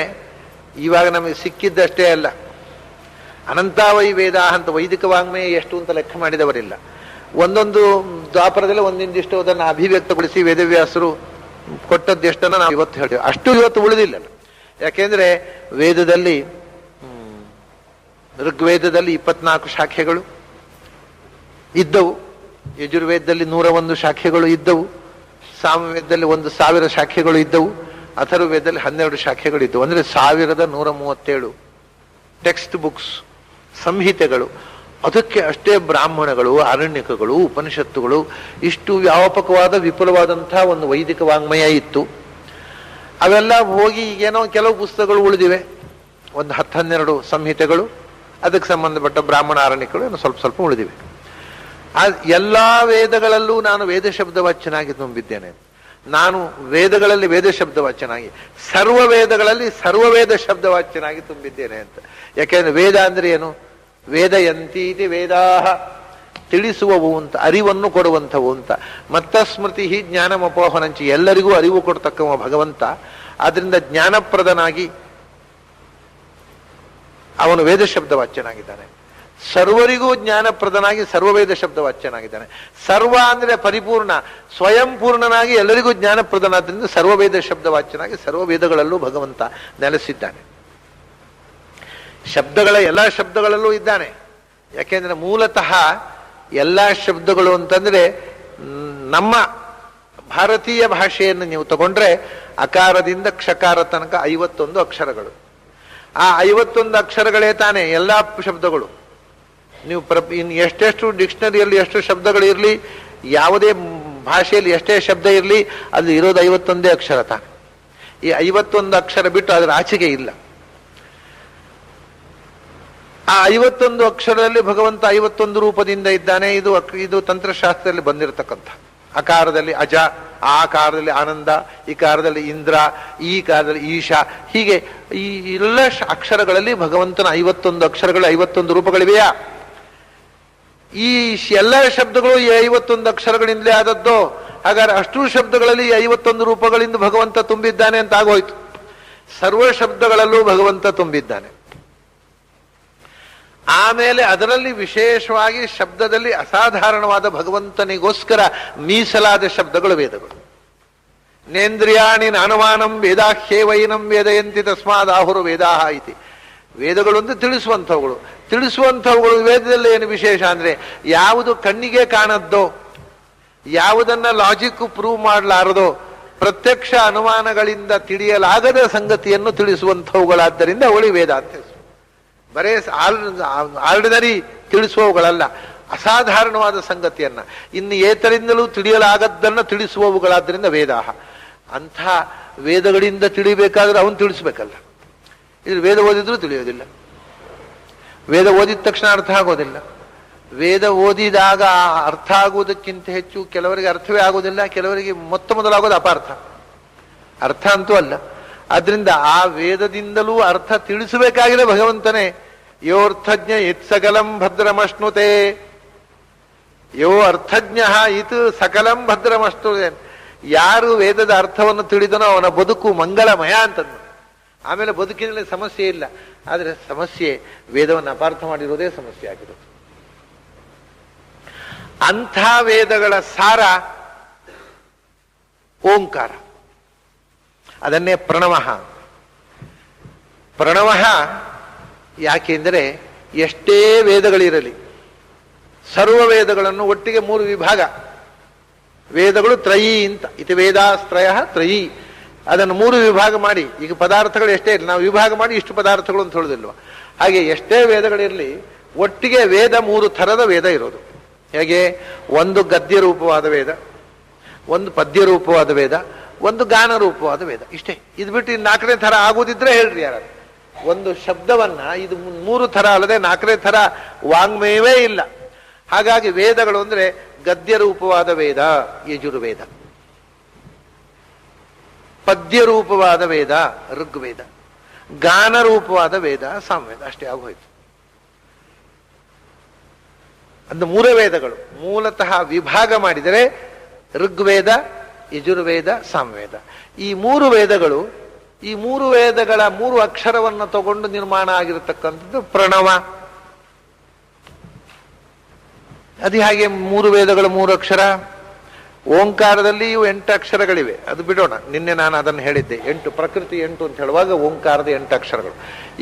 ಇವಾಗ ನಮಗೆ ಸಿಕ್ಕಿದ್ದಷ್ಟೇ ಅಲ್ಲ, ಅನಂತಾವೈ ವೇದ ಅಂತ ವೈದಿಕ ವಾಂಗ್ಮಯ ಎಷ್ಟು ಅಂತ ಲೆಕ್ಕ ಮಾಡಿದವರಿಲ್ಲ. ಒಂದೊಂದು ದ್ವಾಪರದಲ್ಲಿ ಒಂದಿಂದಿಷ್ಟು ಅದನ್ನು ಅಭಿವ್ಯಕ್ತಗೊಳಿಸಿ ವೇದವ್ಯಾಸರು ಕೊಟ್ಟದ್ದೆಷ್ಟನ್ನು ನಾವು ಇವತ್ತು ಹೇಳ್ತೇವೆ. ಅಷ್ಟು ಇವತ್ತು ಉಳಿದಿಲ್ಲ. ಯಾಕೆಂದ್ರೆ ವೇದದಲ್ಲಿ ಋಗ್ವೇದದಲ್ಲಿ 24 ಶಾಖೆಗಳು ಇದ್ದವು, ಯಜುರ್ವೇದದಲ್ಲಿ 101 ಶಾಖೆಗಳು ಇದ್ದವು, ಸಾಮವೇದದಲ್ಲಿ 1000 ಶಾಖೆಗಳು ಇದ್ದವು, ಅಥರ್ವವೇದದಲ್ಲಿ 12 ಶಾಖೆಗಳು ಇದ್ದವು. ಅಂದ್ರೆ 1137 ಟೆಕ್ಸ್ಟ್ ಬುಕ್ಸ್, ಸಂಹಿತೆಗಳು. ಅದಕ್ಕೆ ಅಷ್ಟೇ ಬ್ರಾಹ್ಮಣಗಳು, ಆರಣ್ಯಕಗಳು, ಉಪನಿಷತ್ತುಗಳು, ಇಷ್ಟು ವ್ಯಾಪಕವಾದ ವಿಪುಲವಾದಂತಹ ಒಂದು ವೈದಿಕ ವಾಂಗ್ಮಯ ಇತ್ತು. ಅವೆಲ್ಲ ಹೋಗಿ ಈಗೇನೋ ಕೆಲವು ಪುಸ್ತಕಗಳು ಉಳಿದಿವೆ, ಒಂದು 10-12 ಸಂಹಿತೆಗಳು, ಅದಕ್ಕೆ ಸಂಬಂಧಪಟ್ಟ ಬ್ರಾಹ್ಮಣ ಆರಣ್ಯಕಗಳು ಏನೋ ಸ್ವಲ್ಪ ಸ್ವಲ್ಪ ಉಳಿದಿವೆ. ಎಲ್ಲಾ ವೇದಗಳಲ್ಲೂ ನಾನು ವೇದ ಶಬ್ದವಾಚ್ಯನಾಗಿ ತುಂಬಿದ್ದೇನೆ. ನಾನು ವೇದಗಳಲ್ಲಿ ವೇದ ಶಬ್ದವಾಚ್ಯನಾಗಿ, ಸರ್ವ ವೇದಗಳಲ್ಲಿ ಸರ್ವವೇದ ಶಬ್ದವಾಚ್ಯನಾಗಿ ತುಂಬಿದ್ದೇನೆ ಅಂತ. ಯಾಕೆಂದ್ರೆ ವೇದ ಅಂದ್ರೆ ಏನು? ವೇದಯಂತೀತಿ ವೇದಾಹ, ತಿಳಿಸುವವು ಅಂತ, ಅರಿವನ್ನು ಕೊಡುವಂಥವು ಅಂತ. ಮತ್ತ ಸ್ಮೃತಿ ಜ್ಞಾನಮಪೋಹನಂಚಿ, ಎಲ್ಲರಿಗೂ ಅರಿವು ಕೊಡ್ತಕ್ಕವ ಭಗವಂತ. ಆದ್ರಿಂದ ಜ್ಞಾನಪ್ರದನಾಗಿ ಅವನು ವೇದ ಶಬ್ದವಾಚ್ಯನಾಗಿದ್ದಾನೆ. ಸರ್ವರಿಗೂ ಜ್ಞಾನಪ್ರದನಾಗಿ ಸರ್ವವೇದ ಶಬ್ದವಾಚ್ಯನಾಗಿದ್ದಾನೆ. ಸರ್ವ ಅಂದ್ರೆ ಪರಿಪೂರ್ಣ, ಸ್ವಯಂ ಪೂರ್ಣನಾಗಿ ಎಲ್ಲರಿಗೂ ಜ್ಞಾನಪ್ರದನಾದ್ರಿಂದ ಸರ್ವವೇದ ಶಬ್ದವಾಚ್ಯನಾಗಿ ಸರ್ವವೇದಗಳಲ್ಲೂ ಭಗವಂತ ನೆಲೆಸಿದ್ದಾನೆ. ಶಬ್ದಗಳ ಎಲ್ಲ ಶಬ್ದಗಳಲ್ಲೂ ಇದ್ದಾನೆ. ಯಾಕೆಂದ್ರೆ ಮೂಲತಃ ಎಲ್ಲ ಶಬ್ದಗಳು ಅಂತಂದ್ರೆ ನಮ್ಮ ಭಾರತೀಯ ಭಾಷೆಯನ್ನು ನೀವು ತಗೊಂಡ್ರೆ ಅಕಾರದಿಂದ ಕ್ಷಕಾರ ತನಕ 51 ಅಕ್ಷರಗಳು. ಆ 51 ಅಕ್ಷರಗಳೇ ತಾನೆ ಎಲ್ಲ ಶಬ್ದಗಳು. ನೀವು ಇನ್ನು ಎಷ್ಟೆಷ್ಟು ಡಿಕ್ಷನರಿಯಲ್ಲಿ ಎಷ್ಟು ಶಬ್ದಗಳಿರಲಿ, ಯಾವುದೇ ಭಾಷೆಯಲ್ಲಿ ಎಷ್ಟೇ ಶಬ್ದ ಇರಲಿ, ಅದು ಇರೋದು 51 ಅಕ್ಷರ ತಾನೆ. ಈ 51 ಅಕ್ಷರ ಬಿಟ್ಟು ಅದರ ಆಚೆಗೆ ಇಲ್ಲ. ಆ 51 ಅಕ್ಷರದಲ್ಲಿ ಭಗವಂತ 51 ರೂಪದಿಂದ ಇದ್ದಾನೆ. ಇದು ತಂತ್ರಶಾಸ್ತ್ರದಲ್ಲಿ ಬಂದಿರತಕ್ಕಂಥ. ಅಕಾರದಲ್ಲಿ ಅಜ, ಆ ಕಾರದಲ್ಲಿ ಆನಂದ, ಈ ಕಾರದಲ್ಲಿ ಇಂದ್ರ, ಈ ಕಾರದಲ್ಲಿ ಈಶಾ, ಹೀಗೆ ಈ ಎಲ್ಲ ಅಕ್ಷರಗಳಲ್ಲಿ ಭಗವಂತನ 51 ಅಕ್ಷರಗಳು, 51 ರೂಪಗಳಿವೆಯಾ? ಈ ಎಲ್ಲ ಶಬ್ದಗಳು ಈ 51 ಅಕ್ಷರಗಳಿಂದಲೇ ಆದದ್ದು. ಹಾಗಾದ್ರೆ ಅಷ್ಟು ಶಬ್ದಗಳಲ್ಲಿ 51 ರೂಪಗಳಿಂದ ಭಗವಂತ ತುಂಬಿದ್ದಾನೆ ಅಂತ ಆಗೋಯ್ತು. ಸರ್ವ ಶಬ್ದಗಳಲ್ಲೂ ಭಗವಂತ ತುಂಬಿದ್ದಾನೆ. ಆಮೇಲೆ ಅದರಲ್ಲಿ ವಿಶೇಷವಾಗಿ ಶಬ್ದದಲ್ಲಿ ಅಸಾಧಾರಣವಾದ ಭಗವಂತನಿಗೋಸ್ಕರ ಮೀಸಲಾದ ಶಬ್ದಗಳು ವೇದಗಳು. ನೇಂದ್ರಿಯಾಣಿ ನಾನುಮಾನಂ ವೇದಾಹ್ಯೇವೈನಂ ವೇದಯಂತಿ ತಸ್ಮಾದಾಹುರು ವೇದಾಹ ಇತಿ. ವೇದಗಳು ಅಂತ ತಿಳಿಸುವಂಥವುಗಳು ವೇದದಲ್ಲಿ ಏನು ವಿಶೇಷ ಅಂದ್ರೆ, ಯಾವುದು ಕಣ್ಣಿಗೆ ಕಾಣದ್ದೋ, ಯಾವುದನ್ನ ಲಾಜಿಕ್ ಪ್ರೂವ್ ಮಾಡಲಾರದೋ, ಪ್ರತ್ಯಕ್ಷ ಅನುಮಾನಗಳಿಂದ ತಿಳಿಯಲಾಗದ ಸಂಗತಿಯನ್ನು ತಿಳಿಸುವಂಥವುಗಳಾದ್ದರಿಂದ ಅವಳಿ ವೇದ ಅಂತ ಹೆಸರು. ಬರೇ ಆರ್ಡಿನರಿ ತಿಳಿಸುವವುಗಳಲ್ಲ, ಅಸಾಧಾರಣವಾದ ಸಂಗತಿಯನ್ನ ಇನ್ನು ಏತರಿಂದಲೂ ತಿಳಿಯಲಾಗದ್ದನ್ನು ತಿಳಿಸುವವುಗಳಾದ್ದರಿಂದ ವೇದಾಹ. ಅಂಥ ವೇದಗಳಿಂದ ತಿಳಿಬೇಕಾದ್ರೆ ಅವನು ತಿಳಿಸ್ಬೇಕಲ್ಲ. ಇದು ವೇದ ಓದಿದ್ರೂ ತಿಳಿಯೋದಿಲ್ಲ, ವೇದ ಓದಿದ ತಕ್ಷಣ ಅರ್ಥ ಆಗೋದಿಲ್ಲ. ವೇದ ಓದಿದಾಗ ಅರ್ಥ ಆಗುವುದಕ್ಕಿಂತ ಹೆಚ್ಚು ಕೆಲವರಿಗೆ ಅರ್ಥವೇ ಆಗೋದಿಲ್ಲ, ಕೆಲವರಿಗೆ ಮೊದಲಾಗೋದು ಅಪಾರ್ಥ, ಅರ್ಥ ಅಂತೂ ಅಲ್ಲ. ಆದ್ರಿಂದ ಆ ವೇದದಿಂದಲೂ ಅರ್ಥ ತಿಳಿಸಬೇಕಾಗಿದೆ ಭಗವಂತನೇ. ಯೋರ್ಥಜ್ಞ ಇತ್ ಸಕಲಂ ಭದ್ರಮಶ್ನುತೆ, ಯೋ ಅರ್ಥಜ್ಞ ಇತ್ ಸಕಲಂ ಭದ್ರಮಶ್ನುತೆ. ಯಾರು ವೇದದ ಅರ್ಥವನ್ನು ತಿಳಿದನೋ ಅವನ ಬದುಕು ಮಂಗಳಮಯ ಅಂತಂದು. ಆಮೇಲೆ ಬದುಕಿನಲ್ಲಿ ಸಮಸ್ಯೆ ಇಲ್ಲ. ಆದರೆ ಸಮಸ್ಯೆ ವೇದವನ್ನು ಅಪಾರ್ಥ ಮಾಡಿರೋದೇ ಸಮಸ್ಯೆ ಆಗಿರೋದು. ಅಂಥ ವೇದಗಳ ಸಾರ ಓಂಕಾರ. ಅದನ್ನೇ ಪ್ರಣವಃ. ಪ್ರಣವಃ ಯಾಕೆಂದರೆ ಎಷ್ಟೇ ವೇದಗಳಿರಲಿ, ಸರ್ವ ವೇದಗಳನ್ನು ಒಟ್ಟಿಗೆ 3 ವಿಭಾಗ. ವೇದಗಳು ತ್ರಯೀ ಅಂತ, ಇತಿ ವೇದಾಸ್ತ್ರಯ ತ್ರಯೀ. ಅದನ್ನು 3 ವಿಭಾಗ ಮಾಡಿ, ಈಗ ಪದಾರ್ಥಗಳು ಎಷ್ಟೇ ಇರಲಿ, ನಾವು ವಿಭಾಗ ಮಾಡಿ ಇಷ್ಟು ಪದಾರ್ಥಗಳು ಅಂತ ಹೇಳೋದಿಲ್ವ, ಹಾಗೆ ಎಷ್ಟೇ ವೇದಗಳಿರಲಿ ಒಟ್ಟಿಗೆ ವೇದ 3 ಥರದ ವೇದ ಇರೋದು. ಹೇಗೆ? ಒಂದು ಗದ್ಯ ರೂಪವಾದ ವೇದ, ಒಂದು ಪದ್ಯ ರೂಪವಾದ ವೇದ, ಒಂದು ಗಾನ ರೂಪವಾದ ವೇದ. ಇಷ್ಟೇ. ಇದು ಬಿಟ್ಟು 4ನೇ ಥರ ಆಗುದಿದ್ರೆ ಹೇಳ್ರಿ ಯಾರು. ಒಂದು ಶಬ್ದವನ್ನ ಇದು 3 ಥರ ಅಲ್ಲದೆ 4ನೇ ಥರ ವಾಂಗ್ಮಯವೇ ಇಲ್ಲ. ಹಾಗಾಗಿ ವೇದಗಳು ಅಂದ್ರೆ ಗದ್ಯ ರೂಪವಾದ ವೇದ ಯಜುರ್ವೇದ, ಪದ್ಯ ರೂಪವಾದ ವೇದ ಋಗ್ವೇದ, ಗಾನ ರೂಪವಾದ ವೇದ ಸಾಮವೇದ. ಅಷ್ಟೇ ಆಗೋಯ್ತು. ಅಂದು 3 ವೇದಗಳು ಮೂಲತಃ ವಿಭಾಗ ಮಾಡಿದರೆ ಋಗ್ವೇದ, ಯಜುರ್ವೇದ, ಸಾಮವೇದ. ಈ 3 ವೇದಗಳು, ಈ 3 ವೇದಗಳ 3 ಅಕ್ಷರವನ್ನು ತಗೊಂಡು ನಿರ್ಮಾಣ ಆಗಿರತಕ್ಕಂಥದ್ದು ಪ್ರಣವ. ಅದು ಹಾಗೆ 3 ವೇದಗಳು 3 ಅಕ್ಷರ. ಓಂಕಾರದಲ್ಲಿಯೂ 8 ಅಕ್ಷರಗಳಿವೆ, ಅದು ಬಿಡೋಣ. ನಿನ್ನೆ ನಾನು ಅದನ್ನು ಹೇಳಿದ್ದೆ, 8 ಪ್ರಕೃತಿ 8 ಅಂತ ಹೇಳುವಾಗ ಓಂಕಾರದ 8 ಅಕ್ಷರಗಳು.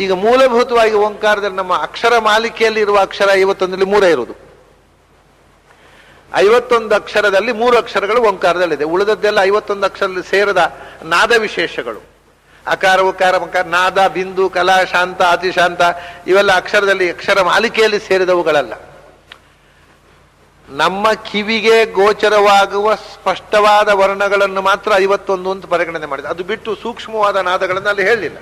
ಈಗ ಮೂಲಭೂತವಾಗಿ ಓಂಕಾರದಲ್ಲಿ ನಮ್ಮ ಅಕ್ಷರ ಮಾಲಿಕೆಯಲ್ಲಿ ಇರುವ ಅಕ್ಷರ 51ರಲ್ಲಿ 3 ಇರುವುದು. 51 ಅಕ್ಷರದಲ್ಲಿ 3 ಅಕ್ಷರಗಳು ಓಂಕಾರದಲ್ಲಿದೆ. ಉಳಿದದ್ದೆಲ್ಲ 51 ಅಕ್ಷರದಲ್ಲಿ ಸೇರದ ನಾದ ವಿಶೇಷಗಳು. ಅಕಾರ, ಉಕಾರ, ಮಕಾರ, ನಾದ, ಬಿಂದು, ಕಲಾ, ಶಾಂತ, ಅತಿಶಾಂತ ಇವೆಲ್ಲ ಅಕ್ಷರದಲ್ಲಿ ಅಕ್ಷರ ಮಾಲಿಕೆಯಲ್ಲಿ ಸೇರಿದವುಗಳಲ್ಲ. ನಮ್ಮ ಕಿವಿಗೆ ಗೋಚರವಾಗುವ ಸ್ಪಷ್ಟವಾದ ವರ್ಣಗಳನ್ನು ಮಾತ್ರ 51 ಅಂತ ಪರಿಗಣನೆ ಮಾಡಿದೆ. ಅದು ಬಿಟ್ಟು ಸೂಕ್ಷ್ಮವಾದ ನಾದಗಳನ್ನು ಅಲ್ಲಿ ಹೇಳಲಿಲ್ಲ.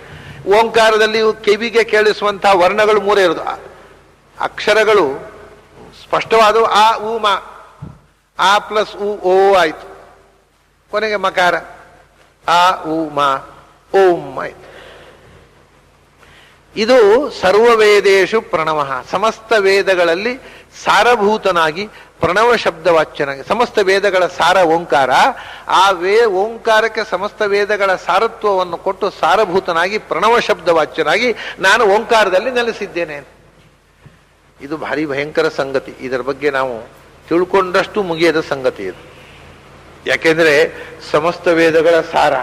ಓಂಕಾರದಲ್ಲಿ ಕಿವಿಗೆ ಕೇಳಿಸುವಂತಹ ವರ್ಣಗಳು 3 ಇರೋದು. ಅಕ್ಷರಗಳು ಸ್ಪಷ್ಟವಾದವು. ಆ ಉ ಮ, ಆ ಪ್ಲಸ್ ಉ ಓ ಆಯ್ತು, ಕೊನೆಗೆ ಮಕಾರ ಆ ಉ ಮ ಓಂ ಆಯ್ತು. ಇದು ಸರ್ವ ವೇದೇಶು ಪ್ರಣವಃ. ಸಮಸ್ತ ವೇದಗಳಲ್ಲಿ ಸಾರಭೂತನಾಗಿ ಪ್ರಣವ ಶಬ್ದವಾಚ್ಯನಾಗಿ, ಸಮಸ್ತ ವೇದಗಳ ಸಾರ ಓಂಕಾರ. ಆ ಓಂಕಾರಕ್ಕೆ ಸಮಸ್ತ ವೇದಗಳ ಸಾರತ್ವವನ್ನು ಕೊಟ್ಟು ಸಾರಭೂತನಾಗಿ ಪ್ರಣವ ಶಬ್ದವಾಚ್ಯನಾಗಿ ನಾನು ಓಂಕಾರದಲ್ಲಿ ನೆಲೆಸಿದ್ದೇನೆ. ಇದು ಭಾರಿ ಭಯಂಕರ ಸಂಗತಿ. ಇದರ ಬಗ್ಗೆ ನಾವು ತಿಳ್ಕೊಂಡಷ್ಟು ಮುಗಿಯದ ಸಂಗತಿ ಇದು. ಯಾಕೆಂದ್ರೆ ಸಮಸ್ತ ವೇದಗಳ ಸಾರ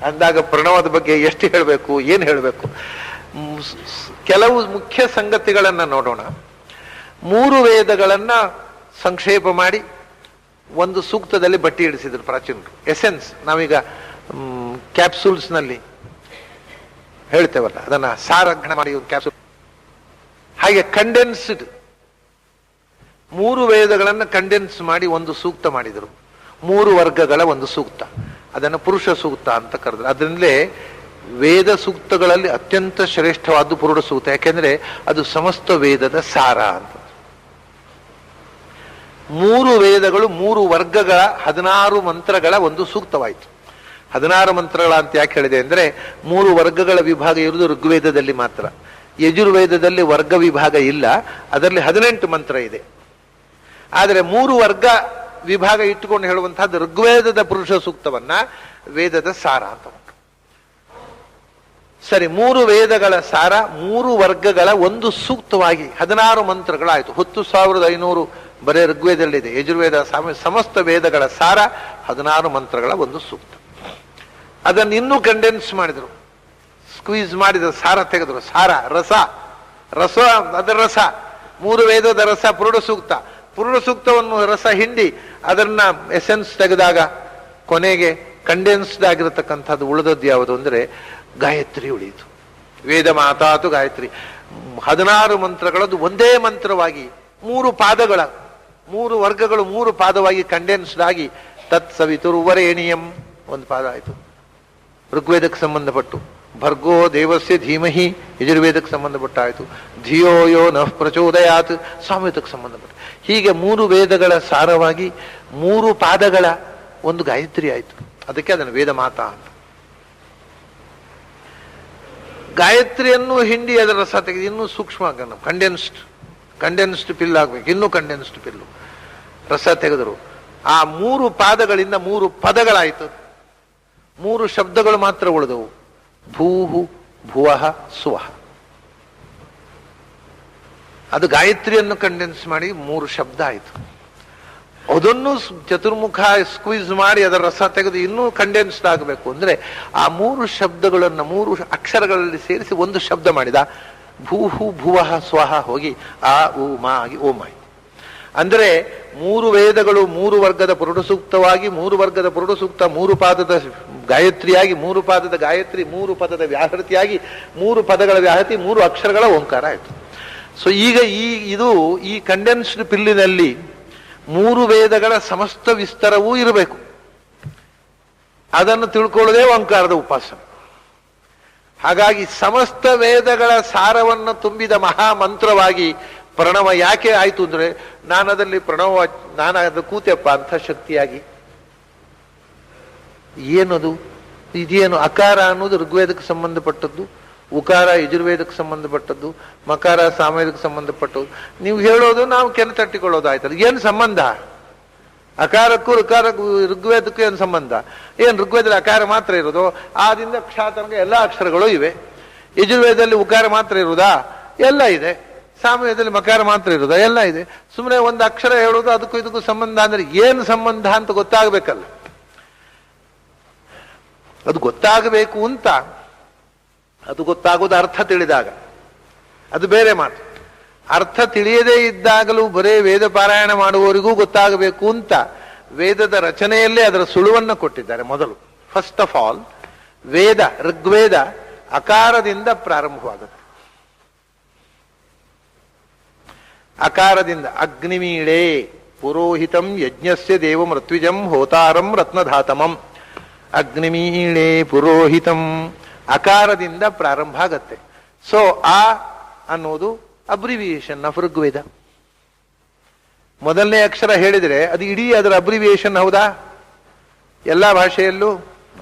ಅಂದಾಗ ಪ್ರಣವದ ಬಗ್ಗೆ ಎಷ್ಟು ಹೇಳಬೇಕು, ಏನು ಹೇಳಬೇಕು? ಕೆಲವು ಮುಖ್ಯ ಸಂಗತಿಗಳನ್ನ ನೋಡೋಣ. 3 ವೇದಗಳನ್ನ ಸಂಕ್ಷೇಪ ಮಾಡಿ ಒಂದು ಸೂಕ್ತದಲ್ಲಿ ಬಟ್ಟಿ ಇಡಿಸಿದ್ರು ಪ್ರಾಚೀನರು. ಎಸೆನ್ಸ್ ನಾವೀಗ ಕ್ಯಾಪ್ಸೂಲ್ಸ್ ನಲ್ಲಿ ಹೇಳ್ತೇವಲ್ಲ, ಅದನ್ನ ಸಾರಗ್ರಹಣ ಮಾಡಿ ಒಂದು ಕ್ಯಾಪ್ಸೂಲ್, ಹಾಗೆ ಕಂಡೆನ್ಸ್ಡ್ ಮೂರು ವೇದಗಳನ್ನು ಕಂಡೆನ್ಸ್ ಮಾಡಿ ಒಂದು ಸೂಕ್ತ ಮಾಡಿದರು. ಮೂರು ವರ್ಗಗಳ ಒಂದು ಸೂಕ್ತ, ಅದನ್ನು ಪುರುಷ ಸೂಕ್ತ ಅಂತ ಕರೆದ್ರು. ಅದರಿಂದಲೇ ವೇದ ಸೂಕ್ತಗಳಲ್ಲಿ ಅತ್ಯಂತ ಶ್ರೇಷ್ಠವಾದ್ದು ಪುರುಷ ಸೂಕ್ತ. ಯಾಕೆಂದ್ರೆ ಅದು ಸಮಸ್ತ ವೇದದ ಸಾರ ಅಂತ. ಮೂರು ವೇದಗಳು ಮೂರು ವರ್ಗಗಳ 16 ಮಂತ್ರಗಳ ಒಂದು ಸೂಕ್ತವಾಯಿತು. 16 ಮಂತ್ರಗಳ ಅಂತ ಯಾಕೆ ಹೇಳಿದೆ ಅಂದ್ರೆ, ಮೂರು ವರ್ಗಗಳ ವಿಭಾಗ ಇರುವುದು ಋಗ್ವೇದದಲ್ಲಿ ಮಾತ್ರ. ಯಜುರ್ವೇದದಲ್ಲಿ ವರ್ಗ ವಿಭಾಗ ಇಲ್ಲ, ಅದರಲ್ಲಿ 18 ಮಂತ್ರ ಇದೆ. ಆದರೆ ಮೂರು ವರ್ಗ ವಿಭಾಗ ಇಟ್ಟುಕೊಂಡು ಹೇಳುವಂತಹದ್ದು ಋಗ್ವೇದದ ಪುರುಷ ಸೂಕ್ತವನ್ನ ವೇದದ ಸಾರ ಅಂತ ಉಂಟು. ಸರಿ, ಮೂರು ವೇದಗಳ ಸಾರ ಮೂರು ವರ್ಗಗಳ ಒಂದು ಸೂಕ್ತವಾಗಿ 16 ಮಂತ್ರಗಳಾಯಿತು. 10,500 ಬರೇ ಋಗ್ವೇದದಲ್ಲಿದೆ. ಯಜುರ್ವೇದ ಸಮಸ್ತ ವೇದಗಳ ಸಾರ 16 ಮಂತ್ರಗಳ ಒಂದು ಸೂಕ್ತ. ಅದನ್ನು ಇನ್ನೂ ಕಂಡೆನ್ಸ್ ಮಾಡಿದರು, ಸ್ಕ್ವೀಸ್ ಮಾಡಿದ ಸಾರ ತೆಗೆದರು. ಸಾರ ರಸ, ರಸ ಅದರ ರಸ, ಮೂರು ವೇದದ ರಸ ಪುರುಷ ಸೂಕ್ತ. ಪುರುಷ ಸೂಕ್ತವನ್ನು ರಸ ಹಿಂಡಿ ಅದನ್ನ ಎಸೆನ್ಸ್ ತೆಗೆದಾಗ ಕೊನೆಗೆ ಕಂಡೆನ್ಸ್ಡ್ ಆಗಿರತಕ್ಕಂಥದ್ದು ಉಳಿದದ್ದು ಯಾವುದು ಅಂದ್ರೆ ಗಾಯತ್ರಿ ಉಳಿಯಿತು. ವೇದ ಮಾತಾತು ಗಾಯತ್ರಿ. 16 ಮಂತ್ರಗಳದ್ದು ಒಂದೇ ಮಂತ್ರವಾಗಿ ಮೂರು ಪಾದಗಳ ಮೂರು ವರ್ಗಗಳು ಮೂರು ಪಾದವಾಗಿ ಕಂಡೆನ್ಸ್ಡ್ ಆಗಿ ತತ್ ಸವಿತುರ್ವರೇಣಿಯಂ ಒಂದು ಪಾದ ಆಯಿತು ಋಗ್ವೇದಕ್ಕೆ ಸಂಬಂಧಪಟ್ಟು. ಭರ್ಗೋ ದೇವಸ್ಯ ಧೀಮಹಿ ಯಜುರ್ವೇದಕ್ಕೆ ಸಂಬಂಧಪಟ್ಟಾಯಿತು. ಧಿಯೋ ಯೋ ನಃ ಪ್ರಚೋದಯಾತ್ ಸಾಮವೇದಕ್ಕೆ ಸಂಬಂಧಪಟ್ಟ. ಹೀಗೆ ಮೂರು ವೇದಗಳ ಸಾರವಾಗಿ ಮೂರು ಪಾದಗಳ ಒಂದು ಗಾಯತ್ರಿ ಆಯಿತು. ಅದಕ್ಕೆ ಅದನ್ನು ವೇದ ಮಾತಾ ಅಂತ. ಗಾಯತ್ರಿಯನ್ನು ಹಿಂಡಿ ಅದರ ರಸ ತೆಗೆದು ಇನ್ನೂ ಸೂಕ್ಷ್ಮ ಕಂಡೆನ್ಸ್ಡ್ ಪಿಲ್ ಆಗ್ಬೇಕು. ಇನ್ನೂ ಕಂಡೆನ್ಸ್ಡ್ ಪಿಲ್ಲು ರಸ ತೆಗೆದರು. ಆ ಮೂರು ಪಾದಗಳಿಂದ ಮೂರು ಪದಗಳಾಯಿತು. ಮೂರು ಶಬ್ದಗಳು ಮಾತ್ರ ಉಳಿದವು. ಭೂಹು ಭುವಃ ಸುವಃ. ಅದು ಗಾಯತ್ರಿಯನ್ನು ಕಂಡೆನ್ಸ್ ಮಾಡಿ ಮೂರು ಶಬ್ದ ಆಯಿತು. ಅದನ್ನು ಚತುರ್ಮುಖ ಸ್ಕ್ವೀಸ್ ಮಾಡಿ ಅದರ ರಸ ತೆಗೆದು ಇನ್ನೂ ಕಂಡೆನ್ಸ್ಡ್ ಆಗಬೇಕು ಅಂದ್ರೆ ಆ ಮೂರು ಶಬ್ದಗಳನ್ನು ಮೂರು ಅಕ್ಷರಗಳಲ್ಲಿ ಸೇರಿಸಿ ಒಂದು ಶಬ್ದ ಮಾಡಿದ. ಭೂಹು ಭುವಃ ಸ್ವಹ ಹೋಗಿ ಆ ಉ ಮಾ ಆಗಿ ಓಂ ಆಯಿತು. ಅಂದ್ರೆ ಮೂರು ವೇದಗಳು ಮೂರು ವರ್ಗದ ಪುರುಷ ಸೂಕ್ತವಾಗಿ, ಮೂರು ವರ್ಗದ ಪುರುಷ ಸೂಕ್ತ ಮೂರು ಪಾದದ ಗಾಯತ್ರಿಯಾಗಿ, ಮೂರು ಪಾದದ ಗಾಯತ್ರಿ ಮೂರು ಪದದ ವ್ಯಾಹೃತಿಯಾಗಿ, ಮೂರು ಪದಗಳ ವ್ಯಾಹೃತಿ ಮೂರು ಅಕ್ಷರಗಳ ಓಂಕಾರ ಆಯಿತು. ಸೊ ಈಗ ಈ ಕಂಡೆನ್ಸ್ಡ್ ಪಿಲ್ಲಿನಲ್ಲಿ ಮೂರು ವೇದಗಳ ಸಮಸ್ತ ವಿಸ್ತರವೂ ಇರಬೇಕು. ಅದನ್ನು ತಿಳ್ಕೊಳ್ಳೋದೇ ಓಂಕಾರದ ಉಪಾಸನೆ. ಹಾಗಾಗಿ ಸಮಸ್ತ ವೇದಗಳ ಸಾರವನ್ನು ತುಂಬಿದ ಮಹಾಮಂತ್ರವಾಗಿ ಪ್ರಣವ ಯಾಕೆ ಆಯಿತು ಅಂದ್ರೆ, ನಾನದಲ್ಲಿ ನಾನದು ಕೂತೆಪ್ಪ ಅಂತ ಶಕ್ತಿಯಾಗಿ. ಏನದು ಇದೇನು ಅಕಾರ ಅನ್ನೋದು ಋಗ್ವೇದಕ್ಕೆ ಸಂಬಂಧಪಟ್ಟದ್ದು, ಉಕಾರ ಯಜುರ್ವೇದಕ್ಕೆ ಸಂಬಂಧಪಟ್ಟದ್ದು, ಮಕಾರ ಸಾಮವೇದಕ್ಕೆ ಸಂಬಂಧಪಟ್ಟದ್ದು. ನೀವು ಹೇಳೋದು ನಾವು ಕೆನೆ ತಟ್ಟಿಕೊಳ್ಳೋದು ಆಯ್ತಲ್ಲ. ಏನು ಸಂಬಂಧ ಅಕಾರಕ್ಕೂ ಋಗ್ವೇದಕ್ಕೂ ಏನು ಸಂಬಂಧ? ಏನು ಋಗ್ವೇದದಲ್ಲಿ ಅಕಾರ ಮಾತ್ರ ಇರೋದು? ಆದಿಂದ ಕ್ಷಾತನಕ ಎಲ್ಲ ಅಕ್ಷರಗಳು ಇವೆ. ಯಜುರ್ವೇದದಲ್ಲಿ ಉಕಾರ ಮಾತ್ರ ಇರುವುದಾ? ಎಲ್ಲ ಇದೆ. ಸಾಮವೇದದಲ್ಲಿ ಮಕಾರ ಮಾತ್ರ ಇರುವುದಾ? ಎಲ್ಲ ಇದೆ. ಸುಮ್ಮನೆ ಒಂದು ಅಕ್ಷರ ಹೇಳೋದು ಅದಕ್ಕೂ ಇದಕ್ಕೂ ಸಂಬಂಧ ಅಂದ್ರೆ ಏನು ಸಂಬಂಧ ಅಂತ ಗೊತ್ತಾಗಬೇಕಲ್ಲ. ಅದು ಗೊತ್ತಾಗಬೇಕು ಅಂತ, ಅದು ಗೊತ್ತಾಗೋದು ಅರ್ಥ ತಿಳಿದಾಗ, ಅದು ಬೇರೆ ಮಾತು. ಅರ್ಥ ತಿಳಿಯದೇ ಇದ್ದಾಗಲೂ ಬರೇ ವೇದ ಪಾರಾಯಣ ಮಾಡುವವರಿಗೂ ಗೊತ್ತಾಗಬೇಕು ಅಂತ ವೇದದ ರಚನೆಯಲ್ಲೇ ಅದರ ಸುಳುವನ್ನು ಕೊಟ್ಟಿದ್ದಾರೆ. ಮೊದಲು ಫಸ್ಟ್ ಆಫ್ ಆಲ್ ಋಗ್ವೇದ ಅಕಾರದಿಂದ ಪ್ರಾರಂಭವಾಗುತ್ತೆ. ಅಕಾರದಿಂದ ಅಗ್ನಿಮೀಳೆ ಪುರೋಹಿತಂ ಯಜ್ಞಸ್ಯ ದೇವಂ ಋತ್ವಿಜಂ ಹೋತಾರಂ ರತ್ನಧಾತಮಂ. ಅಗ್ನಿಮೀಳೆ ಪುರೋಹಿತಂ ಅಕಾರದಿಂದ ಪ್ರಾರಂಭ ಆಗತ್ತೆ. ಸೊ ಆ ಅನ್ನೋದು ಅಬ್ರಿವಿಯೇಷನ್ ಆಫ್ ಋಗ್ವೇದ. ಮೊದಲನೇ ಅಕ್ಷರ ಹೇಳಿದರೆ ಅದು ಇಡೀ ಅದರ ಅಬ್ರಿವಿಯೇಷನ್ ಹೌದಾ? ಎಲ್ಲ ಭಾಷೆಯಲ್ಲೂ.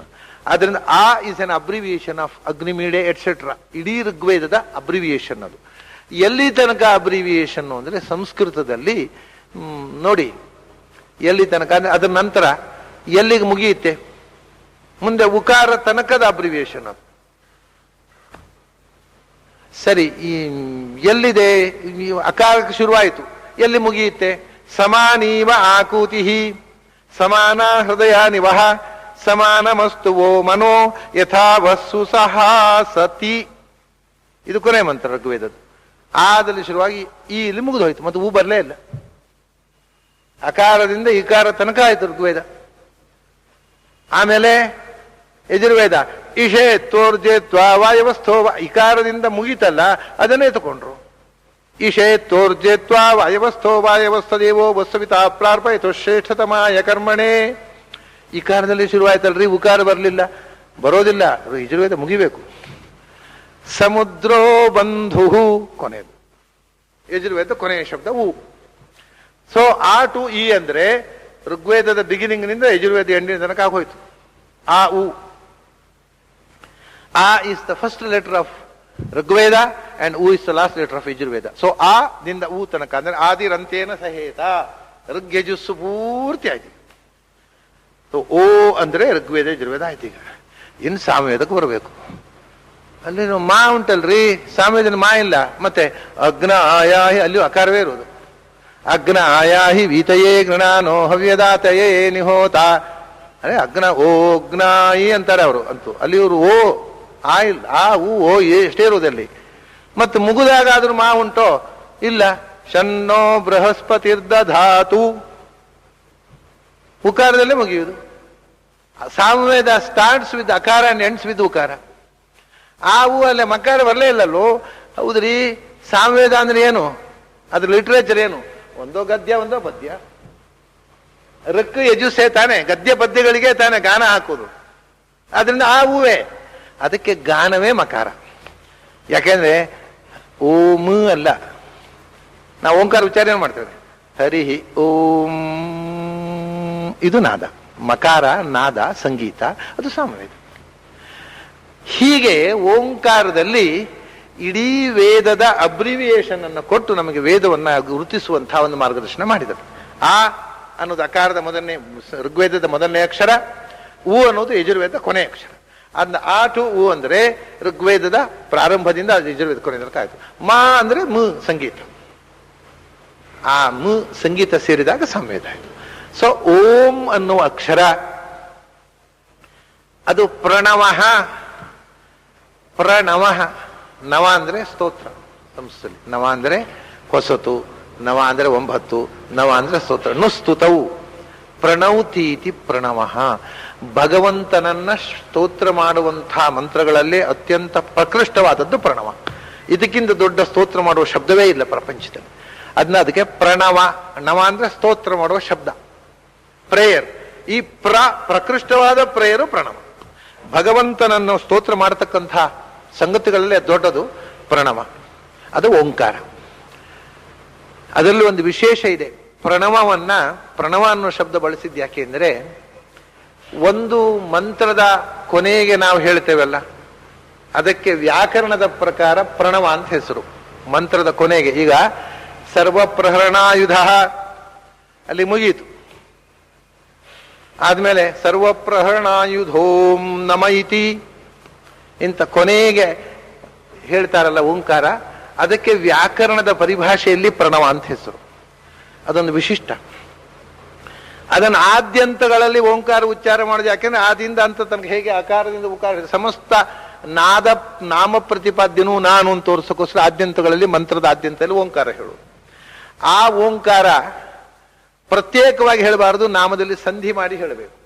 ಆದ್ರಿಂದ ಆ ಇಸ್ ಅನ್ ಅಬ್ರಿವಿಯೇಷನ್ ಆಫ್ ಅಗ್ನಿಮೀಡೆ ಎಟ್ಸೆಟ್ರಾ. ಇಡೀ ಋಗ್ವೇದದ ಅಬ್ರಿವಿಯೇಷನ್ ಅದು. ಎಲ್ಲಿ ತನಕ ಅಬ್ರಿವಿಯೇಷನ್ ಅಂದ್ರೆ ಸಂಸ್ಕೃತದಲ್ಲಿ ನೋಡಿ, ಎಲ್ಲಿ ತನಕ ಅಂದ್ರೆ ಅದರ ನಂತರ ಎಲ್ಲಿಗೆ ಮುಗಿಯುತ್ತೆ, ಮುಂದೆ ಉಕಾರ ತನಕದ ಅಬ್ರಿವಿಯೇಷನ್ ಅದು. ಸರಿ, ಈ ಎಲ್ಲಿದೆ? ಅಕಾರಕ್ಕೆ ಶುರುವಾಯಿತು, ಎಲ್ಲಿ ಮುಗಿಯುತ್ತೆ? ಸಮಾನೀವ ಆಕೂತಿ ಸಮಾನ ಹೃದಯ ನಿವಹ ಸಮಾನಮಸ್ತುವೋ ಮನೋ ಯಥಾವಸ್ಸು ಸಹಾ ಸತಿ. ಇದು ಕೊನೆ ಮಂತ್ರ ಋಗ್ವೇದದ್ದು. ಆದಲ್ಲಿ ಶುರುವಾಗಿ ಈ ಇಲ್ಲಿ ಮುಗಿದು ಹೋಯ್ತು, ಮತ್ತೆ ಹೂ ಬರಲೇ ಇಲ್ಲ. ಅಕಾರದಿಂದ ಇಕಾರ ತನಕ ಆಯ್ತು ಋಗ್ವೇದ. ಆಮೇಲೆ ಯಜುರ್ವೇದ ಇಷೇ ತ್ವರ್ಜೆ ತ್ವಾ ವಾಯವಸ್ಥೋ ಇಕಾರದಿಂದ ಮುಗೀತಲ್ಲ, ಅದನ್ನೇ ತಗೊಂಡ್ರು. ಈಶೇತ್ತೋರ್ಜೇತ್ವಾ ವಾಯವಸ್ಥೋ ವಾಯವಸ್ಥದೇವೋ ವಸ್ಸವಿತಾ ಪ್ರಾರ್ಪಯಿತು ಶ್ರೇಷ್ಠತಮಾಯ ಕರ್ಮಣೆ. ಈ ಕಾಲದಲ್ಲಿ ಶುರುವಾಯ್ತಲ್ರಿ, ಉಕಾರ ಬರಲಿಲ್ಲ, ಬರೋದಿಲ್ಲ. ಯಜುರ್ವೇದ ಮುಗಿಬೇಕು. ಸಮುದ್ರೋ ಬಂಧು ಕೊನೆಯದು, ಯಜುರ್ವೇದ ಕೊನೆಯ ಶಬ್ದ ಉ. ಸೊ ಆ ಟು ಇ ಅಂದ್ರೆ ಋಗ್ವೇದದ ಬಿಗಿನಿಂಗ್ ನಿಂದ ಯಜುರ್ವೇದ ಎಂಡಿನ ತನಕ ಆಗೋಯ್ತು. ಆ ಉ. ಆ is the first letter of Rigveda and ಉ is the last letter of Yajurveda. So ಆ ದಿಂದ ಉ ತನಕ ಅಂದ್ರೆ ಆದಿರಂತೇನ ಸಹೇತ, ಋಗ್ಯಜುಸ್ಸು ಪೂರ್ತಿ ಆಯ್ತು. ಸೊ ಓ ಅಂದ್ರೆ ಋಗ್ವೇದ ಯಜುರ್ವೇದ ಆಯ್ತು. ಈಗ ಇನ್ನು ಸಾಮವೇದಕ್ಕೆ ಬರಬೇಕು. ಅಲ್ಲಿ ಮಾ ಉಂಟಲ್ರಿ, ಸಾಮವೇದನ ಮಾ ಇಲ್ಲ. ಮತ್ತೆ ಅಗ್ನ ಆಯಾಹಿ ಅಲ್ಲಿಯೂ ಅಕಾರವೇ ಇರೋದು. ಅಗ್ನ ಆಯಾಹಿ ವೀತಯೇ ಗೃಣಾನೋ ಹವ್ಯದಾತಯೇ ನಿಹೋತ. ಅರೆ ಅಗ್ನ ಓ ಅಗ್ನಾಯಿ ಅಂತಾರೆ ಅವರು. ಅಂತೂ ಅಲ್ಲಿ ಇವರು ಓ ಆ ಇಲ್ಲ, ಆ ಹೂ ಓ ಎಷ್ಟೇ ಇರೋದಲ್ಲಿ. ಮತ್ತೆ ಮುಗಿದಾಗಾದ್ರೂ ಮಾ ಉಂಟೋ? ಇಲ್ಲ. ಶನ್ನೋ ಬೃಹಸ್ಪತಿರ್ಧಾತು ಉಕಾರದಲ್ಲೇ ಮುಗಿಯುವುದು. ಸಾಮವೇದ ಸ್ಟಾರ್ಟ್ಸ್ ವಿತ್ ಅಕಾರ ಅಂಡ್ ಎಂಡ್ಸ್ ವಿತ್ ಉಕಾರ. ಆ ಹೂ ಅಲ್ಲೇ ಮಕಾರ ಬರಲೇ ಇಲ್ಲಲ್ಲೋ. ಹೌದ್ರಿ, ಸಾಮವೇದ ಅಂದ್ರೆ ಏನು? ಅದ್ರ ಲಿಟ್ರೇಚರ್ ಏನು? ಒಂದೋ ಗದ್ಯ ಒಂದೋ ಪದ್ಯ. ಋಕ್ ಯಜುಸೇ ತಾನೆ, ಗದ್ಯ ಪದ್ಯಗಳಿಗೆ ತಾನೆ ಗಾನ ಹಾಕೋದು. ಆದ್ರಿಂದ ಆ ಹೂವೇ, ಅದಕ್ಕೆ ಗಾನವೇ ಮಕಾರ. ಯಾಕೆಂದ್ರೆ ಓಂ ಅಲ್ಲ. ನಾವು ಓಂಕಾರ ಉಚ್ಚಾರಣೆ ಮಾಡ್ತೇವೆ, ಹರಿಹಿ ಓಂ, ಇದು ನಾದ. ಮಕಾರ ನಾದ ಸಂಗೀತ, ಅದು ಸಾಮವೇದ. ಹೀಗೆ ಓಂಕಾರದಲ್ಲಿ ಇಡೀ ವೇದದ ಅಬ್ರಿವಿಯೇಷನ್ ಅನ್ನು ಕೊಟ್ಟು ನಮಗೆ ವೇದವನ್ನ ಗುರುತಿಸುವಂತಹ ಒಂದು ಮಾರ್ಗದರ್ಶನ ಮಾಡಿದರು. ಆ ಅನ್ನೋದು ಅಕಾರದ ಮೊದಲನೇ, ಋಗ್ವೇದದ ಮೊದಲನೇ ಅಕ್ಷರ. ಉ ಅನ್ನೋದು ಯಜುರ್ವೇದ ಕೊನೆಯ ಅಕ್ಷರ. ಅದನ್ನ ಆ ಟು ಉ ಅಂದ್ರೆ ಋಗ್ವೇದದ ಪ್ರಾರಂಭದಿಂದ ಯಜುರ್ವೇದ ಕೊನೆ ತನಕ ಆಯ್ತು. ಮಾ ಅಂದ್ರೆ ಮ ಸಂಗೀತ. ಆ ಮ ಸಂಗೀತ ಸೇರಿದಾಗ ಸಾಮವೇದ ಆಯ್ತು. ಸೊ ಓಂ ಅನ್ನುವ ಅಕ್ಷರ ಅದು ಪ್ರಣವಃ. ಪ್ರಣವಃ, ನವ ಅಂದ್ರೆ ಸ್ತೋತ್ರ ಸಂಸ್ಥೆಯಲ್ಲಿ. ನವ ಅಂದ್ರೆ ಹೊಸತು, ನವ ಅಂದ್ರೆ 9, ನವ ಅಂದ್ರೆ ಸ್ತೋತ್ರ. ನುಸ್ತುತವು ಪ್ರಣೌತೀತಿ ಪ್ರಣವಃ. ಭಗವಂತನನ್ನ ಸ್ತೋತ್ರ ಮಾಡುವಂತಹ ಮಂತ್ರಗಳಲ್ಲಿ ಅತ್ಯಂತ ಪ್ರಕೃಷ್ಟವಾದದ್ದು ಪ್ರಣವ. ಇದಕ್ಕಿಂತ ದೊಡ್ಡ ಸ್ತೋತ್ರ ಮಾಡುವ ಶಬ್ದವೇ ಇಲ್ಲ ಪ್ರಪಂಚದಲ್ಲಿ. ಅದಕ್ಕೆ ಪ್ರಣವ. ನವ ಅಂದ್ರೆ ಸ್ತೋತ್ರ ಮಾಡುವ ಶಬ್ದ, ಪ್ರೇಯರ್. ಈ ಪ್ರಕೃಷ್ಟವಾದ ಪ್ರೇಯರು ಪ್ರಣವ. ಭಗವಂತನನ್ನು ಸ್ತೋತ್ರ ಮಾಡತಕ್ಕಂಥ ಸಂಗತಿಗಳಲ್ಲೇ ದೊಡ್ಡದು ಪ್ರಣವ, ಅದು ಓಂಕಾರ. ಅದರಲ್ಲಿ ಒಂದು ವಿಶೇಷ ಇದೆ. ಪ್ರಣವ ಅನ್ನೋ ಶಬ್ದ ಬಳಸಿದ್ದು ಯಾಕೆ ಅಂದರೆ, ಒಂದು ಮಂತ್ರದ ಕೊನೆಗೆ ನಾವು ಹೇಳ್ತೇವಲ್ಲ, ಅದಕ್ಕೆ ವ್ಯಾಕರಣದ ಪ್ರಕಾರ ಪ್ರಣವ ಅಂತ ಹೆಸರು. ಮಂತ್ರದ ಕೊನೆಗೆ ಈಗ ಸರ್ವಪ್ರಹರಣಾಯುಧ ಅಲ್ಲಿ ಮುಗಿಯಿತು. ಆದ್ಮೇಲೆ ಸರ್ವಪ್ರಹರಣಾಯುಧೋಂ ನಮ ಇತಿ ಇಂಥ ಕೊನೆಗೆ ಹೇಳ್ತಾರಲ್ಲ ಓಂಕಾರ, ಅದಕ್ಕೆ ವ್ಯಾಕರಣದ ಪರಿಭಾಷೆಯಲ್ಲಿ ಪ್ರಣವ ಅಂತ ಹೆಸರು. ಅದೊಂದು ವಿಶಿಷ್ಟ. ಅದನ್ನು ಆದ್ಯಂತಗಳಲ್ಲಿ ಓಂಕಾರ ಉಚ್ಚಾರ ಮಾಡೋದು. ಯಾಕೆಂದ್ರೆ ಆದಿಂದ ಅಂತ ತನಗೆ ಹೇಗೆ ಆಕಾರದಿಂದ ಉಕಾರ ಸಮಸ್ತ ನಾದ ನಾಮ ಪ್ರತಿಪಾದ್ಯನು ನಾನು ಅಂತ ತೋರಿಸೋಕ್ಕೋಸ್ಕರ ಆದ್ಯಂತಗಳಲ್ಲಿ ಮಂತ್ರದ ಆದ್ಯಂತದಲ್ಲಿ ಓಂಕಾರ ಹೇಳು. ಆ ಓಂಕಾರ ಪ್ರತ್ಯೇಕವಾಗಿ ಹೇಳಬಾರದು, ನಾಮದಲ್ಲಿ ಸಂಧಿ ಮಾಡಿ ಹೇಳಬೇಕು.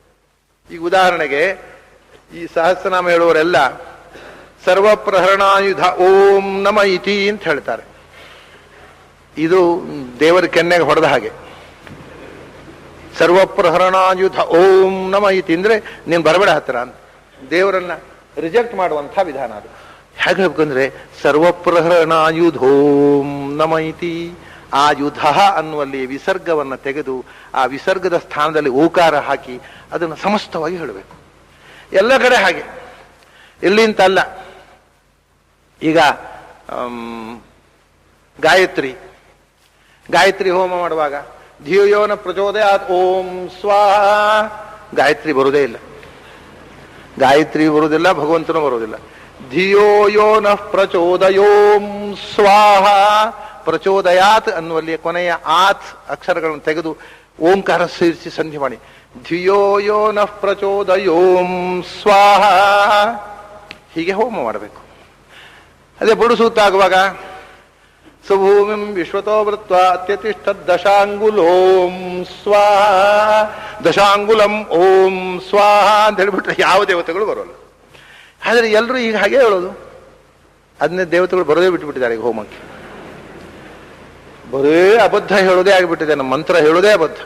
ಈಗ ಉದಾಹರಣೆಗೆ ಈ ಸಹಸ್ರನಾಮ ಹೇಳುವವರೆಲ್ಲ ಸರ್ವಪ್ರಹರಣಾಯುಧ ಓಂ ನಮ ಇತಿ ಅಂತ ಹೇಳ್ತಾರೆ. ಇದು ದೇವರ ಕೆನ್ನೆಗೆ ಹೊಡೆದ ಹಾಗೆ. ಸರ್ವಪ್ರಹರಣಾಯುಧ ಓಂ ನಮ ಇತಿ ಅಂದ್ರೆ ನೀನು ಬರಬೇಡ ಹತ್ತಿರ ಅಂತ ದೇವರನ್ನ ರಿಜೆಕ್ಟ್ ಮಾಡುವಂಥ ವಿಧಾನ ಅದು. ಹೇಗೆ ಹೇಳ್ಬೇಕಂದ್ರೆ ಸರ್ವಪ್ರಹರಣಾಯುಧೋಂ ನಮ ಇತಿ. ಆ ಯುಧ ಅನ್ನುವಲ್ಲಿ ವಿಸರ್ಗವನ್ನು ತೆಗೆದು ಆ ವಿಸರ್ಗದ ಸ್ಥಾನದಲ್ಲಿ ಓಕಾರ ಹಾಕಿ ಅದನ್ನು ಸಮಸ್ತವಾಗಿ ಹೇಳಬೇಕು. ಎಲ್ಲ ಕಡೆ ಹಾಗೆ, ಇಲ್ಲಿಂತ ಅಲ್ಲ. ಈಗ ಗಾಯತ್ರಿ ಹೋಮ ಮಾಡುವಾಗ ಧಿಯೋನ ಪ್ರಚೋದಯಾತ್ ಓಂ ಸ್ವಾಹ, ಗಾಯತ್ರಿ ಬರುವುದೇ ಇಲ್ಲ. ಗಾಯತ್ರಿ ಬರುವುದಿಲ್ಲ, ಭಗವಂತನೂ ಬರುವುದಿಲ್ಲ. ಧಿಯೋ ಯೋ ನಃ ಪ್ರಚೋದಯೋಂ ಸ್ವಾಹ. ಪ್ರಚೋದಯಾತ್ ಅನ್ನುವಲ್ಲಿ ಕೊನೆಯ ಆತ್ ಅಕ್ಷರಗಳನ್ನು ತೆಗೆದು ಓಂಕಾರ ಸೇರಿಸಿ ಸಂಧಿ ಮಾಡಿ ಧಿಯೋ ಯೋ ನಃ ಪ್ರಚೋದಯೋಂ ಸ್ವಾಹ. ಹೀಗೆ ಹೋಮ ಮಾಡಬೇಕು. ಅದೇ ಬುಡು ಸೂಕ್ತ ಆಗುವಾಗ ಸುಭೂಮಿಂ ವಿಶ್ವತೋ ವೃತ್ವ ಅತ್ಯತಿಷ್ಠ ದಶಾಂಗುಲೋಂ ಸ್ವಾಹ. ದಶಾಂಗುಲಂ ಓಂ ಸ್ವಾಹ ಅಂತ ಹೇಳಿಬಿಟ್ರೆ ಯಾವ ದೇವತೆಗಳು ಬರೋಲ್ಲ. ಆದರೆ ಎಲ್ಲರೂ ಈಗ ಹಾಗೆ ಹೇಳೋದು. ಅದನ್ನೇ ದೇವತೆಗಳು ಬರೋದೇ ಬಿಟ್ಟುಬಿಟ್ಟಿದ್ದಾರೆ ಈಗ ಹೋಮಕ್ಕೆ. ಬರೇ ಅಬದ್ಧ ಹೇಳೋದೇ ಆಗಿಬಿಟ್ಟಿದೆ, ನಮ್ಮ ಮಂತ್ರ ಹೇಳೋದೇ ಅಬದ್ಧ.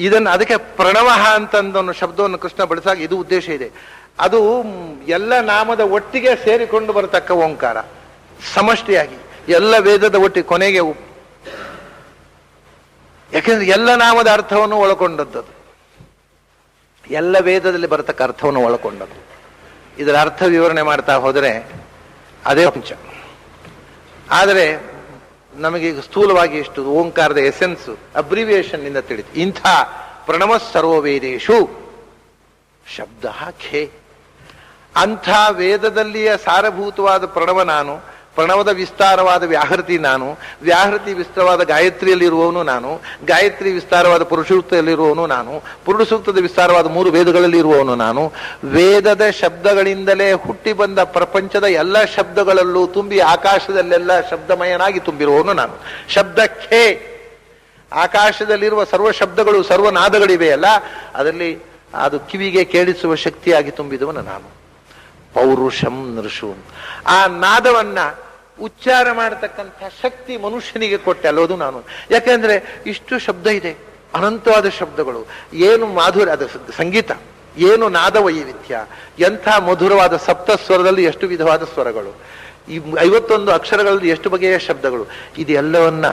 ಇದನ್ನು ಅದಕ್ಕೆ ಪ್ರಣವ ಅಂತಂದನ್ನು ಶಬ್ದವನ್ನು ಕೃಷ್ಣ ಬಳಸಾಗ ಇದು ಉದ್ದೇಶ ಇದೆ. ಅದು ಎಲ್ಲ ನಾಮದ ಒಟ್ಟಿಗೆ ಸೇರಿಕೊಂಡು ಬರತಕ್ಕ ಓಂಕಾರ, ಸಮಷ್ಟಿಯಾಗಿ ಎಲ್ಲ ವೇದದ ಒಟ್ಟಿಗೆ ಕೊನೆಗೆ ಯಾಕೆಂದ್ರೆ ಎಲ್ಲ ನಾಮದ ಅರ್ಥವನ್ನು ಒಳಗೊಂಡದ್ದು, ಎಲ್ಲ ವೇದದಲ್ಲಿ ಬರತಕ್ಕ ಅರ್ಥವನ್ನು ಒಳಗೊಂಡದ್ದು. ಇದರ ಅರ್ಥ ವಿವರಣೆ ಮಾಡ್ತಾ ಹೋದರೆ ಅದೇ ಅಂಶ. ಆದರೆ ನಮಗೀಗ ಸ್ಥೂಲವಾಗಿ ಇಷ್ಟು ಓಂಕಾರದ ಎಸೆನ್ಸ್ ಅಬ್ರಿವಿಯೇಷನ್ ನಿಂದ ತಿಳಿತು. ಇಂಥ ಪ್ರಣವ ಸರ್ವವೇದೇಶು ಶಬ್ದ ಖೇ, ಅಂಥ ವೇದದಲ್ಲಿಯ ಸಾರಭೂತವಾದ ಪ್ರಣವ ನಾನು, ಪ್ರಣವದ ವಿಸ್ತಾರವಾದ ವ್ಯಾಹೃತಿ ನಾನು, ವ್ಯಾಹೃತಿ ವಿಸ್ತಾರವಾದ ಗಾಯತ್ರಿಯಲ್ಲಿರುವವನು ನಾನು, ಗಾಯತ್ರಿ ವಿಸ್ತಾರವಾದ ಪುರುಷಸೂಕ್ತದಲ್ಲಿರುವವನು ನಾನು, ಪುರುಷಸೂಕ್ತದ ವಿಸ್ತಾರವಾದ 3 ವೇದಗಳಲ್ಲಿ ಇರುವವನು ನಾನು. ವೇದದ ಶಬ್ದಗಳಿಂದಲೇ ಹುಟ್ಟಿ ಬಂದ ಪ್ರಪಂಚದ ಎಲ್ಲ ಶಬ್ದಗಳಲ್ಲೂ ತುಂಬಿ ಆಕಾಶದಲ್ಲೆಲ್ಲ ಶಬ್ದಮಯನಾಗಿ ತುಂಬಿರುವವನು ನಾನು. ಶಬ್ದಕ್ಕೆ ಆಕಾಶದಲ್ಲಿರುವ ಸರ್ವ ಶಬ್ದಗಳು ಸರ್ವನಾದಗಳಿವೆಯಲ್ಲ, ಅದರಲ್ಲಿ ಅದು ಕಿವಿಗೆ ಕೇಳಿಸುವ ಶಕ್ತಿಯಾಗಿ ತುಂಬಿದವನು ನಾನು. ಪೌರುಷಂ ನೃಷು, ಆ ನಾದವನ್ನ ಉಚ್ಚಾರ ಮಾಡತಕ್ಕಂಥ ಶಕ್ತಿ ಮನುಷ್ಯನಿಗೆ ಕೊಟ್ಟೆ ಅಲ್ಲೋದು ನಾನು. ಯಾಕೆಂದ್ರೆ ಇಷ್ಟು ಶಬ್ದ ಇದೆ, ಅನಂತವಾದ ಶಬ್ದಗಳು, ಏನು ಮಾಧುರ್ಯ, ಅದು ಸಂಗೀತ, ಏನು ನಾದ ವೈವಿಧ್ಯ, ಎಂಥ ಮಧುರವಾದ ಸಪ್ತಸ್ವರದಲ್ಲಿ ಎಷ್ಟು ವಿಧವಾದ ಸ್ವರಗಳು, ಈ 51 ಅಕ್ಷರಗಳಲ್ಲಿ ಎಷ್ಟು ಬಗೆಯ ಶಬ್ದಗಳು. ಇದೆಲ್ಲವನ್ನ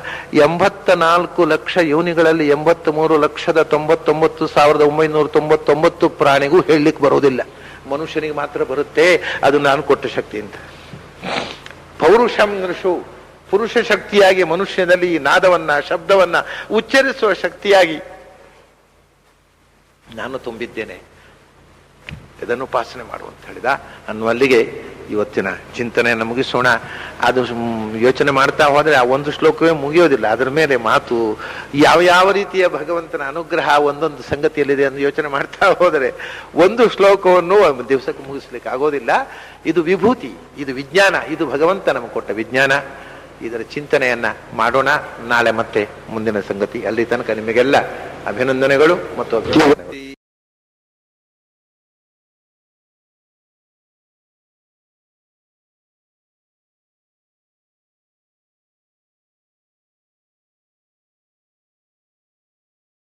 84 ಲಕ್ಷ ಯೋನಿಗಳಲ್ಲಿ 83,99,999 ಪ್ರಾಣಿಗೂ ಹೇಳಲಿಕ್ಕೆ ಬರೋದಿಲ್ಲ, ಮನುಷ್ಯನಿಗೆ ಮಾತ್ರ ಬರುತ್ತೆ. ಅದು ನಾನು ಕೊಟ್ಟ ಶಕ್ತಿ ಅಂತ. ಪೌರುಷಂ ನೃಷು, ಪುರುಷ ಶಕ್ತಿಯಾಗಿ ಮನುಷ್ಯನಲ್ಲಿ ಈ ನಾದವನ್ನ ಶಬ್ದವನ್ನ ಉಚ್ಚರಿಸುವ ಶಕ್ತಿಯಾಗಿ ನಾನು ತುಂಬಿದ್ದೇನೆ, ಇದನ್ನು ಉಪಾಸನೆ ಮಾಡುವಂತ ಹೇಳಿದ ಅನ್ನುವಲ್ಲಿಗೆ ಇವತ್ತಿನ ಚಿಂತನೆಯನ್ನು ಮುಗಿಸೋಣ. ಅದು ಯೋಚನೆ ಮಾಡ್ತಾ ಹೋದ್ರೆ ಆ ಒಂದು ಶ್ಲೋಕವೇ ಮುಗಿಯೋದಿಲ್ಲ, ಅದರ ಮೇಲೆ ಮಾತು ಯಾವ ಯಾವ ರೀತಿಯ ಭಗವಂತನ ಅನುಗ್ರಹ ಒಂದೊಂದು ಸಂಗತಿಯಲ್ಲಿದೆ ಅಂತ ಯೋಚನೆ ಮಾಡ್ತಾ ಹೋದರೆ ಒಂದು ಶ್ಲೋಕವನ್ನು ಒಂದು ದಿವಸಕ್ಕೆ ಮುಗಿಸ್ಲಿಕ್ಕೆ ಆಗೋದಿಲ್ಲ. ಇದು ವಿಭೂತಿ, ಇದು ವಿಜ್ಞಾನ, ಇದು ಭಗವಂತ ನಮಗೆ ಕೊಟ್ಟ ವಿಜ್ಞಾನ. ಇದರ ಚಿಂತನೆಯನ್ನ ಮಾಡೋಣ. ನಾಳೆ ಮತ್ತೆ ಮುಂದಿನ ಸಂಗತಿ. ಅಲ್ಲಿ ತನಕ ನಿಮಗೆಲ್ಲ ಅಭಿನಂದನೆಗಳು ಮತ್ತು